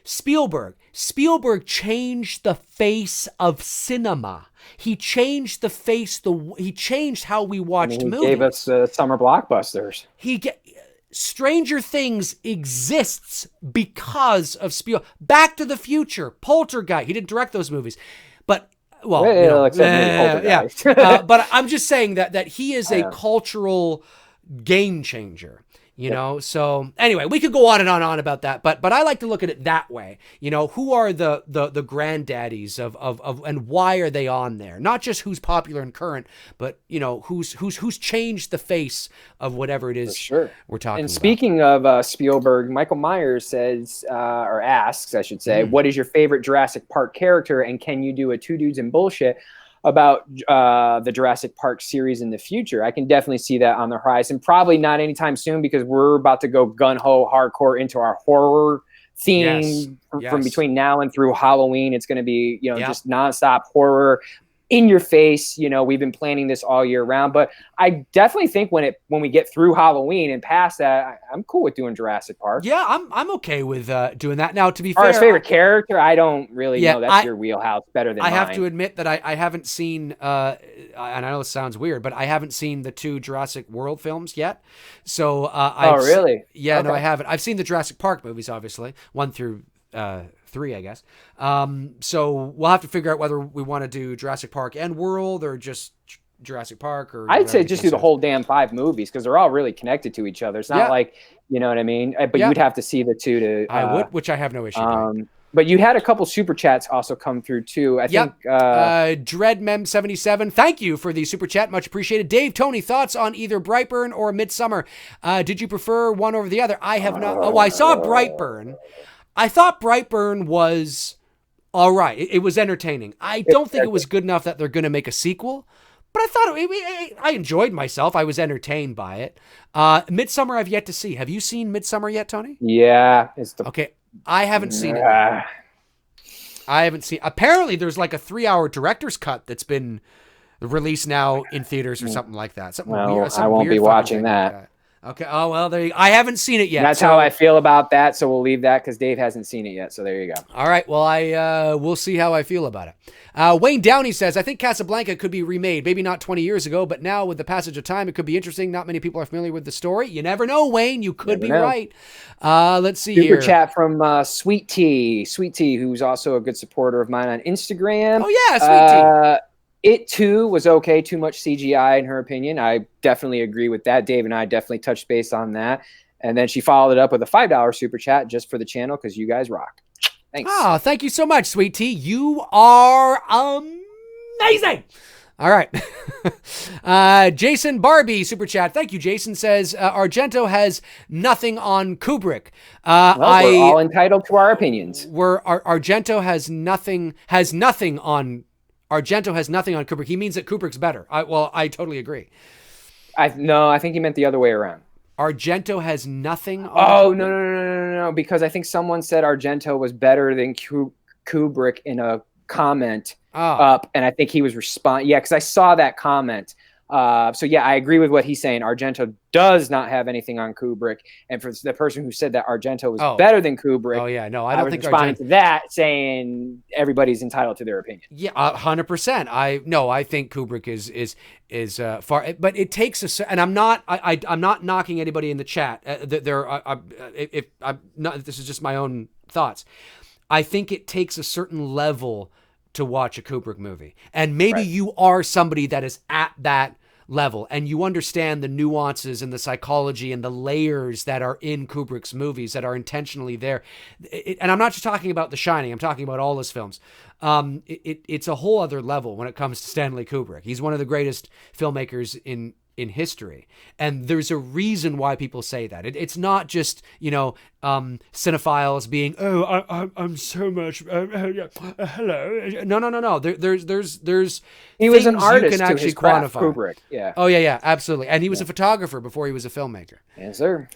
Spielberg changed the face of cinema. He changed the face. He changed how we watched movies. He
gave us summer blockbusters.
Stranger Things exists because of Spielberg. Back to the Future, Poltergeist. He didn't direct those movies, but but I'm just saying that he is a cultural game changer. So anyway, we could go on and on about that, but I like to look at it that way. Who are the granddaddies of and why are they on there? Not just who's popular and current, but who's changed the face of whatever it is we're talking about.
And speaking of Spielberg, Michael Myers says, or asks, I should say, what is your favorite Jurassic Park character, and can you do a Two Dudes and Bullshit about the Jurassic Park series in the future? I can definitely see that on the horizon. Probably not anytime soon, because we're about to go gun-ho hardcore into our horror theme from between now and through Halloween. It's going to be, just nonstop horror. In your face. We've been planning this all year round, but I definitely think when we get through Halloween and past that, I'm cool with doing Jurassic Park.
Yeah, I'm okay with doing that. Now, to be
fair,
our
favorite character, I don't really know. That's your wheelhouse better than mine.
I have to admit that I haven't seen, and I know this sounds weird, but I haven't seen the 2 Jurassic World films yet. So,
really?
Yeah, okay. No, I haven't. I've seen the Jurassic Park movies, obviously, 1 through 3, I guess. So we'll have to figure out whether we want to do Jurassic Park and World, or just Jurassic Park, or
I'd say just do the whole damn 5 movies, because they're all really connected to each other. It's not like, you know what I mean? But you'd have to see the 2 to.
I would, which I have no issue doing.
But you had a couple super chats also come through too. I think
Dreadmem77. Thank you for the super chat. Much appreciated. Dave, Tony, thoughts on either Brightburn or Midsummer? Did you prefer one over the other? I have not. Oh, I saw Brightburn. I thought Brightburn was all right. It was entertaining. I don't think it was good enough that they're going to make a sequel. But I thought I enjoyed myself. I was entertained by it. Midsummer I've yet to see. Have you seen Midsummer yet, Tony?
Yeah.
Okay. I haven't seen it. I haven't seen. Apparently, there's like a 3-hour director's cut that's been released now in theaters or something like that. Something weird.
I won't be watching that.
Okay. Oh well, there you go. I haven't seen it yet.
That's how I feel about that. So we'll leave that because Dave hasn't seen it yet. So there you go.
All right. Well, we'll see how I feel about it. Wayne Downey says, I think Casablanca could be remade. Maybe not 20 years ago, but now with the passage of time, it could be interesting. Not many people are familiar with the story. You never know, Wayne. You could be right. Let's see here.
Super chat from Sweet Tea. Sweet Tea, who's also a good supporter of mine on Instagram.
Oh, yeah, Sweet Tea.
It too was okay. Too much CGI in her opinion. I definitely agree with that. Dave and I definitely touched base on that. And then she followed it up with a $5 super chat just for the channel because you guys rock. Thanks.
Oh, thank you so much, Sweet Tea. You are amazing. All right. Jason Barbie, super chat. Thank you, Jason. Says, Argento has nothing on Kubrick.
We're all entitled to our opinions.
Argento has nothing on Kubrick. He means that Kubrick's better. I totally agree.
I think he meant the other way around.
Argento has nothing on
Kubrick? No. Because I think someone said Argento was better than Kubrick in a comment up, and I think he was responding. Yeah, because I saw that comment. So yeah, I agree with what he's saying. Argento does not have anything on Kubrick, and for the person who said that Argento was better than Kubrick,
I don't think
responding to that, saying everybody's entitled to their opinion.
Yeah, 100%. I think Kubrick is far, but it takes and I'm not knocking anybody in the chat. This is just my own thoughts. I think it takes a certain level to watch a Kubrick movie, and maybe you are somebody that is at that level and you understand the nuances and the psychology and the layers that are in Kubrick's movies that are intentionally there. And I'm not just talking about The Shining. I'm talking about all his films. It's a whole other level when it comes to Stanley Kubrick. He's one of the greatest filmmakers in history. And there's a reason why people say that. It's not just, cinephiles being, I'm so much, hello. No. There's
he was an artist
you can actually
his craft,
quantify.
Kubrick. Yeah.
Oh yeah, absolutely. And he was a photographer before he was a filmmaker.
Yes, sir.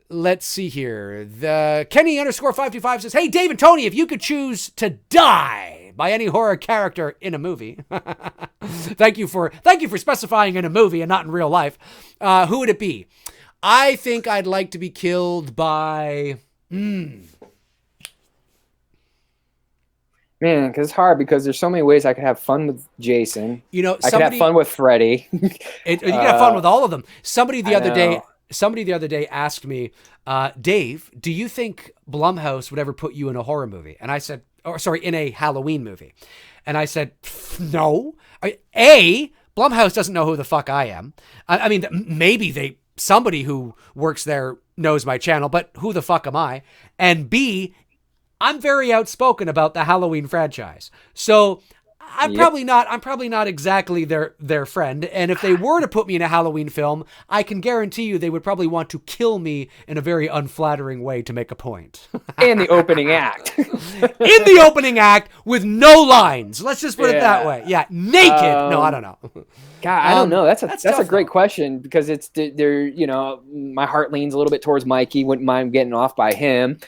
Let's see here. The Kenny_525 says, hey, Dave and Tony, if you could choose to die by any horror character in a movie, thank you for specifying in a movie and not in real life, who would it be? I think I'd like to be killed by
Man, because it's hard because there's so many ways I could have fun with Jason. I could have fun with Freddy.
You can have fun with all of them. Somebody the other day asked me, Dave, do you think Blumhouse would ever put you in a horror movie? And I said, in a Halloween movie. And I said, no. Blumhouse doesn't know who the fuck I am. I mean, maybe somebody who works there knows my channel, but who the fuck am I? And B, I'm very outspoken about the Halloween franchise. So I'm probably not exactly their friend. And if they were to put me in a Halloween film, I can guarantee you they would probably want to kill me in a very unflattering way to make a point.
In the opening act.
In the opening act with no lines. Let's just put it that way. Yeah. Naked. No, I don't know.
God, I don't know. That's a great question because my heart leans a little bit towards Mikey. Wouldn't mind getting off by him.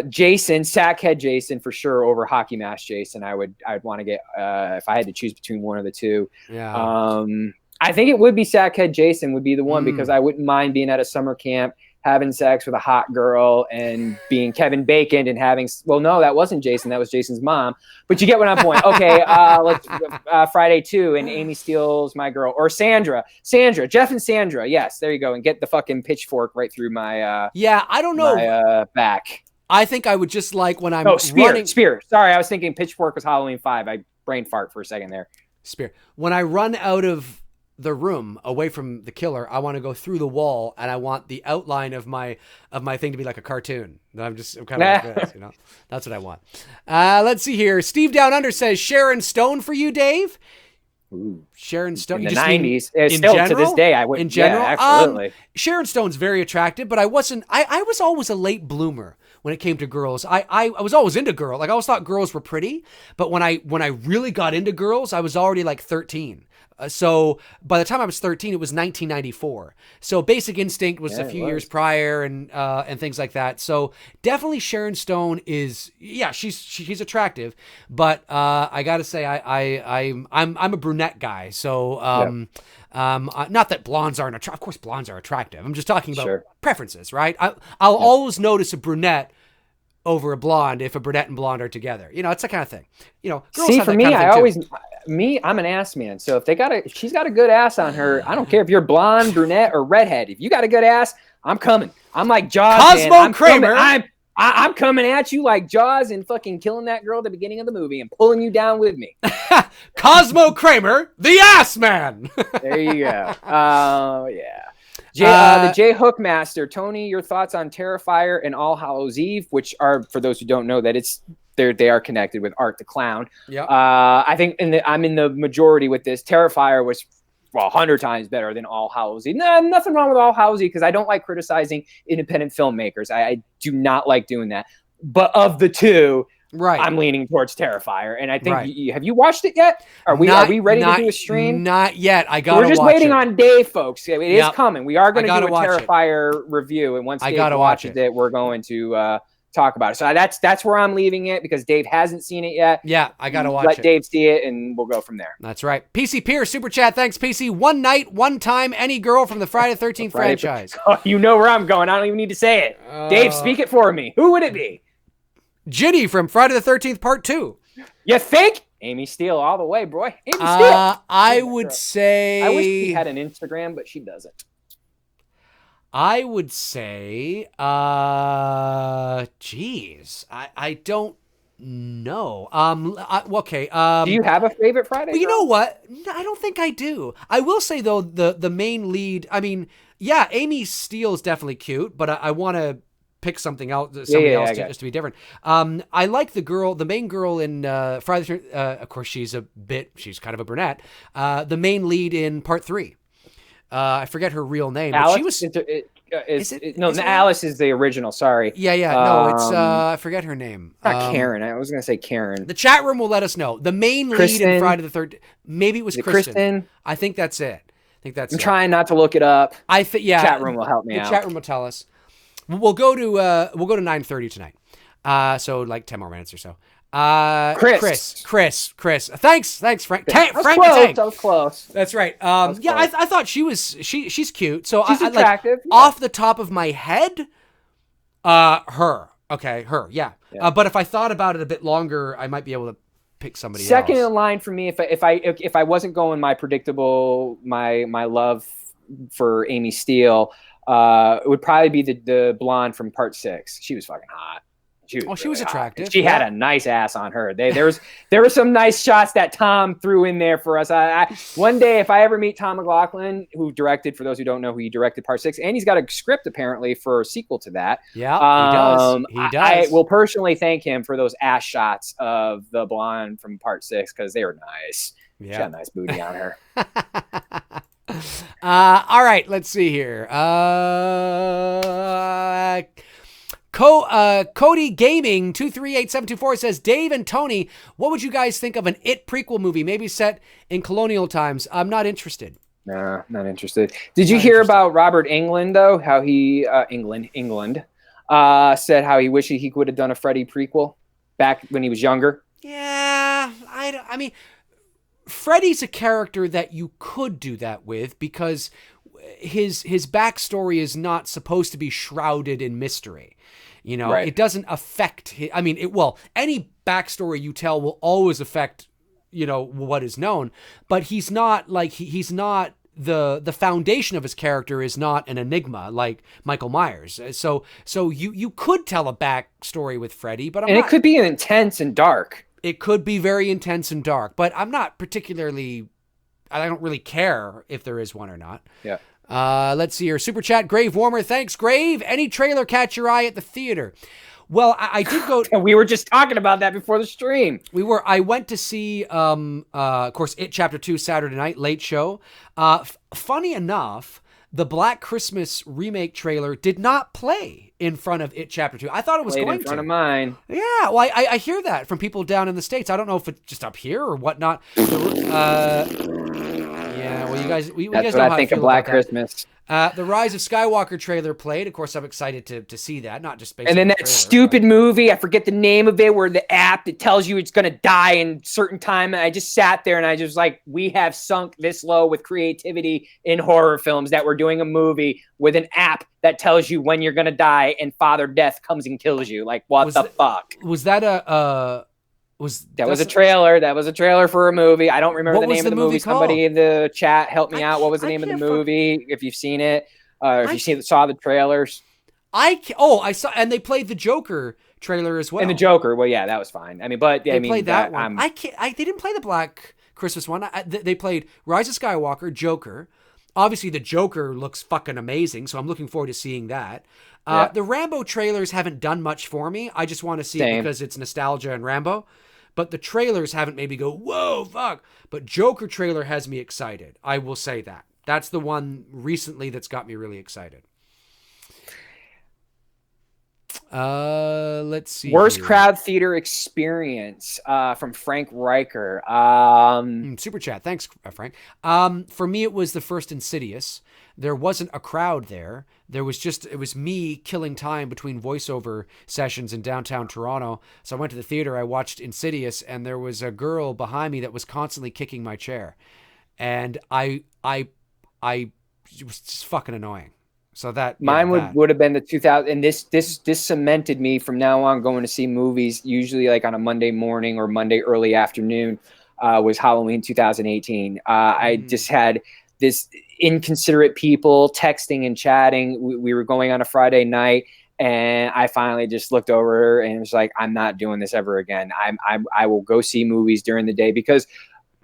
Jason, Sackhead Jason for sure over Hockey Mask Jason. I'd want to get if I had to choose between one of the two.
Yeah.
I think it would be Sackhead Jason would be the one because I wouldn't mind being at a summer camp, having sex with a hot girl and being Kevin Bacon and that wasn't Jason. That was Jason's mom. But you get what I'm going. Okay, let's Friday 2 and Amy steals my girl or Sandra, Jeff and Sandra. Yes, there you go. And get the fucking pitchfork right through my
I don't know.
My back.
I think I would just like when I'm
Spear. Sorry, I was thinking Pitchfork was Halloween 5. I brain fart for a second there.
Spear. When I run out of the room away from the killer. I want to go through the wall, and I want the outline of my thing to be like a cartoon. I'm kind of like this, That's what I want. Let's see here. Steve Down Under says Sharon Stone for you, Dave.
Ooh.
Sharon Stone
In the
you just mean
90s.
in
Still
general?
to this day, I would.
In general,
yeah, absolutely.
Sharon Stone's very attractive, but I wasn't. I was always a late bloomer when it came to girls. I was always into girls. Like I always thought girls were pretty, but when I really got into girls, I was already like 13. So by the time I was 13, it was 1994. So Basic Instinct was a few years prior, and things like that. So definitely Sharon Stone is, she's attractive, but I gotta say I'm a brunette guy. So not that blondes aren't attractive. Of course, blondes are attractive. I'm just talking about preferences, right? I'll always notice a brunette over a blonde if a brunette and blonde are together. It's that kind of thing. Girls
See,
have
for
that
me,
kind of thing too.
I'm an ass man. So if she's got a good ass on her, I don't care if you're blonde, brunette, or redhead. If you got a good ass, I'm coming. I'm like Jaws.
Cosmo Kramer.
I'm coming at you like Jaws and fucking killing that girl at the beginning of the movie and pulling you down with me.
Cosmo Kramer, the ass man.
There you go. The J Hookmaster, Tony, your thoughts on Terrifier and All Hallows Eve, which are, for those who don't know, that they are connected with Art the Clown.
Yeah.
I think I'm in the majority with this. Terrifier was 100 times better than All Hallows Eve. No, nothing wrong with All Hallows Eve because I don't like criticizing independent filmmakers. I do not like doing that. But of the two,
right,
I'm leaning towards Terrifier. And I think have you watched it yet? Are we ready to do a stream?
Not yet. We're
just waiting on Dave, folks. It is coming. We are going to do a Terrifier review, and once Dave watches it, we're going to talk about it. So that's where I'm leaving it because Dave hasn't seen it yet.
Yeah, I gotta watch it.
Let Dave see it, and we'll go from there.
That's right. PC Pierce, super chat. Thanks, PC. One night, one time, any girl from the Friday the 13th franchise.
Oh, you know where I'm going. I don't even need to say it. Dave, speak it for me. Who would it be?
Ginny from Friday the 13th Part 2.
You think? Amy Steele all the way, boy. Amy Steele.
I would say...
I wish she had an Instagram, but she doesn't.
I would say... geez. I don't know. Okay.
Do you have a favorite Friday?
Well, you know what? I don't think I do. I will say, though, the main lead... I mean, yeah, Amy Steele is definitely cute, but I want to pick something else, just to be different. I like the main girl in Friday. Of course, she's kind of a brunette. The main lead in Part 3. I forget her real name.
Alice?
But she was.
Alice is the original. Sorry.
Yeah. No, it's I forget her name.
Not Karen. I was gonna say Karen.
The chat room will let us know. The main lead in Friday the 13th. Maybe it was Kristen. I think that's it. I'm
trying not to look it up.
Chat
room will help me out.
The chat room will tell us. We'll go to 9:30 tonight. So like 10 more minutes or so. Chris. Thanks, Frank. Frank
that was close.
That's right. I thought she's cute. So
she's attractive.
Off the top of my head, her. Okay, her. Yeah. But if I thought about it a bit longer, I might be able to pick somebody else.
Second in line for me, if I wasn't going my predictable, my love for Amy Steele, it would probably be the blonde from Part 6. She was fucking hot. She was
attractive.
She had a nice ass on her. There were some nice shots that Tom threw in there for us. One day, if I ever meet Tom McLaughlin, who directed, for those who don't know, he directed Part 6, and he's got a script apparently for a sequel to that.
Yeah, he does. He does.
I will personally thank him for those ass shots of the blonde from Part 6 because they were nice. Yeah. She got a nice booty on her.
All right, let's see here. Cody Gaming 238724 says, Dave and Tony, what would you guys think of an It prequel movie, maybe set in colonial times? I'm not interested.
No, not interested. Did you hear about Robert Englund though? How he England said how he wished he would have done a Freddy prequel back when he was younger.
Yeah, I mean, Freddy's a character that you could do that with because his backstory is not supposed to be shrouded in mystery. Right. It doesn't affect any backstory you tell will always affect, what is known, but he's not like, he's not the foundation of his character is not an enigma like Michael Myers. So you could tell a backstory with Freddy, but
it could be intense and dark.
It could be very intense and dark, but I'm not particularly, I don't really care if there is one or not.
Yeah.
Let's see here. Super chat, Grave Warmer. Thanks, Grave. Any trailer catch your eye at the theater? Well, I did go.
We were just talking about that before the stream.
I went to see, of course, It Chapter 2 Saturday night, late show. Funny enough, the Black Christmas remake trailer did not play in front of It Chapter 2. I thought it was
Played
going
in front
to.
of mine.
Yeah, well, I hear that from people down in the States. I don't know if it's just up here or whatnot. Yeah, well, you guys, we
That's
guys
what
know
I
how
think
I feel
of Black
about that.
Christmas.
The Rise of Skywalker trailer played. Of course, I'm excited to see that. Not just based
And then
on the
that
trailer,
stupid movie, I forget the name of it, where the app that tells you it's going to die in a certain time. And I just sat there and I just like, we have sunk this low with creativity in horror films that we're doing a movie with an app that tells you when you're going to die and Father Death comes and kills you. Like, what the fuck?
Was that a
That was a trailer. That was a trailer for a movie. I don't remember the name of the movie.
called?
Somebody in the chat help me out. What was the name of the movie? If you've seen it, if you saw the trailers.
I saw, and they played the Joker trailer as well.
And the Joker. Well, yeah, that was fine. I mean, but
they played that one. They didn't play the Black Christmas one. They played Rise of Skywalker, Joker. Obviously, the Joker looks fucking amazing, so I'm looking forward to seeing that. The Rambo trailers haven't done much for me. I just want to see it because it's nostalgia and Rambo. But the trailers haven't made me go, whoa, fuck. But Joker trailer has me excited. I will say that. That's the one recently that's got me really excited. Let's see.
Worst crowd theater experience from Frank Riker.
Super chat. Thanks, Frank. For me, it was the first Insidious. There wasn't a crowd there. It was me killing time between voiceover sessions in downtown Toronto. So I went to the theater, I watched Insidious, and there was a girl behind me that was constantly kicking my chair. And it was just fucking annoying. So that
mine would have been the 2000, and this cemented me from now on going to see movies usually like on a Monday morning or Monday early afternoon. Was Halloween 2018. I just had this inconsiderate people texting and chatting. We were going on a Friday night, and I finally just looked over and was like, I'm not doing this ever again. I will go see movies during the day because,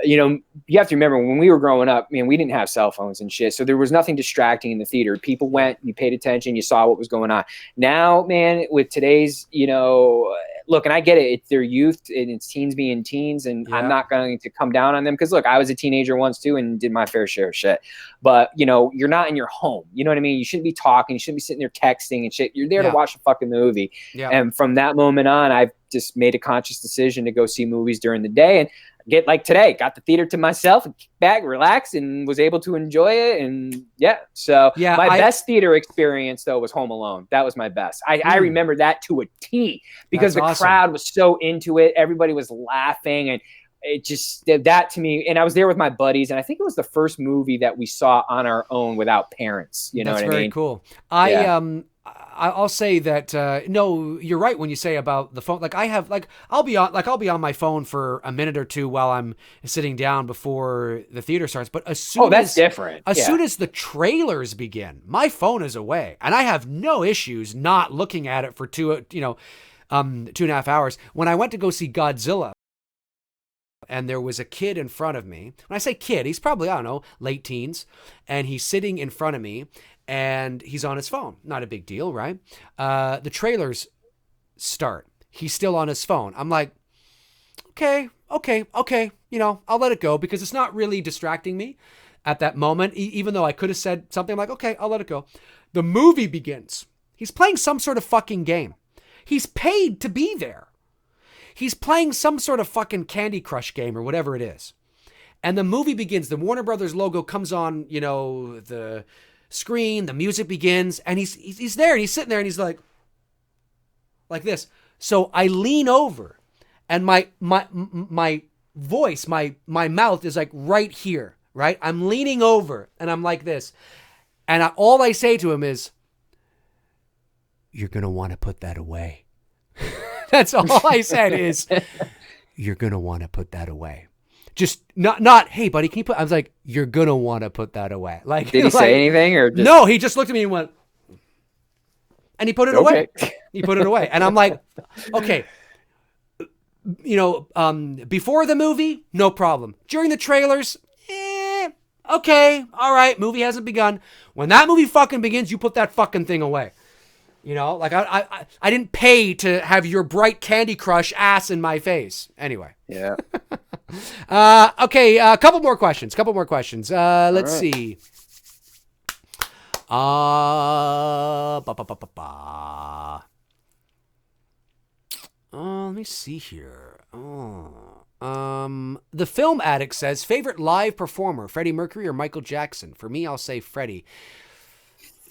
you know, you have to remember when we were growing up, man, we didn't have cell phones and shit. So there was nothing distracting in the theater. People went, you paid attention, you saw what was going on. Now, man, with today's, you know, look, and I get it. It's their youth and it's teens being teens. And I'm not going to come down on them. Cause look, I was a teenager once too and did my fair share of shit. But, you know, you're not in your home. You know what I mean? You shouldn't be talking. You shouldn't be sitting there texting and shit. You're there to watch a fucking movie. Yeah. And from that moment on, I've just made a conscious decision to go see movies during the day. And get like today, got the theater to myself and kicked back, relaxed, and was able to enjoy it. And my best theater experience though was Home Alone. That was my best. I remember that to a T because the crowd was so into it. Everybody was laughing, and it just did that to me. And I was there with my buddies, and I think it was the first movie that we saw on our own without parents. You know what I mean?
That's very cool. I'll say that no, you're right when you say about the phone. Like I'll be on my phone for a minute or two while I'm sitting down before the theater starts. But as soon
that's different.
As soon as the trailers begin, my phone is away, and I have no issues not looking at it for 2.5 hours. When I went to go see Godzilla, and there was a kid in front of me. When I say kid, he's probably, I don't know, late teens, and he's sitting in front of me. And he's on his phone. Not a big deal, right? The trailers start. He's still on his phone. I'm like, okay. You know, I'll let it go because it's not really distracting me at that moment. Even though I could have said something like, okay, I'll let it go. The movie begins. He's playing some sort of fucking game. He's paid to be there. He's playing some sort of fucking Candy Crush game or whatever it is. And the movie begins. The Warner Brothers logo comes on, you know, the screen, the music begins, and he's there, and he's sitting there, and he's like this. So I lean over, and my voice, my mouth is like right here, right? I'm leaning over, and I'm like this, and all I say to him is, "You're gonna want to put that away." That's all I said is, "You're gonna want to put that away." Just not, hey buddy, can you put? I was like, you're gonna want to put that away. Like,
did he say anything or just...
No? He just looked at me and went, and he put it away. He put it away, and I'm like, okay, you know, before the movie, no problem. During the trailers, Okay, all right, movie hasn't begun. When that movie fucking begins, you put that fucking thing away. You know, like I didn't pay to have your bright Candy Crush ass in my face. Anyway.
Yeah.
Okay, a couple more questions. Let's
right.
see. Let me see here. The Film Addict says, favorite live performer, Freddie Mercury or Michael Jackson? For me, I'll say Freddie.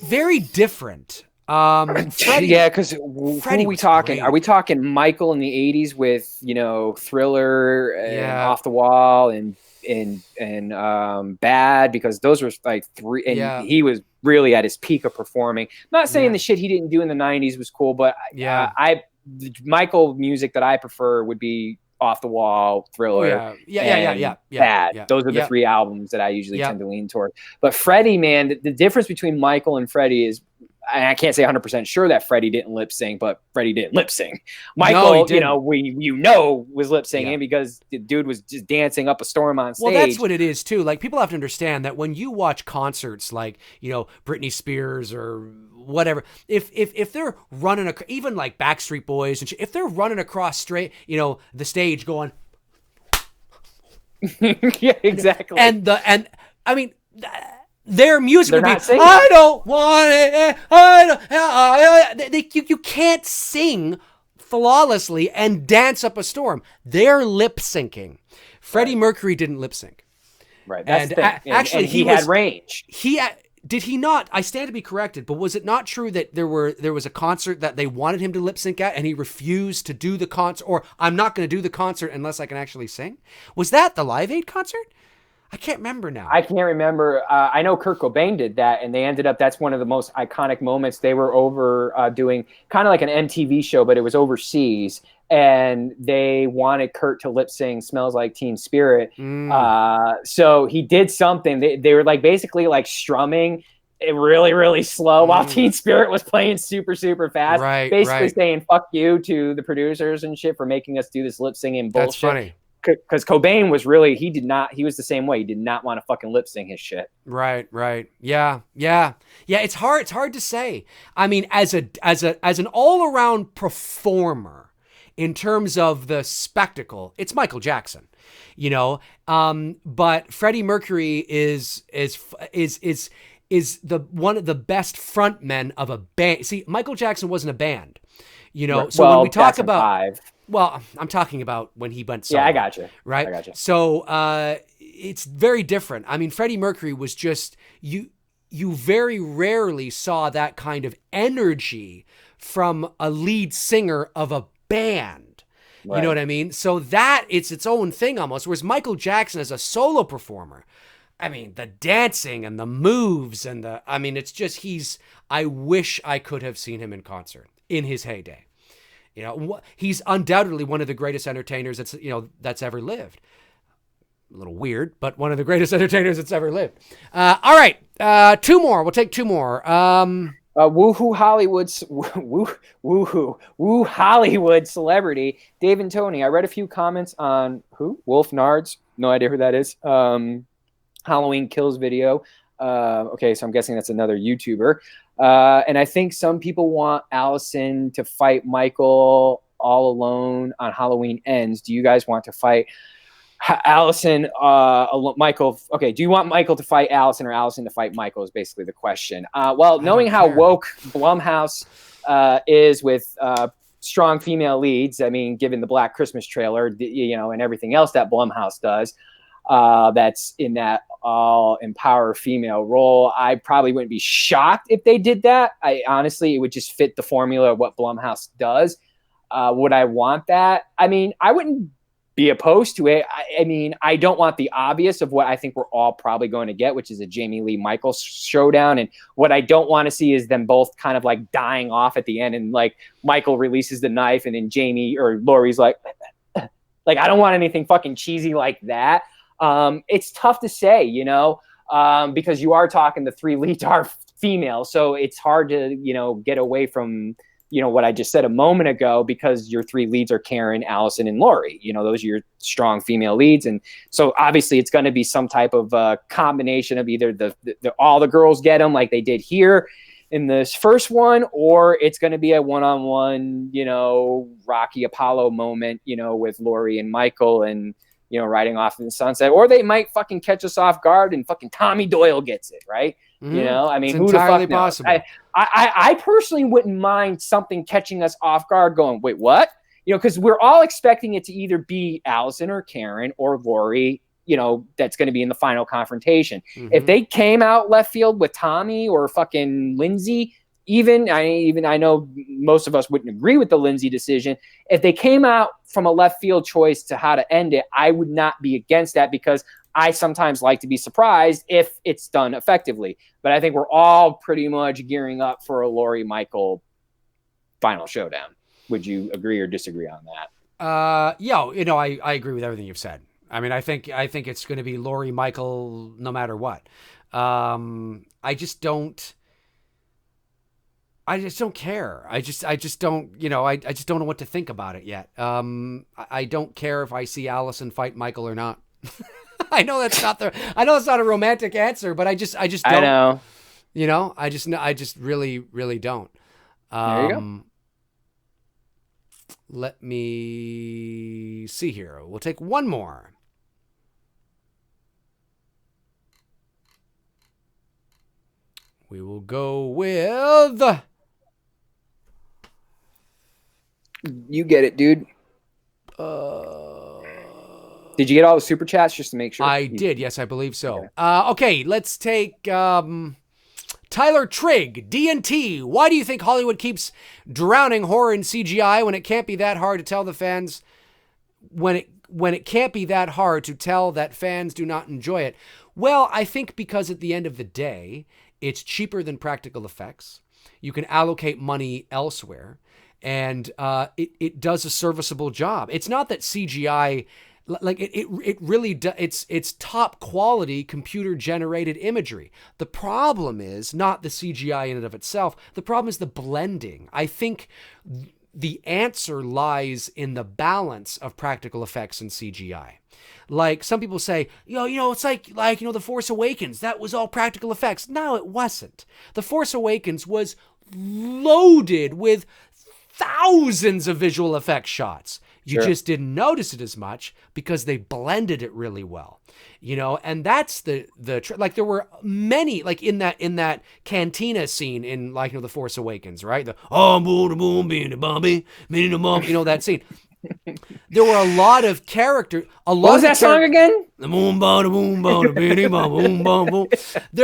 Very different. Freddie,
yeah, because who are we talking?
great.
Are we talking Michael in the '80s with Thriller and
Yeah.
Off the Wall and Bad? Because those were like three, and he was really at his peak of performing. I'm not saying the shit he didn't do in the '90s was cool, but the Michael music that I prefer would be Off the Wall, Thriller,
yeah.
Bad. Those are the three albums that I usually tend to lean toward. But Freddie, man, the difference between Michael and Freddie is, and I can't say 100% sure that Freddie didn't lip sync, but Freddie didn't lip sync. Michael, was lip syncing because the dude was just dancing up a storm on stage.
Well, that's what it is too. Like, people have to understand that when you watch concerts like, Britney Spears or whatever, if they're running even like Backstreet Boys and shit, if they're running across straight, the stage going,
yeah, exactly.
And I mean, their music would be,
singing.
I don't want it. You can't sing flawlessly and dance up a storm. They're lip syncing. Freddie Mercury didn't lip sync.
Right. That's
and actually,
he had range.
Did he not? I stand to be corrected, but was it not true that there was a concert that they wanted him to lip sync at, and he refused to do the concert, or I'm not going to do the concert unless I can actually sing? Was that the Live Aid concert? I can't remember now.
I can't remember. I know Kurt Cobain did that, and they ended up, that's one of the most iconic moments. They were over doing kind of like an MTV show, but it was overseas, and they wanted Kurt to lip sing Smells Like Teen Spirit. So he did something. They were like basically like strumming it really, really slow while Teen Spirit was playing super, super fast. Basically saying fuck you to the producers and shit for making us do this lip singing bullshit.
That's funny.
Because Cobain was really, he was the same way. He did not want to fucking lip sync his shit.
Right. Yeah. It's hard to say. I mean, as an all around performer in terms of the spectacle, it's Michael Jackson, but Freddie Mercury is the one of the best frontmen of a band. See, Michael Jackson wasn't a band, So when we talk about 5. Well, I'm talking about when he went solo.
Yeah, I got you.
Right?
I got you.
So it's very different. I mean, Freddie Mercury was just, you very rarely saw that kind of energy from a lead singer of a band. Right. You know what I mean? So that it's its own thing almost. Whereas Michael Jackson as a solo performer, I mean, the dancing and the moves and it's just, I wish I could have seen him in concert in his heyday. He's undoubtedly one of the greatest entertainers that's ever lived. A little weird, but one of the greatest entertainers that's ever lived. All right, 2 more. We'll take 2 more.
Woohoo Hollywood celebrity Dave and Tony. I read a few comments on Wolf Nards. No idea who that is. Halloween Kills video. Okay, so I'm guessing that's another YouTuber. And I think some people want Allison to fight Michael all alone on Halloween Ends. Do you guys want to fight Allison, Michael? Okay, do you want Michael to fight Allison or Allison to fight Michael is basically the question. Well, knowing how woke Blumhouse is with strong female leads, I mean, given the Black Christmas trailer, and everything else that Blumhouse does, that's in that all empower female role, I probably wouldn't be shocked if they did that. Honestly, it would just fit the formula of what Blumhouse does. Would I want that? I mean, I wouldn't be opposed to it. I mean, I don't want the obvious of what I think we're all probably going to get, which is a Jamie Lee Michael showdown. And what I don't want to see is them both kind of like dying off at the end, and like Michael releases the knife and then Jamie or Laurie's like I don't want anything fucking cheesy like that. It's tough to say, because you are talking the 3 leads are female, so it's hard to, get away from what I just said a moment ago, because your 3 leads are Karen, Allison, and Lori. Those are your strong female leads. And so obviously it's going to be some type of combination of either the all the girls get them like they did here in this first one, or it's going to be a one-on-one, Rocky Apollo moment, with Lori and Michael and, riding off in the sunset, or they might fucking catch us off guard and fucking Tommy Doyle gets it. Right. I mean,
it's
who the fuck knows?
possible.
I personally wouldn't mind something catching us off guard going, wait, what? Because we're all expecting it to either be Allison or Karen or Lori, that's going to be in the final confrontation. If they came out left field with Tommy or fucking Lindsay, I know most of us wouldn't agree with the Lindsay decision. If they came out from a left field choice to how to end it, I would not be against that, because I sometimes like to be surprised if it's done effectively. But I think we're all pretty much gearing up for a Lori Michael final showdown. Would you agree or disagree on that?
Yeah, I agree with everything you've said. I mean, I think it's going to be Lori Michael no matter what. I just don't care. I just don't, I just don't know what to think about it yet. I don't care if I see Allison fight Michael or not. I know that's not a romantic answer, but I just don't.
I know.
I just really, really don't.
There you go.
Let me see here. We'll take one more. We will go with...
You get it, dude. Did you get all the super chats just to make sure?
I did. Yes, I believe so. Okay, let's take Tyler Trigg, D&T. Why do you think Hollywood keeps drowning horror in CGI when it can't be that hard to tell the fans when it can't be that hard to tell that fans do not enjoy it? Well, I think because at the end of the day, it's cheaper than practical effects. You can allocate money elsewhere, and it does a serviceable job. It's not that CGI, like it really does. It's top quality computer generated imagery. The problem is not the CGI in and of itself. The problem is the blending. I think the answer lies in the balance of practical effects and CGI. Like some people say, it's like The Force Awakens. That was all practical effects. No, it wasn't. The Force Awakens was loaded with thousands of visual effects shots. You just didn't notice it as much because they blended it really well, and that's like there were many, like in that cantina scene in The Force Awakens, right? That scene. There were a lot of characters.
What was that song again?
There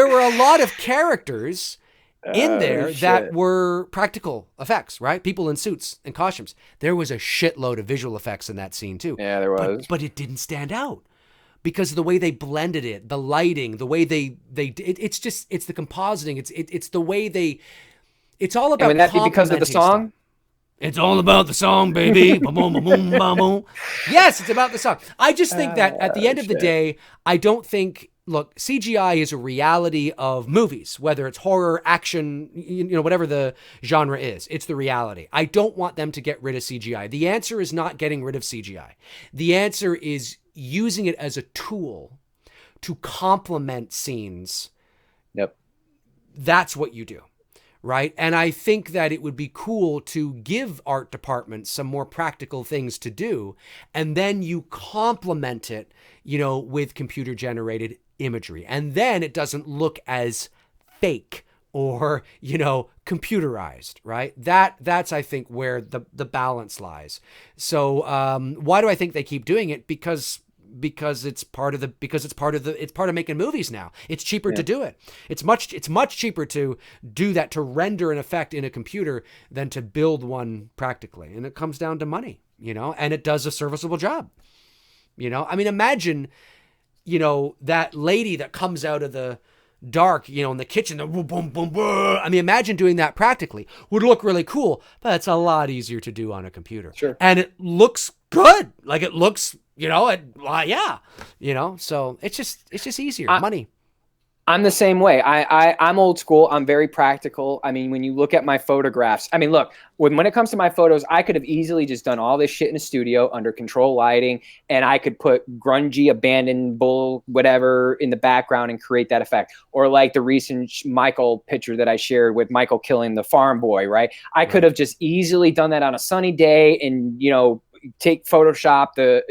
were a lot of characters in there that were practical effects, right? People in suits and costumes. There was a shitload of visual effects in that scene too.
Yeah, there was.
But it didn't stand out because of the way they blended it, the lighting, the way it's the compositing. It's the way it's all about.
And would that be because of the song?
Stuff. It's all about the song, baby. Yes, it's about the song. I just think that at the end of the day, I don't think. Look, CGI is a reality of movies, whether it's horror, action, whatever the genre is. It's the reality. I don't want them to get rid of CGI. The answer is not getting rid of CGI. The answer is using it as a tool to complement scenes.
Yep.
That's what you do, right? And I think that it would be cool to give art departments some more practical things to do, and then you complement it, with computer-generated imagery, and then it doesn't look as fake or computerized, right? That's I think where the balance lies. So why do I think they keep doing it? Because it's part of making movies now. It's cheaper to do it. It's much cheaper to do that, to render an effect in a computer than to build one practically, and it comes down to money, and it does a serviceable job. I mean, imagine that lady that comes out of the dark, in the kitchen, the boom, boom, boom, boom. I mean, imagine doing that practically. Would look really cool, but it's a lot easier to do on a computer.
Sure.
And it looks good. Like it looks, so it's just easier. Money.
I'm the same way. I'm old school. I'm very practical. I mean, when you look at my photographs, I mean, look, when it comes to my photos, I could have easily just done all this shit in a studio under control lighting, and I could put grungy, abandoned bull, whatever in the background and create that effect. Or like the recent Michael picture that I shared with Michael killing the farm boy, right? I could have just easily done that on a sunny day and, take Photoshop the,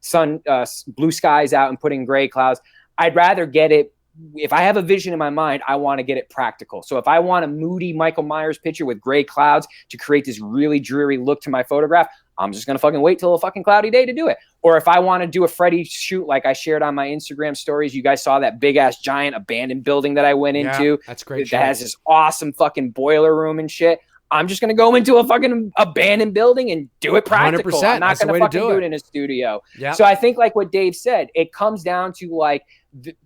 sun, blue skies out and put in gray clouds. I'd rather get it. If I have a vision in my mind, I want to get it practical. So if I want a moody Michael Myers picture with gray clouds to create this really dreary look to my photograph, I'm just going to fucking wait till a fucking cloudy day to do it. Or if I want to do a Freddy shoot like I shared on my Instagram stories, you guys saw that big ass giant abandoned building that I went into.
That's great.
That has this awesome fucking boiler room and shit. I'm just going to go into a fucking abandoned building and do it practical.
100%.
I'm not going to fucking do it in a studio. Yep. So I think like what Dave said, it comes down to like,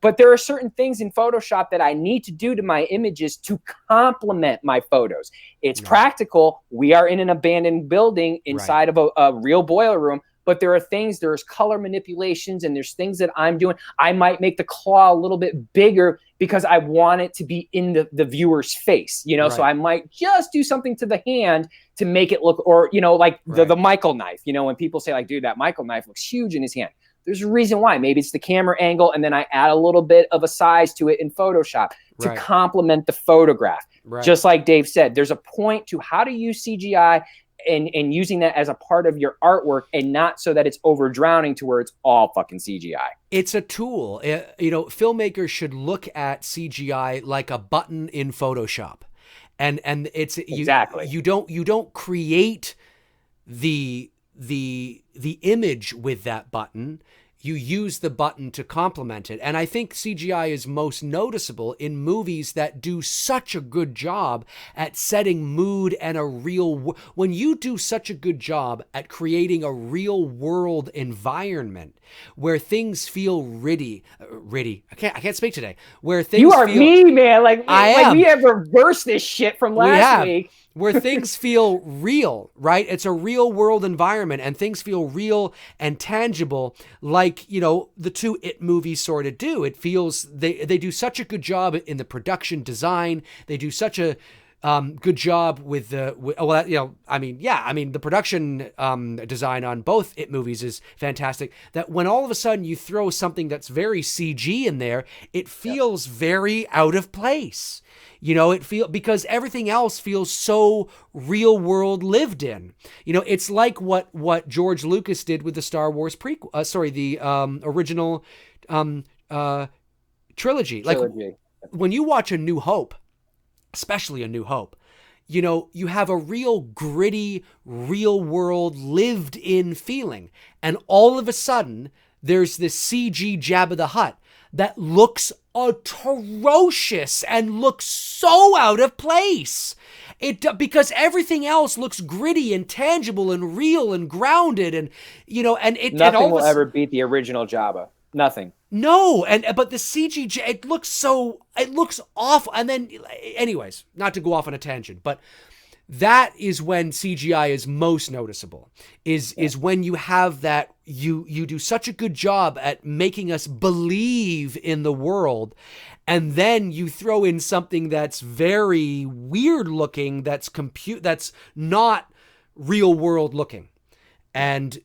but there are certain things in Photoshop that I need to do to my images to complement my photos. It's practical. We are in an abandoned building inside of a real boiler room, but there's color manipulations and there's things that I'm doing. I might make the claw a little bit bigger because I want it to be in the viewer's face, so I might just do something to the hand to make it look, or, like the Michael knife, when people say like, dude, that Michael knife looks huge in his hand. There's a reason why. Maybe it's the camera angle, and then I add a little bit of a size to it in Photoshop to complement the photograph. Just like Dave said, there's a point to how to use CGI and using that as a part of your artwork, and not so that it's over drowning to where it's all fucking CGI.
It's a tool. Filmmakers should look at CGI like a button in Photoshop, and it's
exactly
you don't create the image with that button. You use the button to complement it. And I think CGI is most noticeable in movies that do such a good job at setting mood and when you do such a good job at creating a real world environment where things feel ritty. I can't speak today. Where things
You are me, man. Like we have reversed this shit from last week.
Where things feel real, right? It's a real world environment and things feel real and tangible, like, the two It movies sort of do. It feels they do such a good job in the production design. They do such a good job with the production design on both It movies is fantastic, that when all of a sudden you throw something that's very CG in there, it feels very out of place. Because everything else feels so real world lived in. It's like what George Lucas did with the Star Wars the original trilogy. Like when you watch A New Hope, especially A New Hope, you have a real gritty, real world lived in feeling. And all of a sudden there's this CG Jabba the Hutt that looks atrocious and looks so out of place. Because everything else looks gritty and tangible and real and grounded, and
nothing will ever beat the original Jabba. Nothing.
No, but the CG, it looks awful. And then, anyways, not to go off on a tangent, but that is when CGI is most noticeable, is when you have that, you do such a good job at making us believe in the world, and then you throw in something that's very weird looking, that's not real world looking. And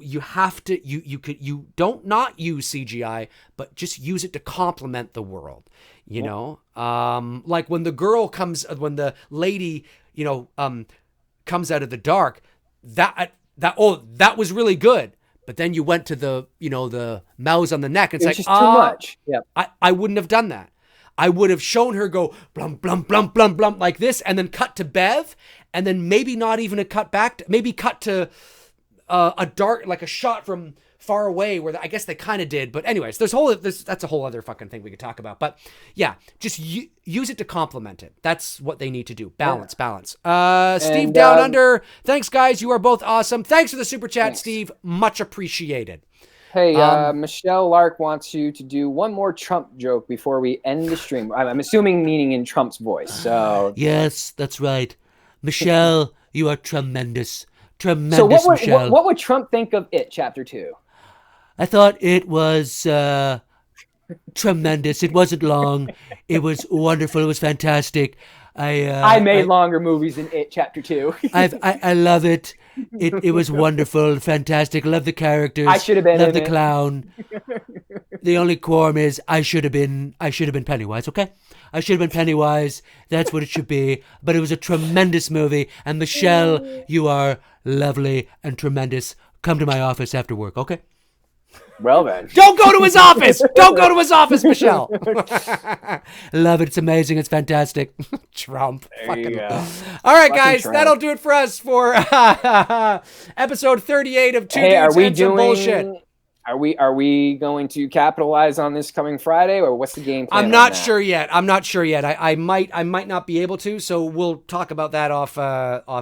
you have to, you don't not use CGI, but just use it to complement the world, like when the lady, comes out of the dark, that was really good. But then you went to the mouths on the neck. It's like,
just too much. Yeah.
I wouldn't have done that. I would have shown her go blum, blum, blum, blum, blum, like this, and then cut to Bev, and then maybe not even a cut back, maybe cut to a dark, like a shot from far away, where I guess they kind of did. But anyways, that's a whole other fucking thing we could talk about. But yeah, just use it to complement it. That's what they need to do. Balance. Steve Down Under, thanks guys. You are both awesome. Thanks for the super chat, thanks. Steve. Much appreciated.
Hey, Michelle Lark wants you to do one more Trump joke before we end the stream. I'm assuming meaning in Trump's voice. So
yes, that's right. Michelle, you are tremendous. Tremendous,
so
Michelle.
What would Trump think of It Chapter 2?
I thought it was tremendous. It wasn't long. It was wonderful. It was fantastic.
I made longer movies than It Chapter 2.
I love it. It was wonderful, fantastic. Love the characters.
I should have been
Love
in
the
it.
clown. The only qualm is I should have been Pennywise. Okay, I should have been Pennywise. That's what it should be. But it was a tremendous movie. And Michelle, you are lovely and tremendous. Come to my office after work. Okay.
Well then.
Don't go to his office. Don't go to his office, Michelle.
Love it. It's amazing. It's fantastic.
Trump.
There you go.
All right,
Fucking
guys,
Trump.
that'll do it for us for episode 38 of Two
Hey,
Dudes and Some Bullshit.
Are we going to capitalize on this coming Friday, or what's the game plan?
I'm not sure yet. I might not be able to, so we'll talk about that off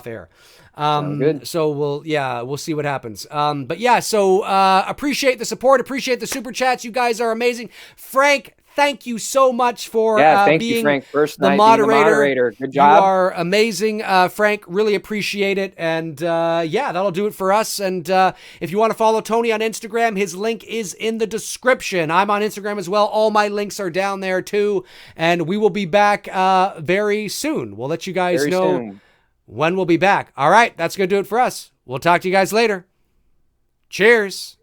air.
Good.
So we'll see what happens. But yeah, so appreciate the support, appreciate the super chats. You guys are amazing. Frank, thank you so much for
thank
being
you, Frank. First
the
night
moderator.
being the moderator. Good
You
job.
are amazing, Frank. Really appreciate it. And that'll do it for us. And if you want to follow Tony on Instagram, his link is in the description. I'm on Instagram as well. All my links are down there too. And we will be back very soon. We'll let you guys
Very
know
soon.
when we'll be back. All right, that's going to do it for us. We'll talk to you guys later. Cheers.